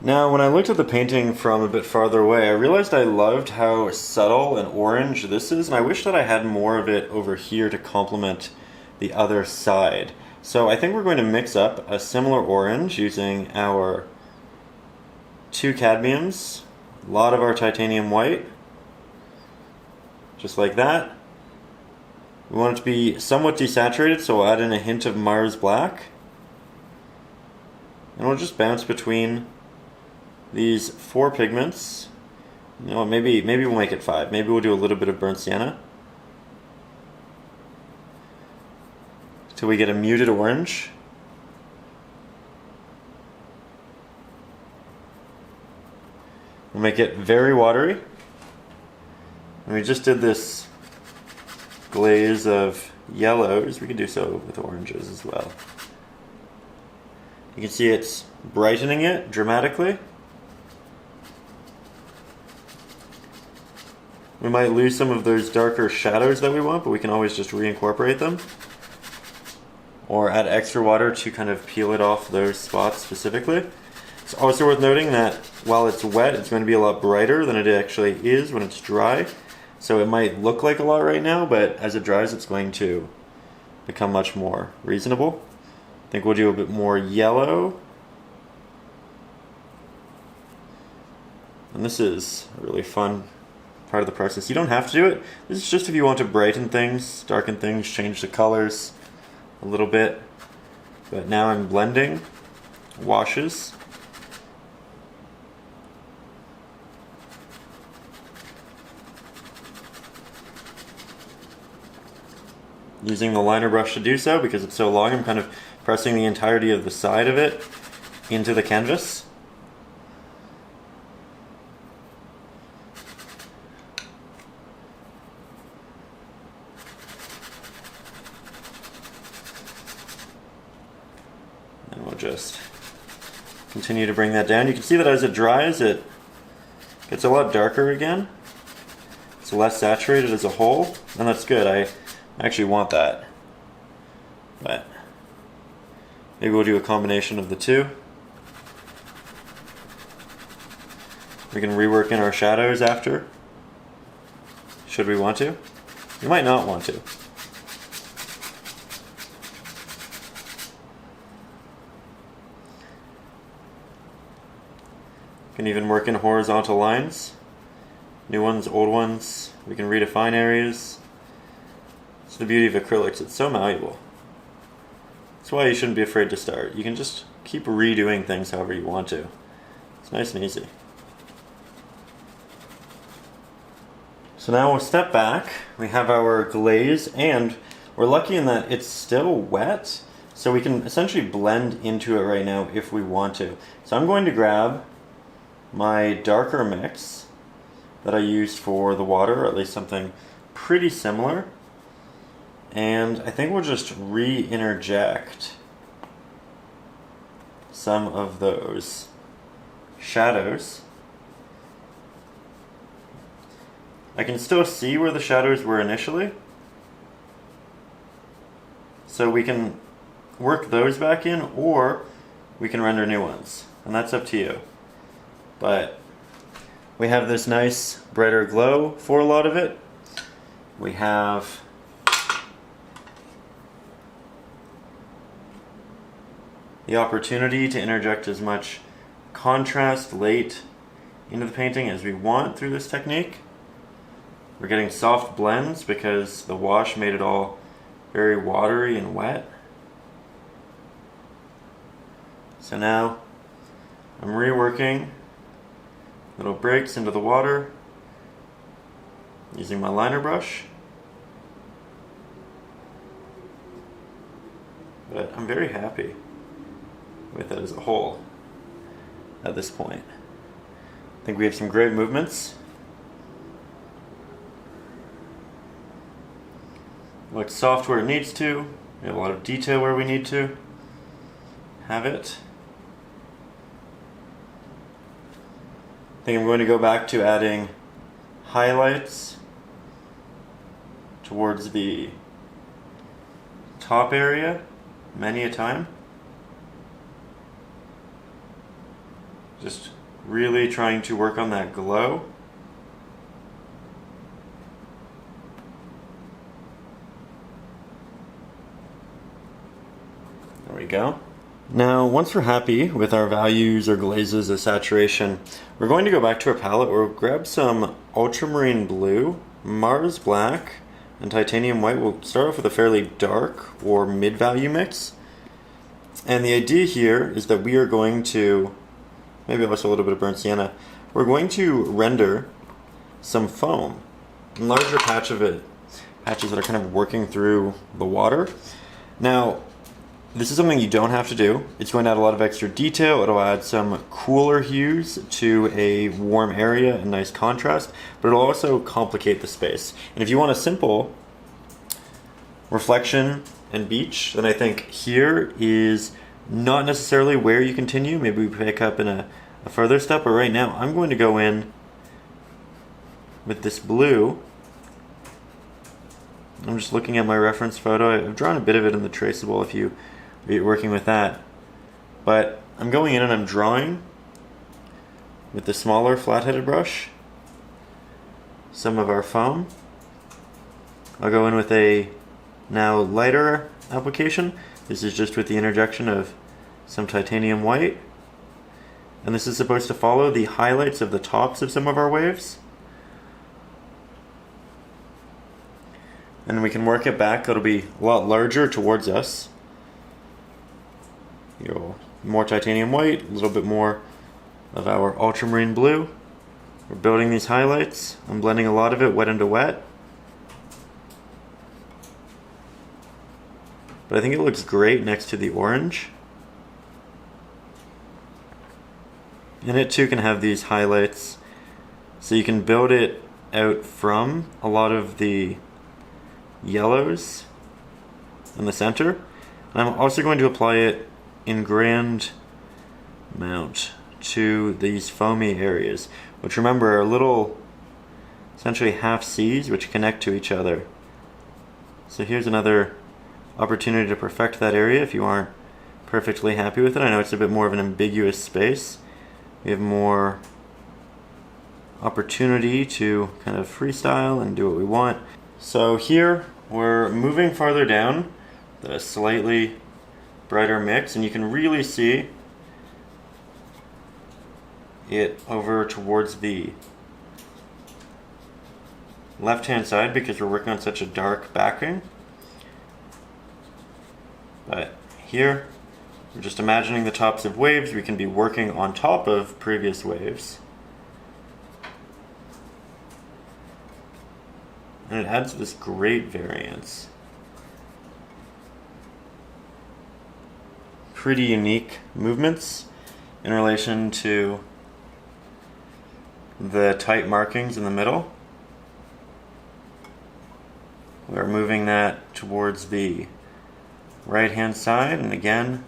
Now, when I looked at the painting from a bit farther away, I realized I loved how subtle and orange this is, and I wish that I had more of it over here to complement the other side. So I think we're going to mix up a similar orange using our 2 cadmiums, a lot of our titanium white, just like that. We want it to be somewhat desaturated, so we'll add in a hint of Mars Black. And we'll just bounce between these 4 pigments. You know, maybe we'll make it 5. Maybe we'll do a little bit of burnt sienna, till we get a muted orange. We'll make it very watery. And we just did this glaze of yellows. We can do so with oranges as well. You can see it's brightening it dramatically. We might lose some of those darker shadows that we want, but we can always just reincorporate them. Or add extra water to kind of peel it off those spots specifically. It's also worth noting that while it's wet, it's going to be a lot brighter than it actually is when it's dry. So it might look like a lot right now, but as it dries, it's going to become much more reasonable. I think we'll do a bit more yellow. And this is a really fun part of the process. You don't have to do it. This is just if you want to brighten things, darken things, change the colors a little bit. But now I'm blending washes. Using the liner brush to do so because it's so long, I'm kind of pressing the entirety of the side of it into the canvas. And we'll just continue to bring that down. You can see that as it dries, it gets a lot darker again. It's less saturated as a whole, and that's good. I actually want that. But maybe we'll do a combination of the two. We can rework in our shadows after, should we want to. You might not want to. You can even work in horizontal lines. New ones, old ones. We can redefine areas. It's the beauty of acrylics. It's so malleable. That's why you shouldn't be afraid to start. You can just keep redoing things however you want to. It's nice and easy. So now we'll step back. We have our glaze, and we're lucky in that it's still wet, so we can essentially blend into it right now if we want to. So I'm going to grab my darker mix that I used for the water, or at least something pretty similar. And I think we'll just re-interject some of those shadows. I can still see where the shadows were initially, so we can work those back in, or we can render new ones, and that's up to you. But we have this nice brighter glow for a lot of it. We have the opportunity to interject as much contrast late into the painting as we want through this technique. We're getting soft blends because the wash made it all very watery and wet. So now I'm reworking little breaks into the water using my liner brush. But I'm very happy with it as a whole at this point. I think we have some great movements. Looks soft where it needs to. We have a lot of detail where we need to have it. I think I'm going to go back to adding highlights towards the top area many a time. Just really trying to work on that glow. There we go. Now, once we're happy with our values or glazes or saturation, we're going to go back to our palette. We'll grab some Ultramarine blue, Mars black, and titanium white. We'll start off with a fairly dark or mid-value mix. And the idea here is that we are going to, maybe also a little bit of burnt sienna, we're going to render some foam, a larger patch of it, patches that are kind of working through the water. Now, This is something you don't have to do. It's going to add a lot of extra detail. It'll add some cooler hues to a warm area and nice contrast, but it'll also complicate the space. And if you want a simple reflection and beach, then I think here is not necessarily where you continue. Maybe we pick up in a further step, but right now I'm going to go in with this blue. I'm just looking at my reference photo. I've drawn a bit of it in the traceable if you're working with that. But I'm going in and I'm drawing with the smaller flat-headed brush some of our foam. I'll go in with a now lighter application. This is just with the interjection of some titanium white. And this is supposed to follow the highlights of the tops of some of our waves. And we can work it back. It'll be a lot larger towards us. More titanium white, a little bit more of our ultramarine blue. We're building these highlights. I'm blending a lot of it wet into wet. But I think it looks great next to the orange. And it too can have these highlights. So you can build it out from a lot of the yellows in the center. And I'm also going to apply it in grand amount to these foamy areas, which remember are little, essentially half C's which connect to each other. So here's another opportunity to perfect that area if you aren't perfectly happy with it. I know it's a bit more of an ambiguous space. We have more opportunity to kind of freestyle and do what we want. So here we're moving farther down the slightly brighter mix, and you can really see it over towards the left hand side because we're working on such a dark backing. But here we're just imagining the tops of waves. We can be working on top of previous waves. And it adds this great variance. Pretty unique movements in relation to the tight markings in the middle. We're moving that towards the right hand side, and again,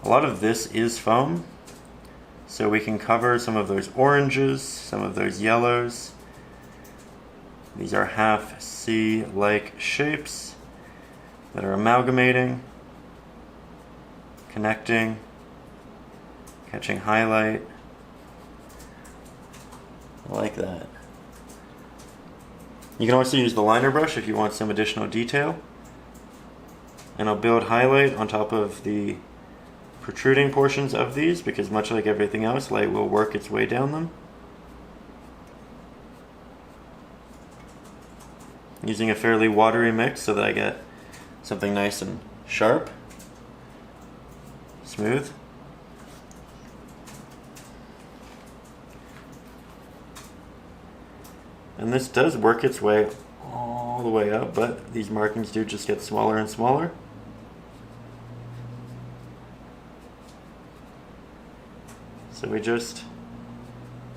a lot of this is foam, so we can cover some of those oranges, some of those yellows. These are half C-like shapes that are amalgamating, connecting, catching highlight, like that. You can also use the liner brush if you want some additional detail. And I'll build highlight on top of the protruding portions of these because much like everything else, light will work its way down them. Using a fairly watery mix so that I get something nice and sharp, smooth. And this does work its way all the way up, but these markings do just get smaller and smaller. So we just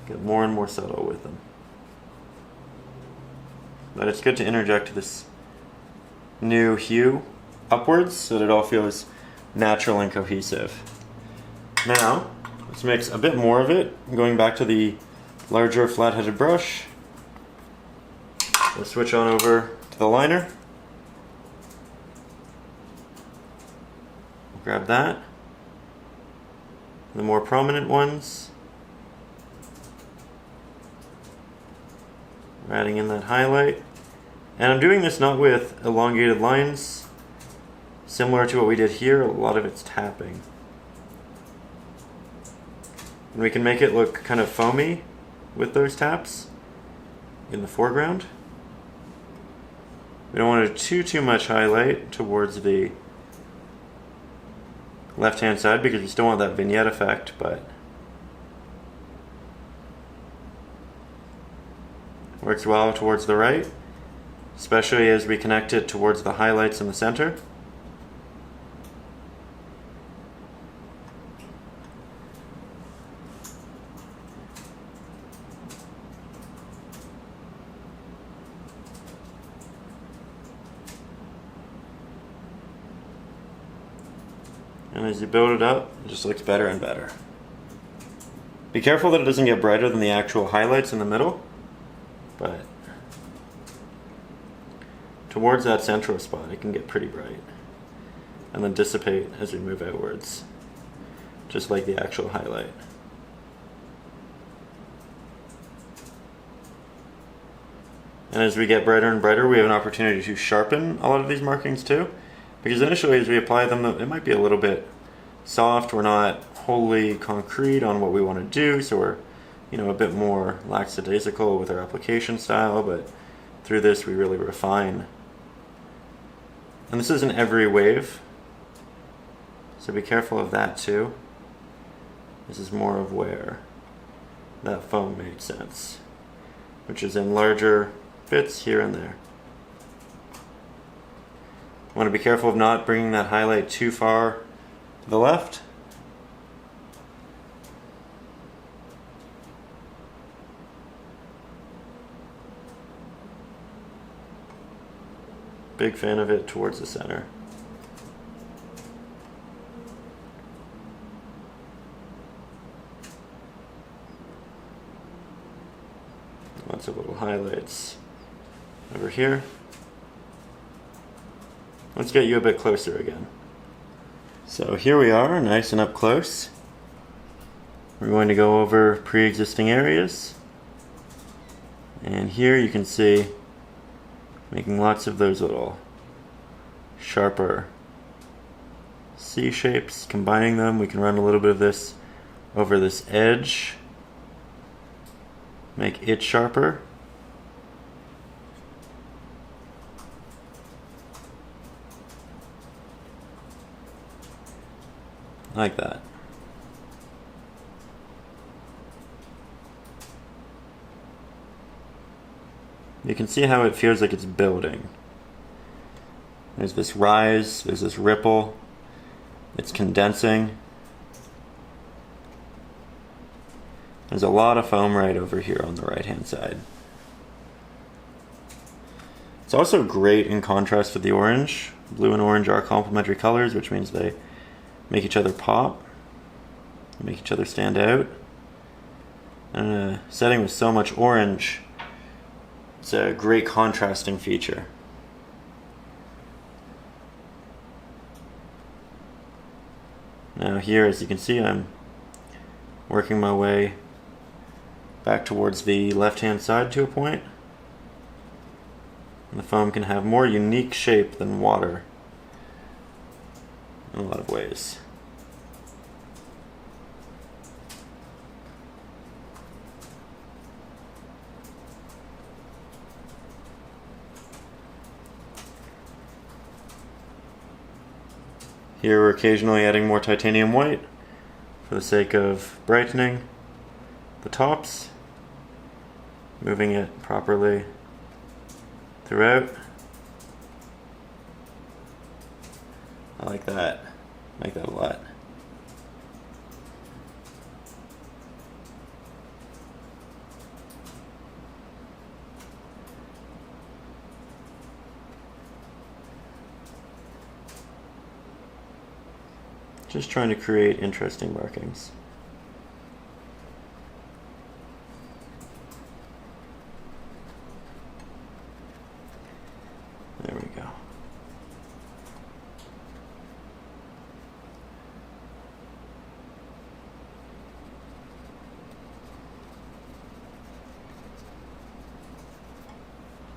get more and more subtle with them. But it's good to interject this new hue upwards so that it all feels natural and cohesive. Now, let's mix a bit more of it. Going back to the larger flat-headed brush. We'll switch on over to the liner. Grab that. The more prominent ones. We're adding in that highlight. And I'm doing this not with elongated lines. Similar to what we did here, a lot of it's tapping. And we can make it look kind of foamy with those taps in the foreground. We don't want too much highlight towards the left-hand side because we still want that vignette effect, but works well towards the right, especially as we connect it towards the highlights in the center. And as you build it up, it just looks better and better. Be careful that it doesn't get brighter than the actual highlights in the middle, but towards that central spot it can get pretty bright and then dissipate as we move outwards, just like the actual highlight. And as we get brighter and brighter, we have an opportunity to sharpen a lot of these markings too, because initially as we apply them, it might be a little bit soft. We're not wholly concrete on what we want to do, so we're a bit more lackadaisical with our application style, but through this we really refine. And this isn't every wave, so be careful of that too. This is more of where that foam made sense, which is in larger bits here and there. Want to be careful of not bringing that highlight too far to the left. Big fan of it towards the center. Lots of little highlights over here. Let's get you a bit closer again. So here we are, nice and up close. We're going to go over pre-existing areas. And here you can see making lots of those little sharper C shapes. Combining them, we can run a little bit of this over this edge, make it sharper. Like that. You can see how it feels like it's building. There's this rise, there's this ripple, it's condensing. There's a lot of foam right over here on the right hand side. It's also great in contrast to the orange. Blue and orange are complementary colors, which means they make each other pop, make each other stand out. And in a setting with so much orange, it's a great contrasting feature. Now here, as you can see, I'm working my way back towards the left-hand side to a point. And the foam can have more unique shape than water in a lot of ways. Here we're occasionally adding more titanium white for the sake of brightening the tops, moving it properly throughout. I like that. I like that a lot. Just trying to create interesting markings. There we go.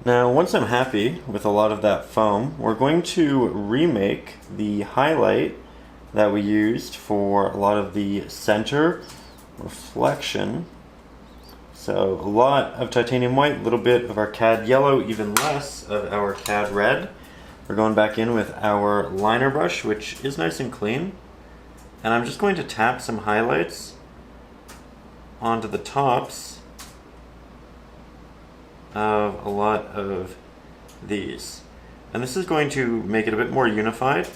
Now, once I'm happy with a lot of that foam, we're going to remake the highlight that we used for a lot of the center reflection. So a lot of titanium white, a little bit of our cad yellow, even less of our cad red. We're going back in with our liner brush, which is nice and clean. And I'm just going to tap some highlights onto the tops of a lot of these. And this is going to make it a bit more unified.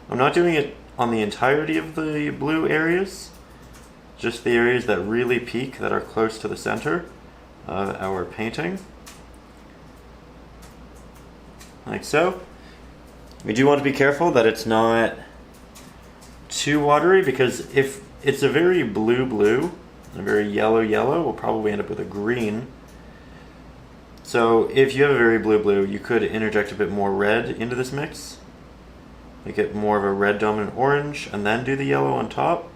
I'm not doing it on the entirety of the blue areas, just the areas that really peak, that are close to the center of our painting, like so. We do want to be careful that it's not too watery, because if it's a very blue and a very yellow, we'll probably end up with a green. So if you have a very blue, you could interject a bit more red into this mix. Make it more of a red dominant orange and then do the yellow on top.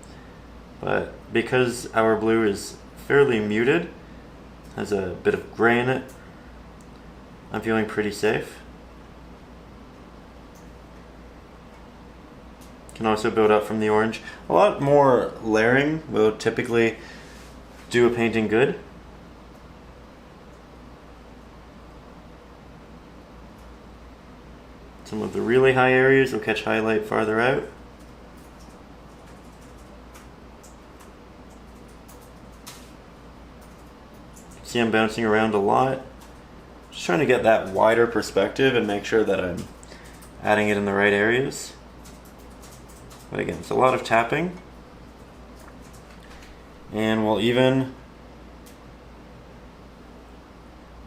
But because our blue is fairly muted, has a bit of gray in it, I'm feeling pretty safe. Can also build up from the orange. A lot more layering will typically do a painting good. Some of the really high areas will catch highlight farther out. See, I'm bouncing around a lot. Just trying to get that wider perspective and make sure that I'm adding it in the right areas. But again, it's a lot of tapping. And we'll even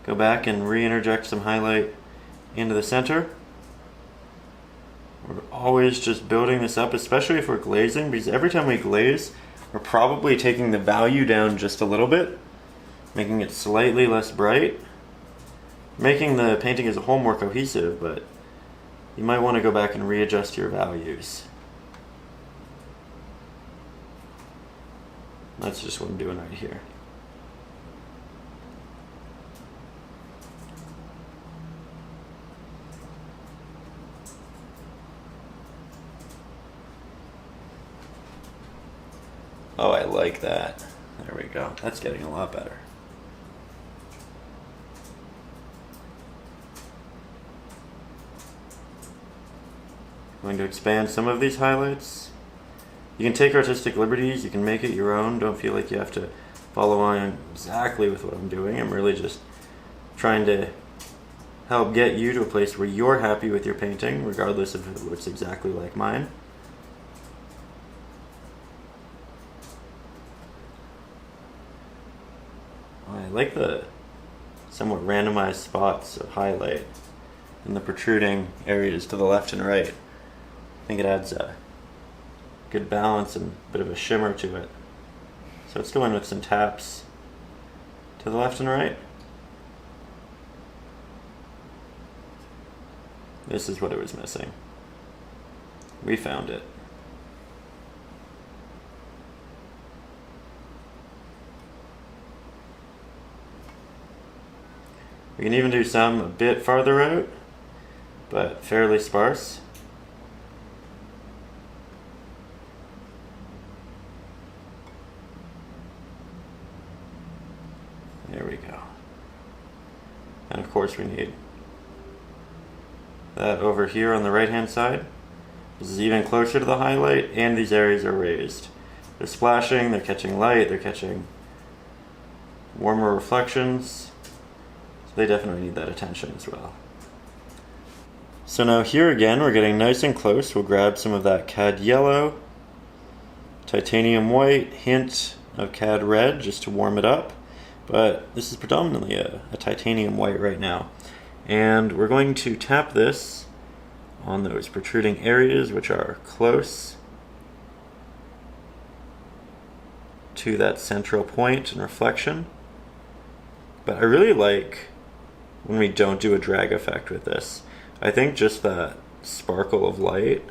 go back and re-interject some highlight into the center. We're always just building this up, especially if we're glazing, because every time we glaze, we're probably taking the value down just a little bit, making it slightly less bright, making the painting as a whole more cohesive, but you might want to go back and readjust your values. That's just what I'm doing right here. Oh, I like that. There we go. That's getting a lot better. I'm going to expand some of these highlights. You can take artistic liberties, you can make it your own. Don't feel like you have to follow on exactly with what I'm doing. I'm really just trying to help get you to a place where you're happy with your painting, regardless if it looks exactly like mine. I like the somewhat randomized spots of highlight in the protruding areas to the left and right. I think it adds a good balance and a bit of a shimmer to it. So let's go in with some taps to the left and right. This is what it was missing. We found it. We can even do some a bit farther out, but fairly sparse. There we go. And of course we need that over here on the right hand side. This is even closer to the highlight, and these areas are raised. They're splashing, they're catching light, they're catching warmer reflections. So they definitely need that attention as well. So now here again, we're getting nice and close. We'll grab some of that cad yellow, titanium white, hint of cad red just to warm it up. But this is predominantly a titanium white right now. And we're going to tap this on those protruding areas which are close to that central point and reflection. But I really like when we don't do a drag effect with this. I think just that sparkle of light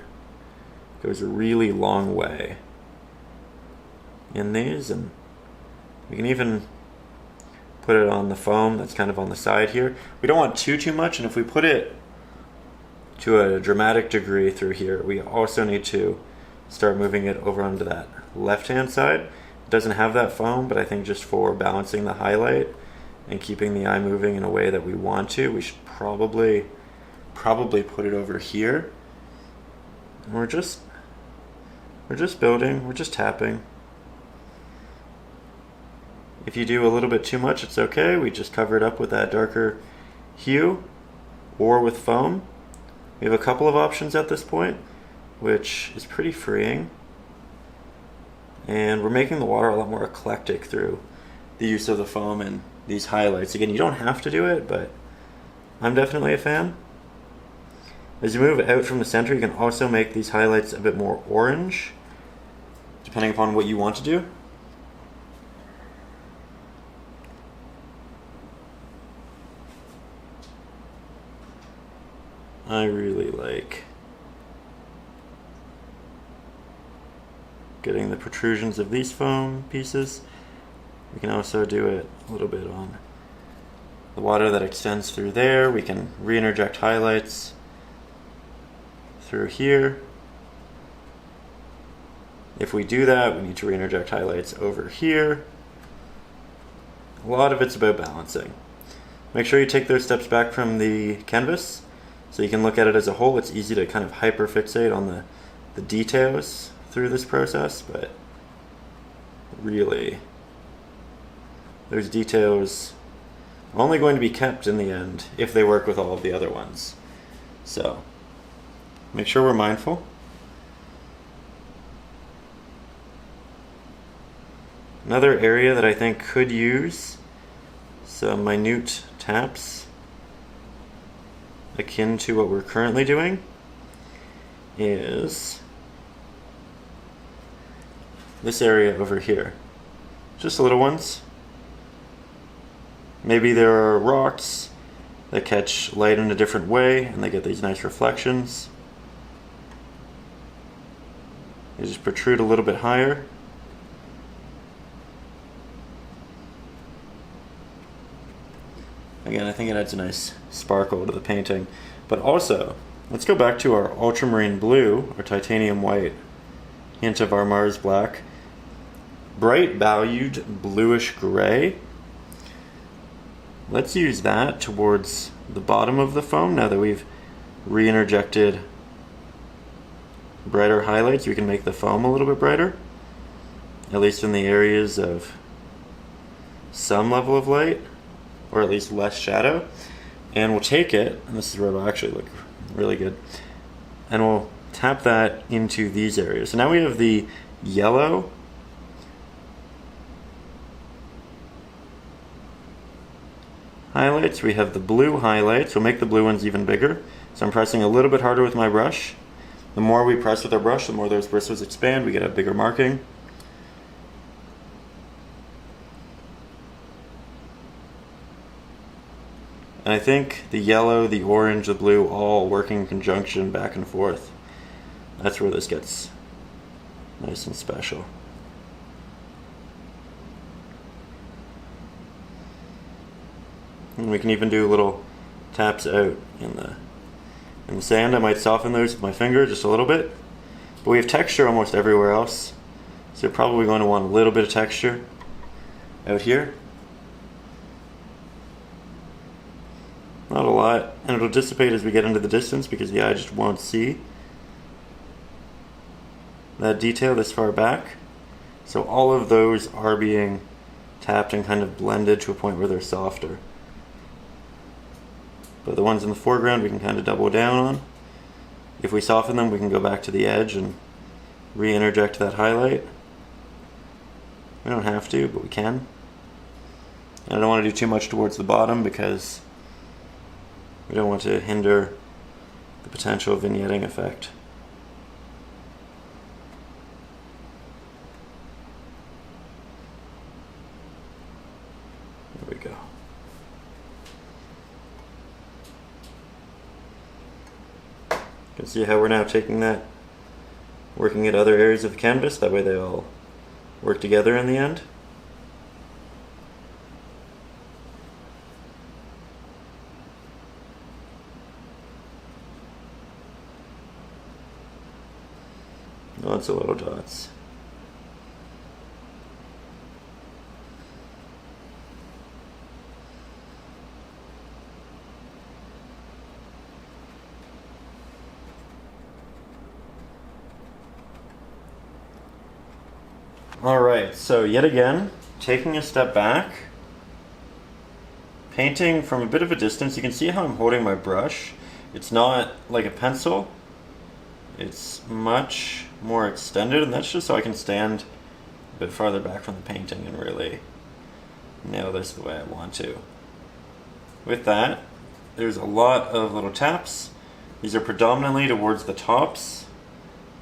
goes a really long way in these, and we can even put it on the foam that's kind of on the side here. We don't want too much, and if we put it to a dramatic degree through here, we also need to start moving it over onto that left-hand side. It doesn't have that foam, but I think just for balancing the highlight and keeping the eye moving in a way that we want to, we should probably put it over here. And we're just building, we're just tapping. If you do a little bit too much, it's okay. We just cover it up with that darker hue or with foam. We have a couple of options at this point, which is pretty freeing. And we're making the water a lot more eclectic through the use of the foam and these highlights. Again, you don't have to do it, but I'm definitely a fan. As you move out from the center, you can also make these highlights a bit more orange depending upon what you want to do. I really like getting the protrusions of these foam pieces. We can also do it a little bit on the water that extends through there. We can re-interject highlights through here. If we do that, we need to re-interject highlights over here. A lot of it's about balancing. Make sure you take those steps back from the canvas so you can look at it as a whole. It's easy to kind of hyper-fixate on the details through this process, but really, those details are only going to be kept in the end if they work with all of the other ones. So, make sure we're mindful. Another area that I think could use some minute taps akin to what we're currently doing is this area over here. Just little ones. Maybe there are rocks that catch light in a different way and they get these nice reflections. They just protrude a little bit higher. Again, I think it adds a nice sparkle to the painting. But also, let's go back to our ultramarine blue, our titanium white, hint of our Mars black. Bright valued bluish gray. Let's use that towards the bottom of the foam. Now that we've re-interjected brighter highlights, we can make the foam a little bit brighter, at least in the areas of some level of light, or at least less shadow. And we'll take it, and this is where it'll actually look really good, and we'll tap that into these areas. So now we have the yellow highlights, we have the blue highlights. We'll make the blue ones even bigger. So I'm pressing a little bit harder with my brush. The more we press with our brush, the more those bristles expand. We get a bigger marking. And I think the yellow, the orange, the blue all work in conjunction back and forth. That's where this gets nice and special. And we can even do little taps out in the sand. I might soften those with my finger just a little bit. But we have texture almost everywhere else. So you're probably going to want a little bit of texture out here. Not a lot. And it'll dissipate as we get into the distance because the eye just won't see that detail this far back. So all of those are being tapped and kind of blended to a point where they're softer. But the ones in the foreground we can kind of double down on. If we soften them, we can go back to the edge and re-interject that highlight. We don't have to, but we can. And I don't want to do too much towards the bottom because we don't want to hinder the potential vignetting effect. There we go. You can see how we're now taking that, working at other areas of the canvas, that way they all work together in the end. Lots of little dots. Alright, so yet again, taking a step back, painting from a bit of a distance. You can see how I'm holding my brush. It's not like a pencil. It's much more extended, and that's just so I can stand a bit farther back from the painting and really nail this the way I want to. With that, there's a lot of little taps. These are predominantly towards the tops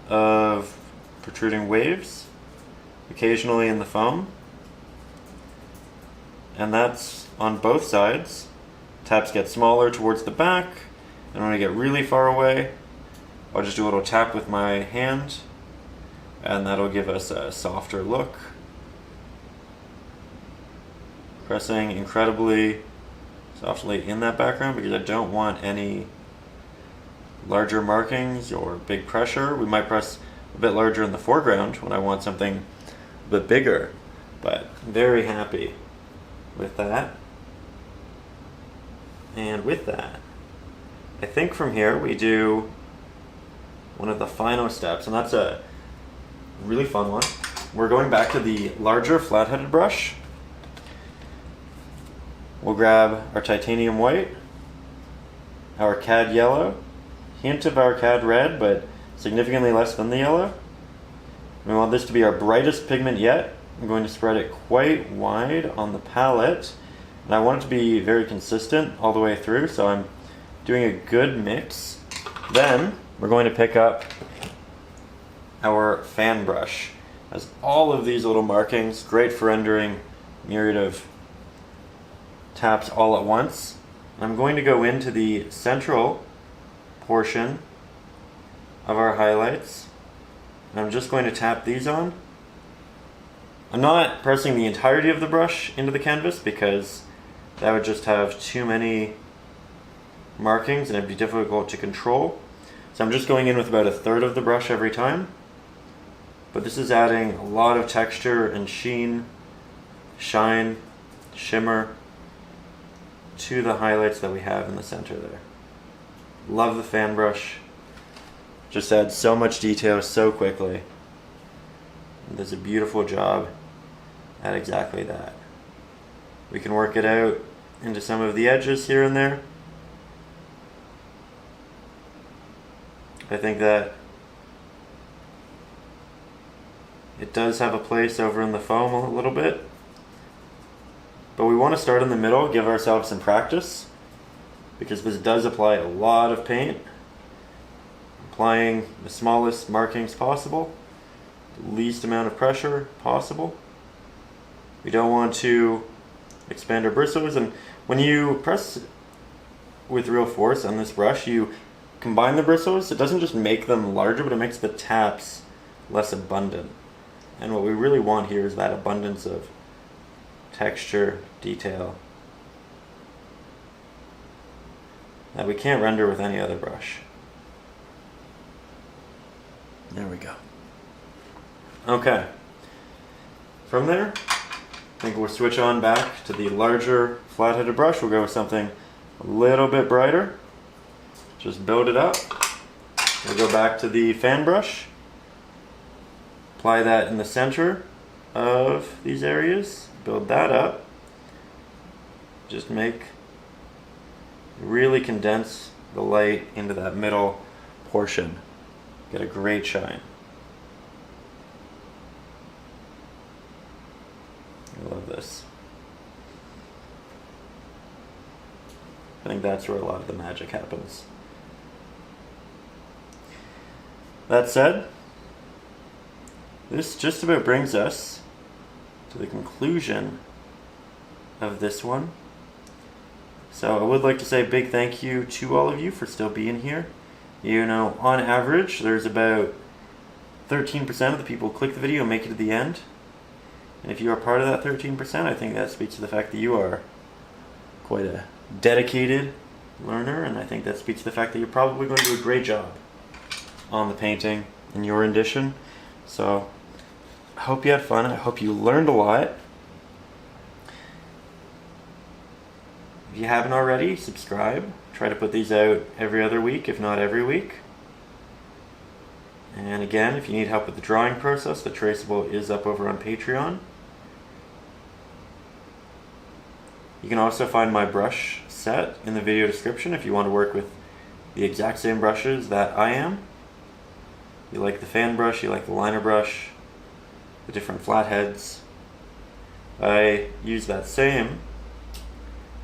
of protruding waves. occasionally in the foam. And that's on both sides. Taps get smaller towards the back, and when I get really far away, I'll just do a little tap with my hand, and that'll give us a softer look. Pressing incredibly softly in that background because I don't want any larger markings or big pressure. We might press a bit larger in the foreground when I want something a bit bigger, but I'm very happy with that. And with that, I think from here we do one of the final steps, and that's a really fun one. We're going back to the larger flat-headed brush. We'll grab our titanium white, our cad yellow, hint of our cad red, but significantly less than the yellow. We want this to be our brightest pigment yet. I'm going to spread it quite wide on the palette, and I want it to be very consistent all the way through, so I'm doing a good mix. Then we're going to pick up our fan brush. It has all of these little markings, great for rendering myriad of taps all at once. I'm going to go into the central portion of our highlights, and I'm just going to tap these on. I'm not pressing the entirety of the brush into the canvas because that would just have too many markings and it'd be difficult to control. So I'm just going in with about a third of the brush every time. But this is adding a lot of texture and sheen, shine, shimmer to the highlights that we have in the center there. Love the fan brush. Just adds so much detail so quickly. It does a beautiful job at exactly that. We can work it out into some of the edges here and there. I think that it does have a place over in the foam a little bit, but we want to start in the middle, give ourselves some practice, because this does apply a lot of paint, applying the smallest markings possible, the least amount of pressure possible. We don't want to expand our bristles, and when you press with real force on this brush, you combine the bristles. It doesn't just make them larger, but it makes the taps less abundant. And what we really want here is that abundance of texture, detail, that we can't render with any other brush. There we go. Okay. From there, I think we'll switch on back to the larger flat-headed brush. We'll go with something a little bit brighter. Just build it up. We'll go back to the fan brush. Apply that in the center of these areas. Build that up. Just really condense the light into that middle portion. Get a great shine. I love this. I think that's where a lot of the magic happens. That said, this just about brings us to the conclusion of this one. So I would like to say a big thank you to all of you for still being here. You know, on average, there's about 13% of the people who click the video and make it to the end. And if you are part of that 13%, I think that speaks to the fact that you are quite a dedicated learner, and I think that speaks to the fact that you're probably going to do a great job on the painting in your rendition. So I hope you had fun. I hope you learned a lot. If you haven't already, subscribe. Try to put these out every other week, if not every week. And again, if you need help with the drawing process, the traceable is up over on Patreon. You can also find my brush set in the video description if you want to work with the exact same brushes that I am. You like the fan brush, you like the liner brush, the different flatheads. I use that same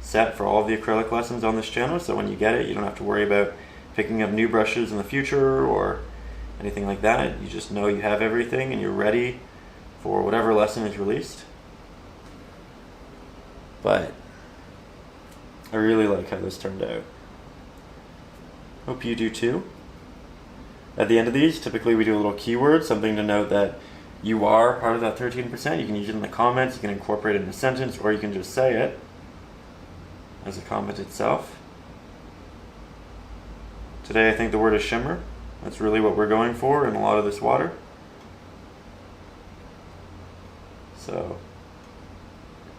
set for all the acrylic lessons on this channel, so when you get it, you don't have to worry about picking up new brushes in the future or anything like that. You just know you have everything and you're ready for whatever lesson is released. But I really like how this turned out. Hope you do too. At the end of these, typically we do a little keyword, something to note that you are part of that 13%. You can use it in the comments, you can incorporate it in a sentence, or you can just say it as a comment itself. Today I think the word is shimmer. That's really what we're going for in a lot of this water. So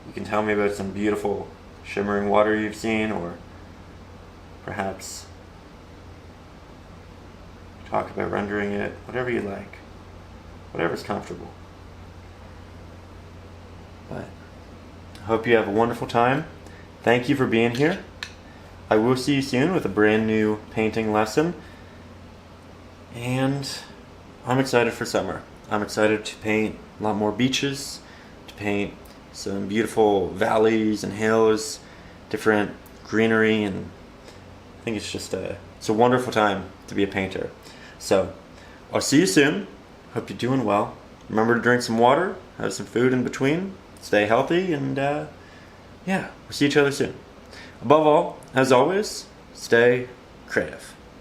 you can tell me about some beautiful shimmering water you've seen, or perhaps talk about rendering it, whatever you like, whatever's comfortable. But I hope you have a wonderful time. Thank you for being here. I will see you soon with a brand new painting lesson. And I'm excited for summer. I'm excited to paint a lot more beaches, to paint some beautiful valleys and hills, different greenery, and I think it's just it's a wonderful time to be a painter. So I'll see you soon. Hope you're doing well. Remember to drink some water, have some food in between, stay healthy, and yeah, we'll see each other soon. Above all, as always, stay creative.